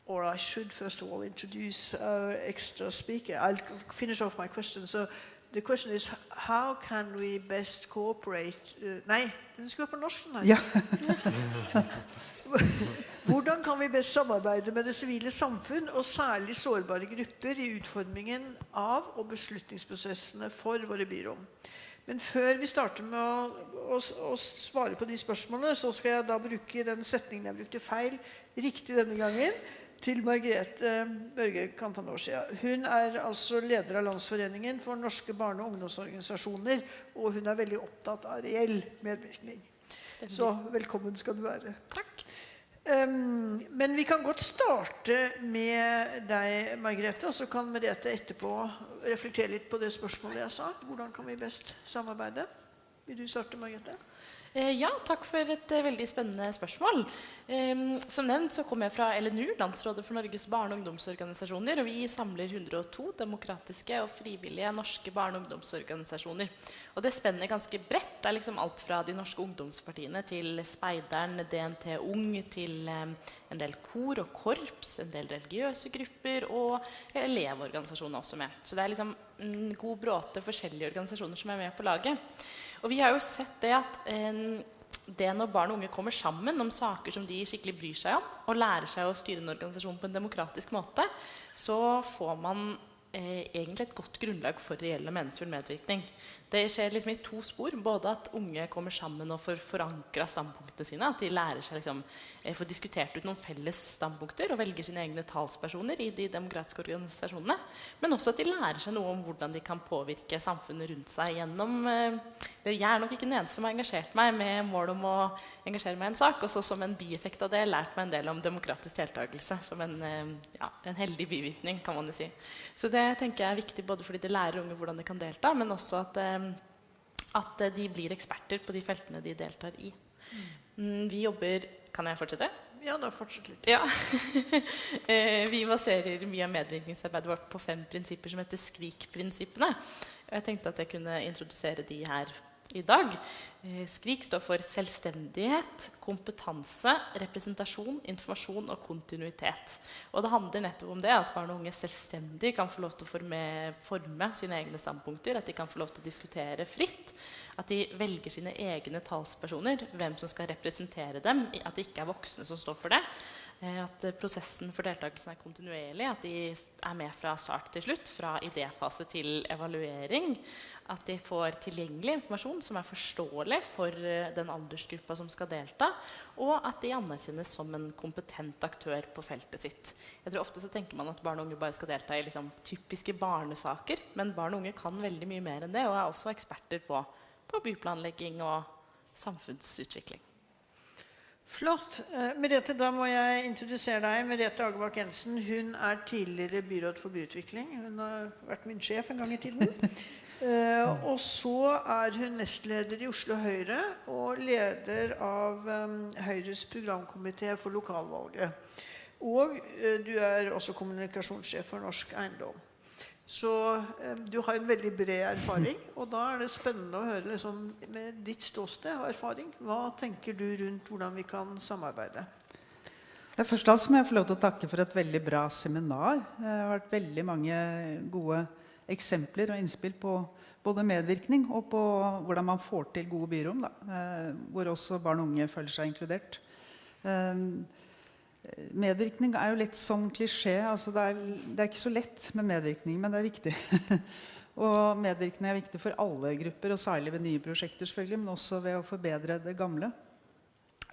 or I should first of all introduce our extra speaker. I'll finish off my question. So the question is, how can we best cooperate? Nei, den skal på norsk. Ja. Hvordan kan vi best samarbeide med det sivile samfunn og særlig sårbare grupper i utformingen av og beslutningsprosessene for våre byrom? Men før vi starter med å svare på de spørsmålene, så skal jeg da bruke den setningen jeg brukte feil riktig denne gangen, til Margrethe Bjørg. Hun altså leder av Landsforeningen for norske barne- og ungdomsorganisasjoner, og hun veldig opptatt av reell medvirkning. Så velkommen skal du være. Takk. Men vi kan godt starte med deg, Margrethe, og så kan Merete etterpå reflektere litt på det spørsmålet jeg sa. Hvordan kan vi best samarbeide? Vil du starte, Margrethe? Ja, takk for et veldig spennende spørsmål. Som nevnt så kommer jeg fra LNU, Landsrådet for Norges barne- og ungdomsorganisasjoner, og vi samler 102 demokratiske og frivillige norske barne- og ungdomsorganisasjoner. Og det spenner ganske bredt. Det liksom alt fra de norske ungdomspartiene til Speideren, DNT Ung, til en del kor og korps, en del religiøse grupper og elevorganisasjoner også med. Så det liksom en god bråte forskjellige organisasjoner som med på laget. Og vi har jo sett det at det når barn og unge kommer sammen om saker som de skikkelig bryr seg om, og lærer seg å styre en organisasjon på en demokratisk måte, så får man egentlig et godt grunnlag for reelle meningsfull medvirkning. Det skjer liksom i to spor, både at unge kommer sammen og får forankret standpunktene sine, at de lærer seg liksom, får diskutert ut noen felles standpunkter og velger sine egne talspersoner i de demokratiske organisasjonene, men også at de lærer seg noe om hvordan de kan påvirke samfunnet rundt seg gjennom, jeg nok ikke den eneste som har engasjert meg med mål om å engasjere meg i en sak, og så som en bieffekt av det lært meg en del om demokratisk deltakelse, som en heldig bivirkning, kan man jo si. Så det tenker jeg viktig både fordi det lærer unge hvordan de kan delta, men også at de blir eksperter på de feltene de deltar i. Vi jobber... Kan jeg fortsette? Ja, da fortsett litt. Ja. Vi baserer mye av medvirkningsarbeidet vårt på 5 prinsipper som heter SKRIK-prinsippene. Jeg tenkte at jeg kunne introdusere de her i dag. SKRIK står for selvstendighet, kompetanse, representasjon, informasjon og kontinuitet. Og det handler nettopp om det at barn og unge selvstendig kan få lov til å forme sine egne standpunkter, at de kan få lov til å diskutere fritt, at de velger sine egne talspersoner, hvem som skal representere dem, at det ikke voksne som står for det, at prosessen for deltakelsen kontinuerlig, at de med fra start til slutt, fra idéfase til evaluering, at de får tilgjengelig informasjon som forståelig for den aldersgruppa som skal delta, og at de anerkjennes som en kompetent aktør på feltet sitt. Jeg tror ofte så tenker man at barn og unge bare skal delta i liksom typiske barnesaker, men barn og unge kan veldig mye mer enn det, og også eksperter på byplanlegging og samfunnsutvikling. Flott. Merete, da må jeg introdusere deg. Merete Agevak Jensen, hun tidligere byråd for byutvikling. Hun har vært min sjef en gang i tiden. Og så hun nestleder i Oslo Høyre og leder av Høyres programkomité for lokalvalget. Og du også kommunikasjonssjef for Norsk Eiendom. Så du har en veldig bred erfaring, og da det spennende å høre liksom, med ditt ståsted og erfaring. Hva tenker du rundt hvordan vi kan samarbeide? Først av alt må jeg få lov til å takke for et veldig bra seminar. Det har vært veldig mange gode eksempler og innspill på både medvirkning og på hvordan man får til gode byrom, da, hvor også barn og unge føler seg inkludert. Medvirkning jo litt sånn klisjé, altså det ikke så lett med medvirkning, men det viktig. Og medvirkning viktig for alle grupper, og særlig ved nye prosjekter selvfølgelig, men også ved å forbedre det gamle.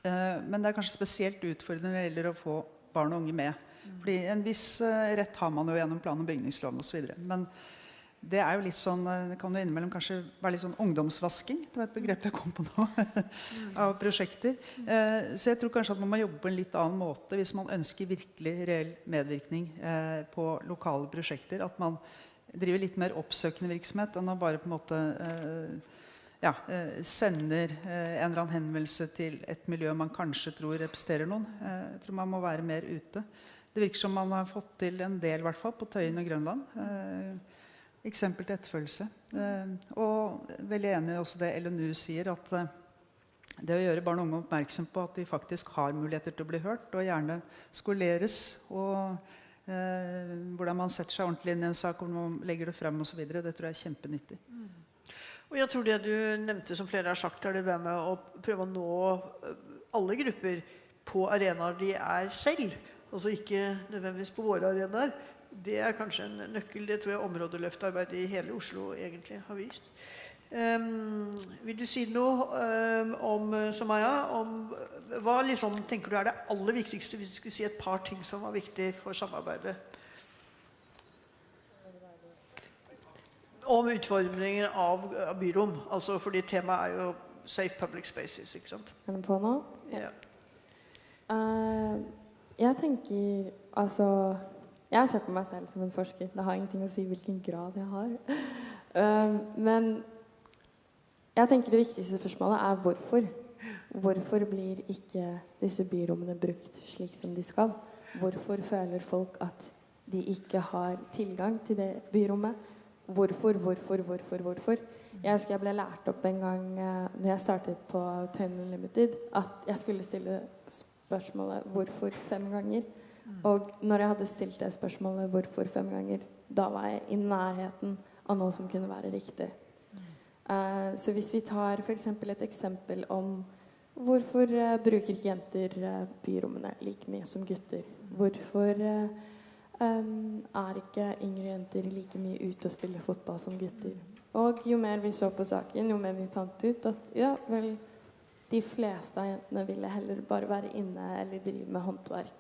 Men det kanskje spesielt utfordrende når det gjelder å få barn og unge med. Fordi en viss rett har man jo gjennom plan- og bygningsloven og så videre. Men det jo litt sånn, det kan jo innimellom kanskje være litt sånn ungdomsvasking, det et begrep jeg kom på nå, av prosjekter. Så jeg tror kanskje at man må jobbe på en litt annen måte hvis man ønsker virkelig reell medvirkning på lokale prosjekter. At man driver litt mer oppsøkende virksomhet enn å bare på en måte sender en eller annen henvendelse til et miljø man kanskje tror representerer noen. Jeg tror man må være mer ute. Det virker som man har fått til en del, I hvert fall, på Tøyen og Grønland. Eksempel til etterfølgelse. Og veldig enig også det LNU sier, at det å gjøre barn og unge oppmerksom på at de faktisk har muligheter til å bli hørt, og gjerne skoleres, og hvordan man setter seg ordentlig inn I en sak, hvordan man legger det frem og så videre, det tror jeg kjempenyttig. Og jeg tror det du nevnte, som flere har sagt, det der med å prøve å nå alle grupper på arenaer de selv, altså ikke nødvendigvis på våre arenaer. Det kanskje en nøkkel, det tror jeg områdeløftarbeidet I hele Oslo egentlig har vist. Vil du si noe om, Sumaya, om hva liksom, tenker du det aller viktigste hvis du skulle si et par ting som var viktig for samarbeidet? Om utfordringen av byrom, altså fordi temaet jo safe public spaces, ikke sant? Den på nå? Ja. Jeg tenker, altså, jeg ser på meg selv som en forsker. Det har ingenting å si hvilken grad jeg har. Men jeg tenker det viktigste spørsmålet hvorfor. Hvorfor blir ikke disse byrommene brukt slik som de skal? Hvorfor føler folk at de ikke har tilgang til det byrommet? Hvorfor? Jeg husker jeg ble lært opp en gang når jeg startet på Tøyen Unlimited, at jeg skulle stille spørsmålet hvorfor 5 ganger. Og når jeg hadde stilt det spørsmålet hvorfor 5 ganger, da var jeg I nærheten av noe som kunne være riktig. Så hvis vi tar for eksempel et eksempel om hvorfor bruker ikke jenter byrommene like mye som gutter? Hvorfor ikke yngre jenter like mye ute og spille fotball som gutter? Og jo mer vi så på saken, jo mer vi fant ut at ja, vel, de fleste av jentene ville heller bare være inne eller drive med håndverk.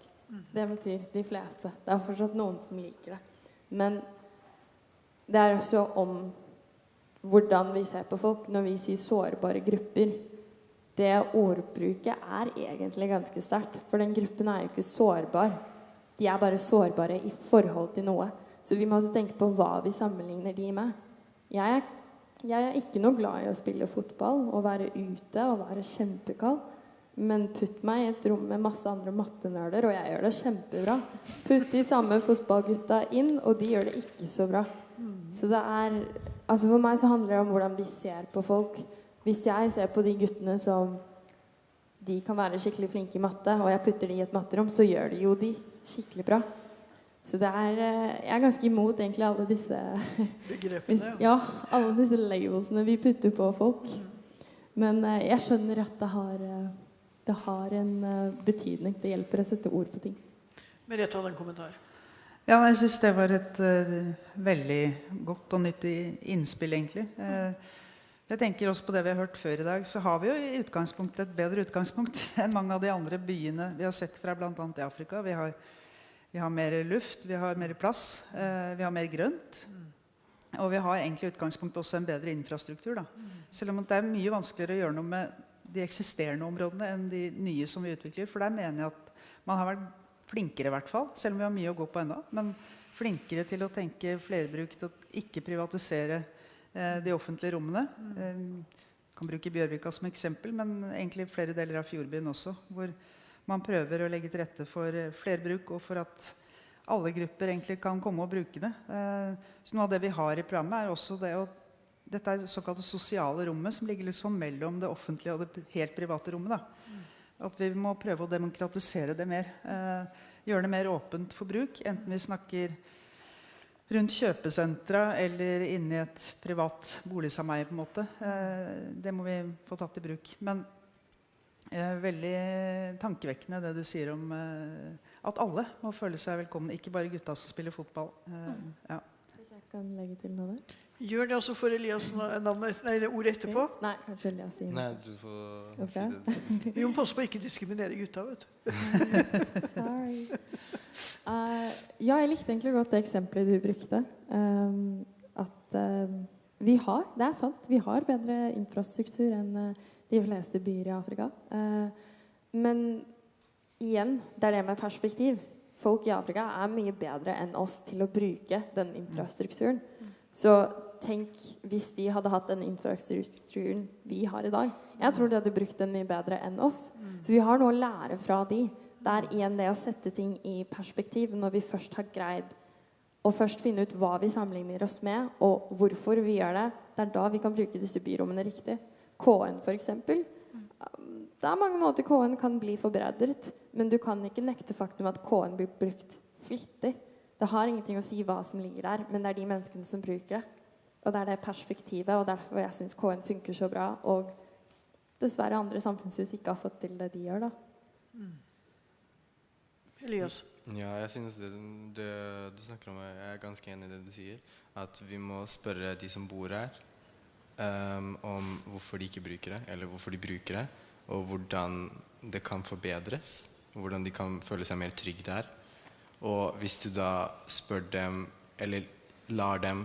Det betyr de fleste. Det fortsatt noen som liker det. Men det også om hvordan vi ser på folk når vi sier sårbare grupper. Det ordbruket egentlig ganske sterkt, for den gruppen jo ikke sårbar. De bare sårbare I forhold til noe. Så vi må også tenke på hva vi sammenligner de med. Jeg ikke noe glad I å spille fotball og være ute og være kjempekald. Men putt meg I et rom med masse andre mattenørder, og jeg gjør det kjempebra. Putt de samme fotballgutta inn, og de gjør det ikke så bra. Så det altså for meg så handler det om hvordan vi ser på folk. Hvis jeg ser på de guttene som de kan være skikkelig flinke I matte, og jeg putter de I et matterom, så gjør de jo de skikkelig bra. Så det jeg ganske imot egentlig alle disse begrepene, ja, alle disse labelsene vi putter på folk. Men jeg skjønner at det har en betydning. Det hjelper å sette ord på ting. Merete hadde en kommentar. Ja, jeg synes det var et veldig godt og nyttig innspill egentlig. Jeg tenker også på det vi har hørt før I dag, så har vi jo I utgangspunktet et bedre utgangspunkt enn mange av de andre byene vi har sett fra blant annet I Afrika. Vi har mer luft, vi har mer plass, vi har mer grønt, og vi har egentlig I utgangspunktet også en bedre infrastruktur. Da. Selv om det mye vanskeligere å gjøre noe med de eksisterende områdene enn de nye som vi utvikler, for der mener jeg at man har vært flinkere I hvert fall, selv om vi har mye å gå på enda, men flinkere til å tenke flerbruk, til å ikke privatisere de offentlige rommene. Kan bruke Bjørvika som eksempel, men egentlig flere deler av Fjordbyen også, hvor man prøver å legge til rette for flerbruk, og for at alle grupper egentlig kan komme og bruke det. Så noe av det vi har I programmet også det dette det såkalte sosiale rommet, som ligger litt sånn mellom det offentlige og det helt private rommet. Da. At vi må prøve å demokratisere det mer, gjøre det mer åpent for bruk, enten vi snakker rundt kjøpesentra eller inne I et privat boligsameie på en måte. Det må vi få tatt I bruk. Men veldig tankevekkende det du sier om at alle må føle seg velkommen, ikke bare gutta som spiller fotball. Ja. Hvis jeg kan legge til noe der. Gjør det også for Elias ordet etterpå. Nei, kanskje Elias sier Nei, du får si det. Vi må passe på å ikke diskriminere gutta, vet du. Sorry. Ja, jeg likte egentlig godt det eksempelet du brukte. At vi har, det sant, vi har bedre infrastruktur enn de fleste byer I Afrika. Men igjen, det det med perspektiv. Folk I Afrika mye bedre enn oss til å bruke den infrastrukturen. Så tenk hvis de hadde hatt den infrastrukturen vi har I dag. Jeg tror de hadde brukt den mye bedre enn oss. Så vi har noe å lære fra de. Det igjen det å sette ting I perspektiv når vi først har greid å først finne ut hva vi sammenligner oss med, og hvorfor vi gjør det. Det da vi kan bruke disse byrommene riktig. KN for eksempel. Det mange måter KN kan bli forbedret, men du kan ikke nekte faktum at KN blir brukt flittig. Det har ingenting å si hva som ligger der, men det de menneskene som bruker det. Og det det perspektivet, og derfor jeg synes KN funker så bra, og dessverre andre samfunnshus ikke har fått til det de gjør da. Elias? Ja, jeg synes det du snakker om, jeg ganske enig I det du sier, at vi må spørre de som bor her, om hvorfor de ikke bruker det, eller hvorfor de bruker det, og hvordan det kan forbedres, hvordan de kan føle seg mer trygg der. Og hvis du da spør dem, eller lar dem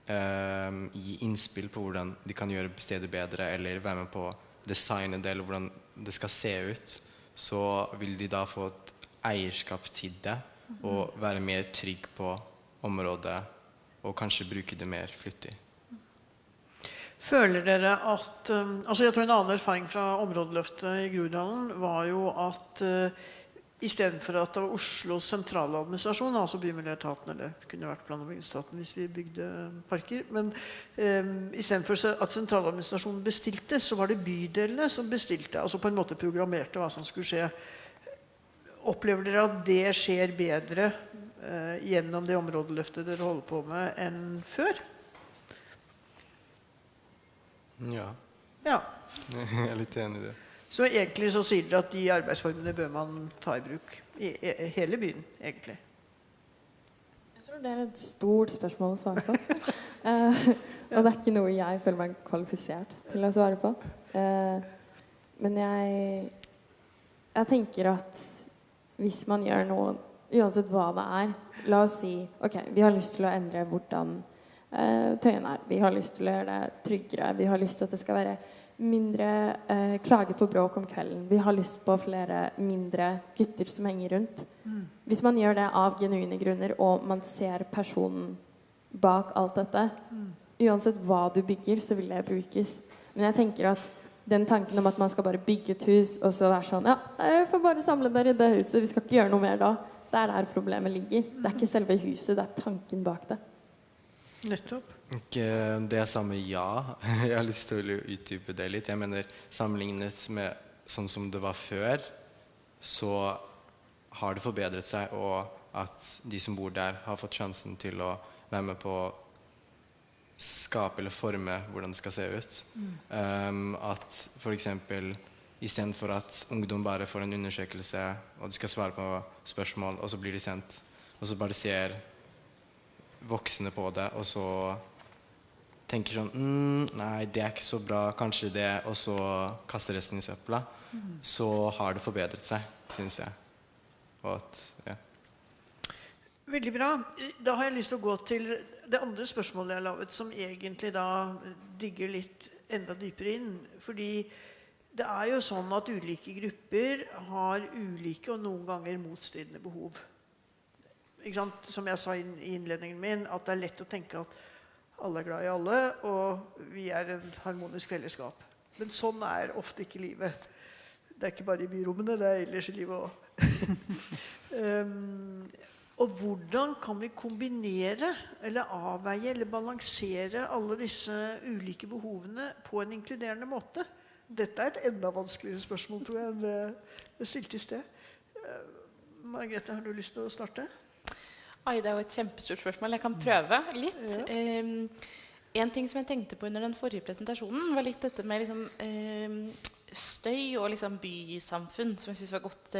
gi innspill på hvordan de kan gjøre stedet bedre, eller være med på designet det, eller hvordan det skal se ut, så vil de da få et eierskap til det, og være mer trygg på området, og kanskje bruke det mer flittig. Føler dere at, jeg tror en annen erfaring fra områdeløftet I Grønland var jo at I stedet for at det var Oslos sentraladministrasjon, altså bymiljøetaten, eller det kunne vært plan- og bygningsetaten hvis vi bygde parker, men I stedet for at sentraladministrasjonen bestilte, så var det bydelene som bestilte, altså på en måte programmerte hva som skulle skje. Opplever dere at det skjer bedre gjennom det områdeløftet dere holder på med enn før? Ja. Ja. Jeg litt enig I det. Så egentlig så sier dere at de arbeidsformene bør man ta I bruk I hele byen, egentlig. Jeg tror det et stort spørsmål å svare på. Og det ikke noe jeg føler meg kvalifisert til å svare på. Men jeg tenker at hvis man gjør noe, uansett hva det la oss si, ok, vi har lyst til å endre hvordan Tøyen vi har lyst til å gjøre det tryggere, vi har lyst til at det skal være mindre klage på bråk om kvelden. Vi har lyst på flere mindre gutter som henger rundt. Hvis man gjør det av genuine grunner, og man ser personen bak alt dette, uansett hva du bygger, så vil det brukes. Men jeg tenker at den tanken om at man skal bare bygge et hus, og så være sånn, ja, jeg får bare samle dere I det huset, vi skal ikke gjøre noe mer da. Det der problemet ligger. Det ikke selve huset, det tanken bak det. Nettopp. Det samme ja. Jeg har lyst til å utdype det litt. Jeg mener, sammenlignet med sånn som det var før, så har det forbedret seg, og at de som bor der har fått sjansen til å være med på å skape eller forme hvordan det skal se ut. At for eksempel, I stedet for at ungdom bare får en undersøkelse, og de skal svare på spørsmål, og så blir de sendt, og så bare ser voksne på det, og så tenker sånn, nei, det ikke så bra, kanskje det, og så kaster resten I søpla, så har det forbedret seg, synes jeg. Og at, ja. Veldig bra. Da har jeg lyst til å gå til det andre spørsmålet jeg har laget, som egentlig da digger litt enda dypere inn, fordi det jo sånn at ulike grupper har ulike og noen ganger motstridende behov. Ikke sant? Som jeg sa I innledningen min, at det lett å tenke at alle glad I alle, og vi en harmonisk fellesskap. Men sånn ofte ikke livet. Det ikke bare I byrommene, det ellers I livet også. Og hvordan kan vi kombinere, eller avveie, eller balansere alle disse ulike behovene på en inkluderende måte? Dette et enda vanskeligere spørsmål, tror jeg, enn det stilte I sted. Margrethe, har du lyst til å starte? Oi, det jo et kjempestort spørsmål. Jeg kan prøve litt. En ting som jeg tenkte på under den forrige presentasjonen var litt dette med liksom, støy og liksom bysamfunn, som jeg synes var godt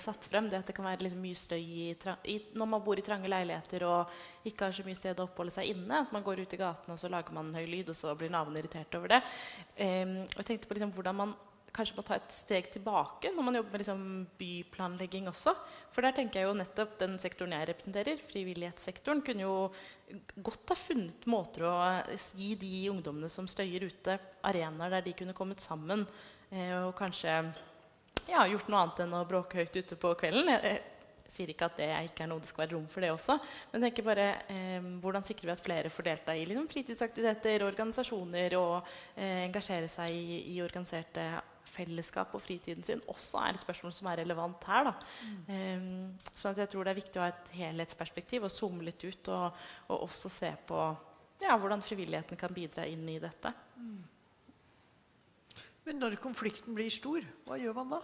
satt frem. Det at det kan være liksom mye støy når man bor i trange leiligheter og ikke har så mye sted å oppholde seg inne. At man går ut i gaten og så lager man høy lyd, og så blir naboen irritert over det. Og jeg tenkte på liksom, hvordan man kanskje må ta et steg tilbake når man jobber med liksom, byplanlegging også. For der tenker jeg jo nettopp den sektoren jeg representerer, frivillighetssektoren, kunne jo godt ha funnet måter å gi de ungdommene som støyer ute arenaer der de kunne kommet sammen og kanskje gjort noe annet enn å bråke høyt ute på kvelden. Jeg sier ikke at det ikke noe det skal være rom for det også, men jeg tenker bare hvordan sikrer vi at flere får delta i liksom, fritidsaktiviteter, organisasjoner og engasjere seg i organiserte fellesskap og fritiden sin også et spørsmål som relevant her. Sånn at jeg tror det viktig å ha et helhetsperspektiv og zoome litt ut og også se på hvordan frivilligheten kan bidra inn i dette. Men når konflikten blir stor, hva gjør man da?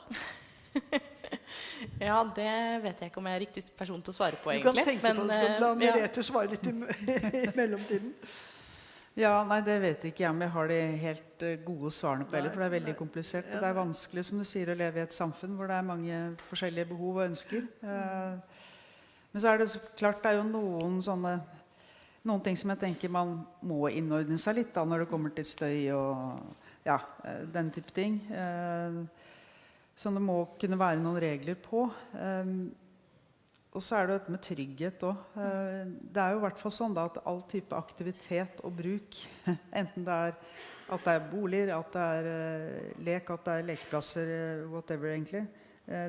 Ja, det vet jeg ikke om jeg riktig person til å svare på egentlig. Du kan tenke på det, skal la Merete svare litt i mellomtiden. Ja, nei, det vet ikke jeg om jeg har de helt gode svarene på heller, for det veldig komplisert. Det vanskelig, som du sier, å leve i et samfunn hvor det mange forskjellige behov og ønsker. Men så det så klart, det jo noen ting som jeg tenker man må innordne seg litt da, når det kommer til støy og den type ting. Som det må kunne være noen regler på. Og så det dette med trygghet også. Det jo I hvert fall sånn da, at all type aktivitet og bruk, enten det at det boliger, at det lek, at det lekeplasser, whatever egentlig,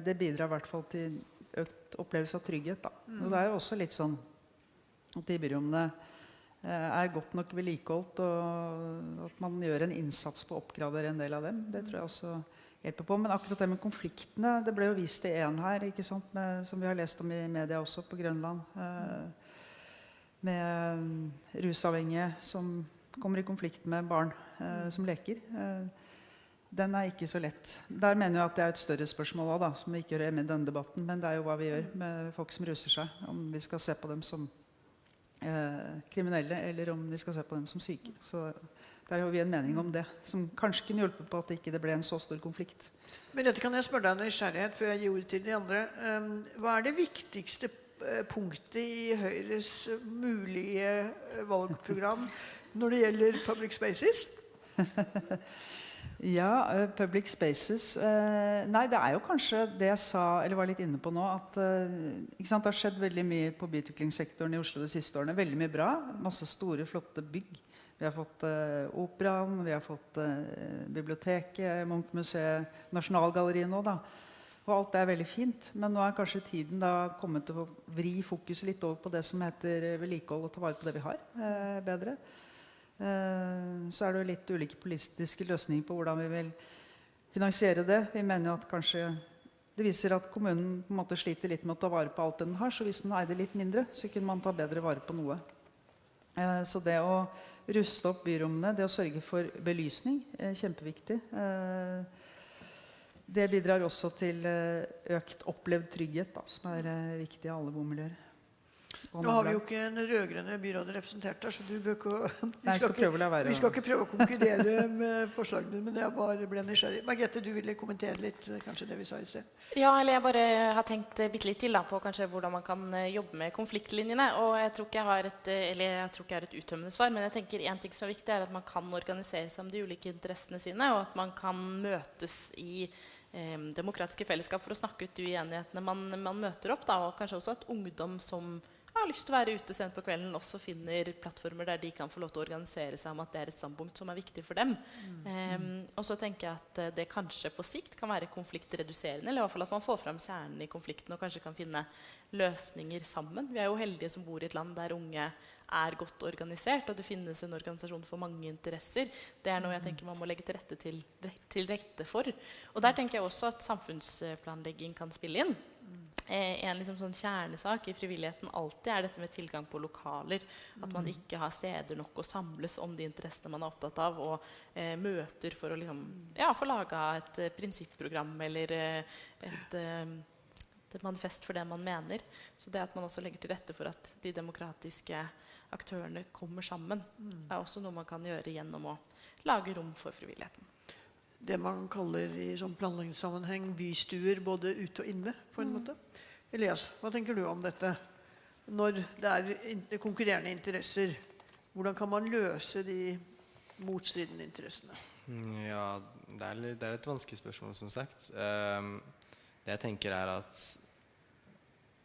det bidrar I hvert fall til økt opplevelse av trygghet. Da. Og det jo også litt sånn at de byrommene godt nok vedlikeholdt, og at man gjør en innsats på å oppgradere en del av dem. Det tror jeg også hjelper på, men akkurat det med konfliktene, det ble jo vist I en her, ikke sant, som vi har lest om I media også på Grønland, med rusavhengige som kommer I konflikt med barn som leker. Den ikke så lett. Der mener jeg at det et større spørsmål også, da, som vi ikke gjør med I denne debatten, men det jo hva vi gjør med folk som ruser seg, om vi skal se på dem som kriminelle, eller om vi skal se på dem som syke. Så der har vi en mening om det, som kanskje kunne hjelpe på at det ikke ble en så stor konflikt. Men dette kan jeg spørre deg nysgjerrighet før jeg gir ordet til de andre. Hva det viktigste punktet I Høyres mulige valgprogram når det gjelder public spaces? Ja, public spaces. Nei, det jo kanskje det jeg sa, eller var litt inne på nå, at ikke sant, det har skjedd veldig mye på byutviklingssektoren I Oslo de siste årene. Veldig mye bra, masse store, flotte bygg. Vi har fått operaen, vi har fått biblioteket, Munch-museet, Nasjonalgalleriet nå da. Og alt det veldig fint, men nå kanskje tiden da kommet til å vri fokuset litt over på det som heter vedlikehold og ta vare på det vi har bedre. Så det jo litt ulike politiske løsninger på hvordan vi vil finansiere det. Vi mener jo at kanskje det viser at kommunen på en måte sliter litt med å ta vare på alt den har, så hvis den eide litt mindre, så kunne man ta bedre vare på noe. Så det å ruste opp byrommene, det å sørge for belysning, kjempeviktig. Det bidrar også til økt opplevd trygghet, da, som viktig I alle bomiljøer. Nå har vi jo ikke en rødgrønne byråd representert der, så du bør ikke, vi skal ikke prøve å konkludere med forslagene, men jeg bare ble nysgjerrig. Margrethe, du ville kommentere litt kanskje det vi sa I sted. Ja, eller jeg bare har tenkt bitte litt til da, på kanskje hvordan man kan jobbe med konfliktlinjene, og jeg tror ikke jeg har et uttømmende svar, men jeg tenker en ting som viktig at man kan organisere seg om de ulike interessene sine, og at man kan møtes I demokratiske fellesskap for å snakke ut uenighetene man møter opp, da, og kanskje også at ungdom som har lyst til å være ute sent på kvelden også finner plattformer der de kan få lov til å organisere seg om at det et standpunkt som viktig for dem. Og så tenker jeg at det kanskje på sikt kan være konfliktreduserende, eller I hvert fall at man får frem kjernen I konflikten og kanskje kan finne løsninger sammen. Vi jo heldige som bor I et land der unge godt organisert, og det finnes en organisasjon for mange interesser. Det noe jeg tenker man må legge til rette for. Og der tenker jeg også at samfunnsplanlegging kan spille inn. En liksom sånn kjernesak I frivilligheten alltid dette med tilgang på lokaler, at man ikke har steder nok å samles om de interessene man opptatt av, og møter for å liksom, få laget et prinsipprogram eller et et manifest for det man mener. Så det at man også legger til rette for at de demokratiske aktørene kommer sammen, også noe man kan gjøre gjennom å lage rom for frivilligheten. Det man kaller i sånn planleggingssammenheng bystuer, både ute og inne, på en måte. Elias, hva tenker du om dette? Når det konkurrerende interesser, hvordan kan man løse de motstridende interessene? Ja, det et vanskelig spørsmål, som sagt. Det jeg tenker at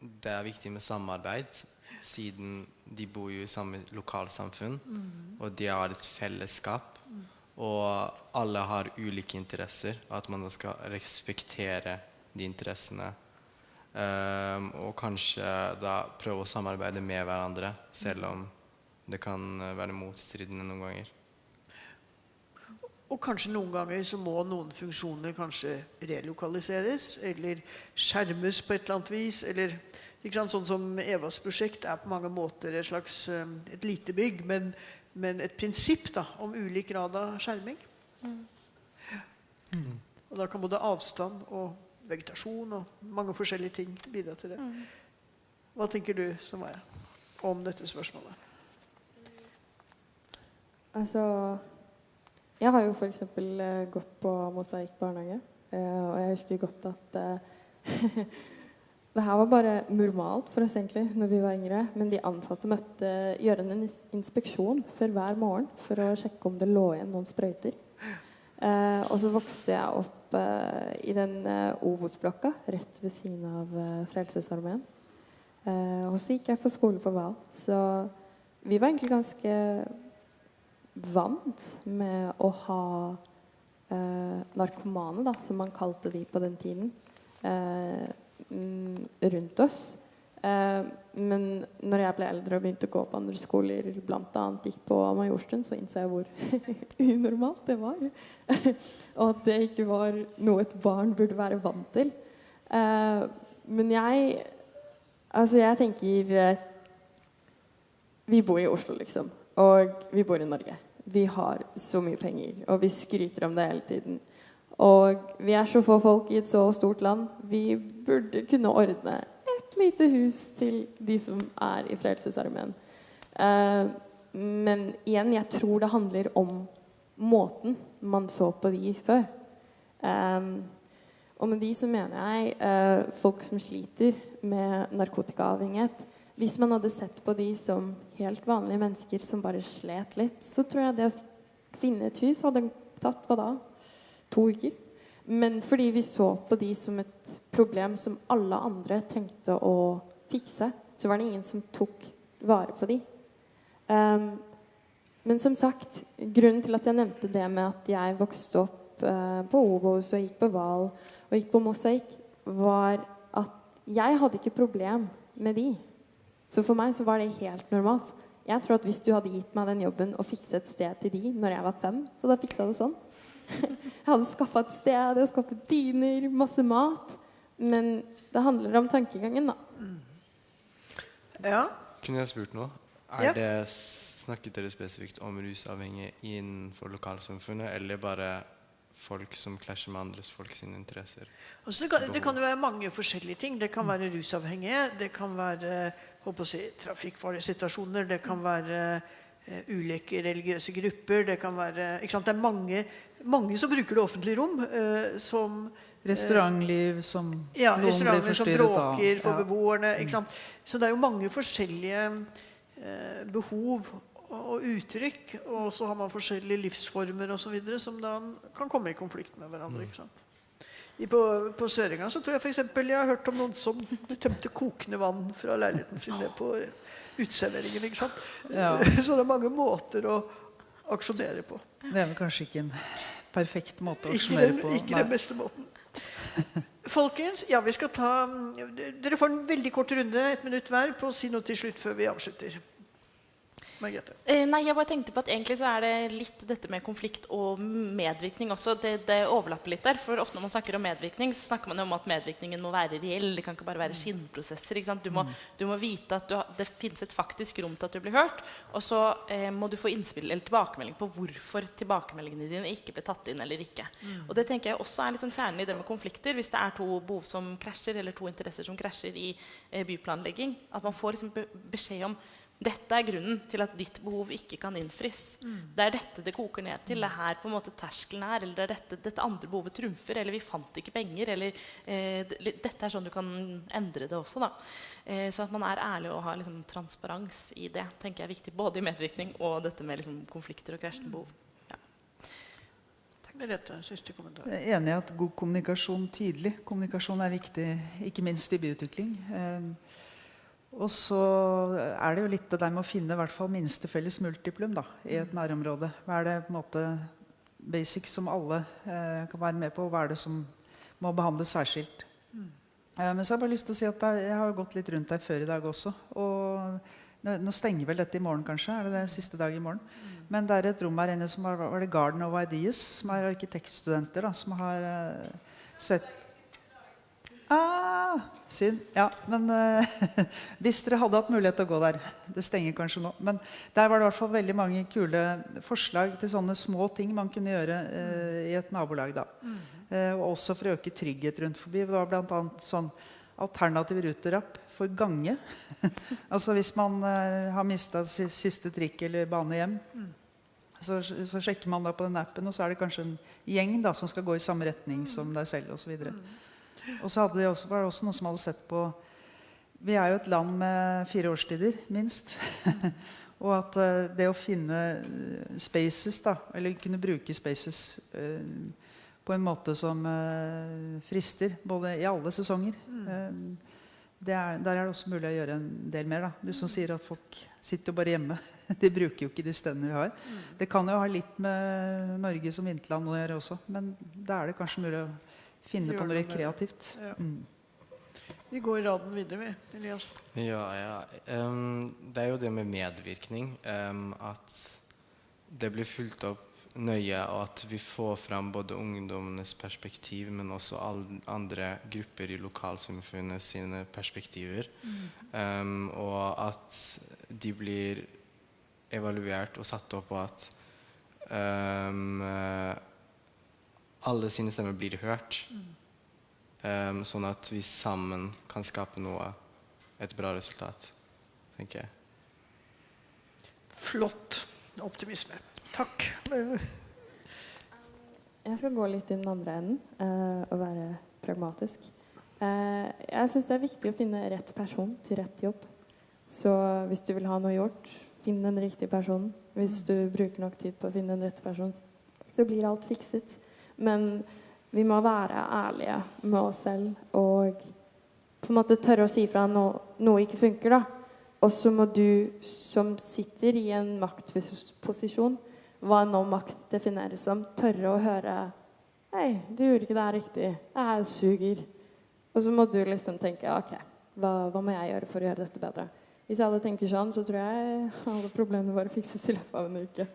det viktig med samarbeid, siden de bor jo i samme lokalsamfunn, og de har et fellesskap, og alle har ulike interesser, at man skal respektere de interessene, og kanskje da prøve å samarbeide med hverandre, selv om det kan være motstridende noen ganger. Og kanskje noen ganger så må noen funksjoner kanskje relokaliseres, eller skjermes på et eller annet vis, eller sånn som Evas prosjekt på mange måter et lite bygg, men et prinsipp da, om ulik grad av skjerming. Og da kan både avstand og vegetasjon og mange forskjellige ting bidra til det. Hva tenker du, Samaya, om dette spørsmålet? Altså, jeg har jo for eksempel gått på Mosaikk barnehage, og jeg husker godt at det her var bare normalt for oss egentlig når vi var yngre, men de ansatte måtte gjøre en inspeksjon for hver morgen for å sjekke om det lå igjen noen sprøyter. Og så vokste jeg opp i den Ovos-blokka rett ved siden av Frelsesarmeen. Og så gikk jeg på skole på Val, så vi var egentlig ganske vant med å ha narkomane, da, som man kalte de på den tiden, rundt oss. Men når jeg ble eldre og begynte å gå på andre skoler, blant annet gikk på Majorstuen, så innså jeg hvor unormalt det var. Og at det ikke var noe et barn burde være vant til. Men jeg tenker vi bor i Oslo liksom, og vi bor i Norge. Vi har så mye penger, og vi skryter om det hele tiden. Og vi så få folk i et så stort land. Vi burde kunne ordne et lite hus til de som i Frelsesarmeen. Men igjen, jeg tror det handler om måten man så på de før. Og med de så mener jeg folk som sliter med narkotikaavhengighet. Hvis man hadde sett på de som helt vanlige mennesker som bare slet litt, så tror jeg det å finne et hus hadde tatt, hva da? 2 uker. Men fordi vi så på de som et problem som alle andre trengte å fikse, så var det ingen som tok vare på de. Men som sagt, grunnen til at jeg nevnte det med at jeg vokste opp på Ovos og gikk på Val og gikk på Mosaikk, var at jeg hadde ikke problem med de. Så for meg så var det helt normalt. Jeg tror at hvis du hadde gitt meg den jobben og fikse et sted til de når jeg var 5, så da fikset jeg det sånn. Jeg hadde skaffet et sted, jeg hadde skaffet dyner, masse mat. Men det handler om tankegangen da. Ja. Kunne jeg spurt noe? Snakket dere spesifikt om rusavhengige innenfor lokalsamfunnet, eller bare folk som klasjer med andres folk sine interesser? Altså det kan jo være mange forskjellige ting. Det kan være rusavhengige, det kan være trafikkfarlige situasjoner, det kan være ulike religiøse grupper, det kan være, ikke sant? Det mange som bruker det offentlige rom som restaurantliv som restauranter som bråker for beboerne, ikke sant? Så det jo mange forskjellige behov og uttrykk, og så har man forskjellige livsformer og så videre som da kan komme i konflikt med hverandre, ikke sant? På Søringa så tror jeg for eksempel jeg har hørt om noen som tømte kokende vann fra leiligheten sin på utserveringen, ikke sant? Ja. Så det mange måter å aksjonere på. Det vel kanskje ikke en perfekt måte å aksjonere på. Ikke den beste måten. Folkens, ja, vi skal ta... Dere får en veldig kort runde, 1 minutt hver, på å si noe til slutt før vi avslutter. Margrethe? Nei, jeg bare tenkte på at egentlig så det litt dette med konflikt og medvirkning også. Det overlapper litt der, for ofte når man snakker om medvirkning, så snakker man jo om at medvirkningen må være reell. Det kan ikke bare være skinnprosesser, ikke sant? Du må vite at det finnes et faktisk rom til at du blir hørt, og så må du få innspill eller tilbakemelding på hvorfor tilbakemeldingene dine ikke ble tatt inn eller ikke. Og det tenker jeg også liksom kjernen i det med konflikter, hvis det to behov som krasjer, eller to interesser som krasjer i byplanlegging, at man får liksom beskjed om dette grunnen til at ditt behov ikke kan innfris. Det dette det koker ned til, det her på en måte terskelen eller det dette andre behovet trumfer, eller vi fant ikke penger, eller dette sånn du kan endre det også da. Så at man ærlig og har liksom transparens i det, tenker jeg er viktig, både i medvirkning og dette med liksom konflikter og krasjende behov. Siste kommentar. Jeg enig i at god kommunikasjon, tydelig kommunikasjon viktig, ikke minst i byutvikling. Og så det jo litt det der med å finne i hvert fall minste felles multiplum da, i et nærområde. Hva det på en måte basics som alle kan være med på, og hva det som må behandles særskilt. Men så har jeg bare lyst til å si at jeg har gått litt rundt der før i dag også, og nå stenger vel dette i morgen kanskje, det siste dag i morgen. Men det et rom her inne som var det Garden of Ideas, som arkitektstudenter da, som har sett... Synd. Ja, men hvis dere hadde hatt mulighet til å gå der, det stenger kanskje nå, men der var det i hvert fall veldig mange kule forslag til sånne små ting man kunne gjøre i et nabolag da. Og også for å øke trygghet rundt forbi. Det var blant annet sånn alternativ ruterapp for gange. Altså hvis man har mistet siste trikk eller bane hjem, så sjekker man da på den appen, og så det kanskje en gjeng da, som skal gå i samme retning som deg selv og så videre. Og så var det også noen som hadde sett på, vi jo et land med 4 årstider, minst, og at det å finne spaces da, eller kunne bruke spaces på en måte som frister, både i alle sesonger, der det også mulig å gjøre en del mer da. Du som sier at folk sitter jo bare hjemme, de bruker jo ikke de stedene vi har. Det kan jo ha litt med Norge som vinterland å gjøre også, men da det kanskje mulig å finne på noe kreativt. Vi går i raden videre, Elias. Ja. Det jo det med medvirkning, at det blir fulgt opp nøye, og at vi får frem både ungdommenes perspektiv, men også alle andre grupper i lokalsamfunnet sine perspektiver. Og at de blir evaluert og satt opp, og at alle sine stemmer blir hørt, sånn at vi sammen kan skape et bra resultat, tenker jeg. Flott optimisme. Takk. Jeg skal gå litt i den andre enden og være pragmatisk. Jeg synes det viktig å finne rett person til rett jobb. Så hvis du vil ha noe gjort, finn den riktige personen. Hvis du bruker nok tid på å finne den rette personen, så blir alt fikset. Men vi må være ærlige med oss selv og på en måte tørre å si fra noe ikke funker da. Og så må du som sitter i en maktposisjon, hva nå makt defineres som, tørre å høre «Hei, du gjorde ikke det her riktig, jeg suger». Og så må du liksom tenke «Ok, hva må jeg gjøre for å gjøre dette bedre?» Hvis alle tenker sånn, så tror jeg alle problemene bare fikses i løpet av en uke.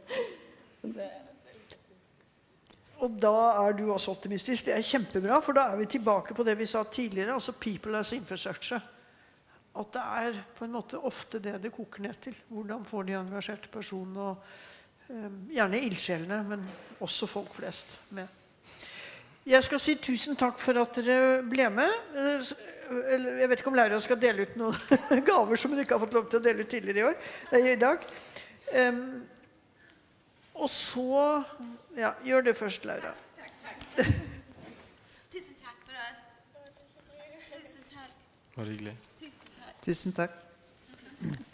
Og da du også optimistisk. Det kjempebra, for da vi tilbake på det vi sa tidligere, altså people as infrastructure. At det på en måte ofte det koker ned til. Hvordan får de engasjerte personene, og gjerne ildsjelene, men også folk flest med. Jeg skal si tusen takk for at dere ble med. Jeg vet ikke om Laura skal dele ut noen gaver som hun ikke har fått lov til å dele ut tidligere i dag. Og så, ja, gjør det først, Laura. Tusen takk for oss. Tusen takk. Var hyggelig. Tusen takk.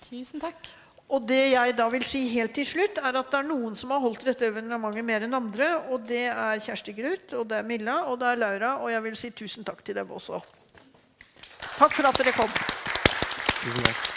Tusen takk. Og det jeg da vil si helt til slutt, at det noen som har holdt dette evenementet mer enn andre, og det Kjersti Grut, og det Milla, og det Laura, og jeg vil si tusen takk til dem også. Takk for at dere kom. Tusen takk.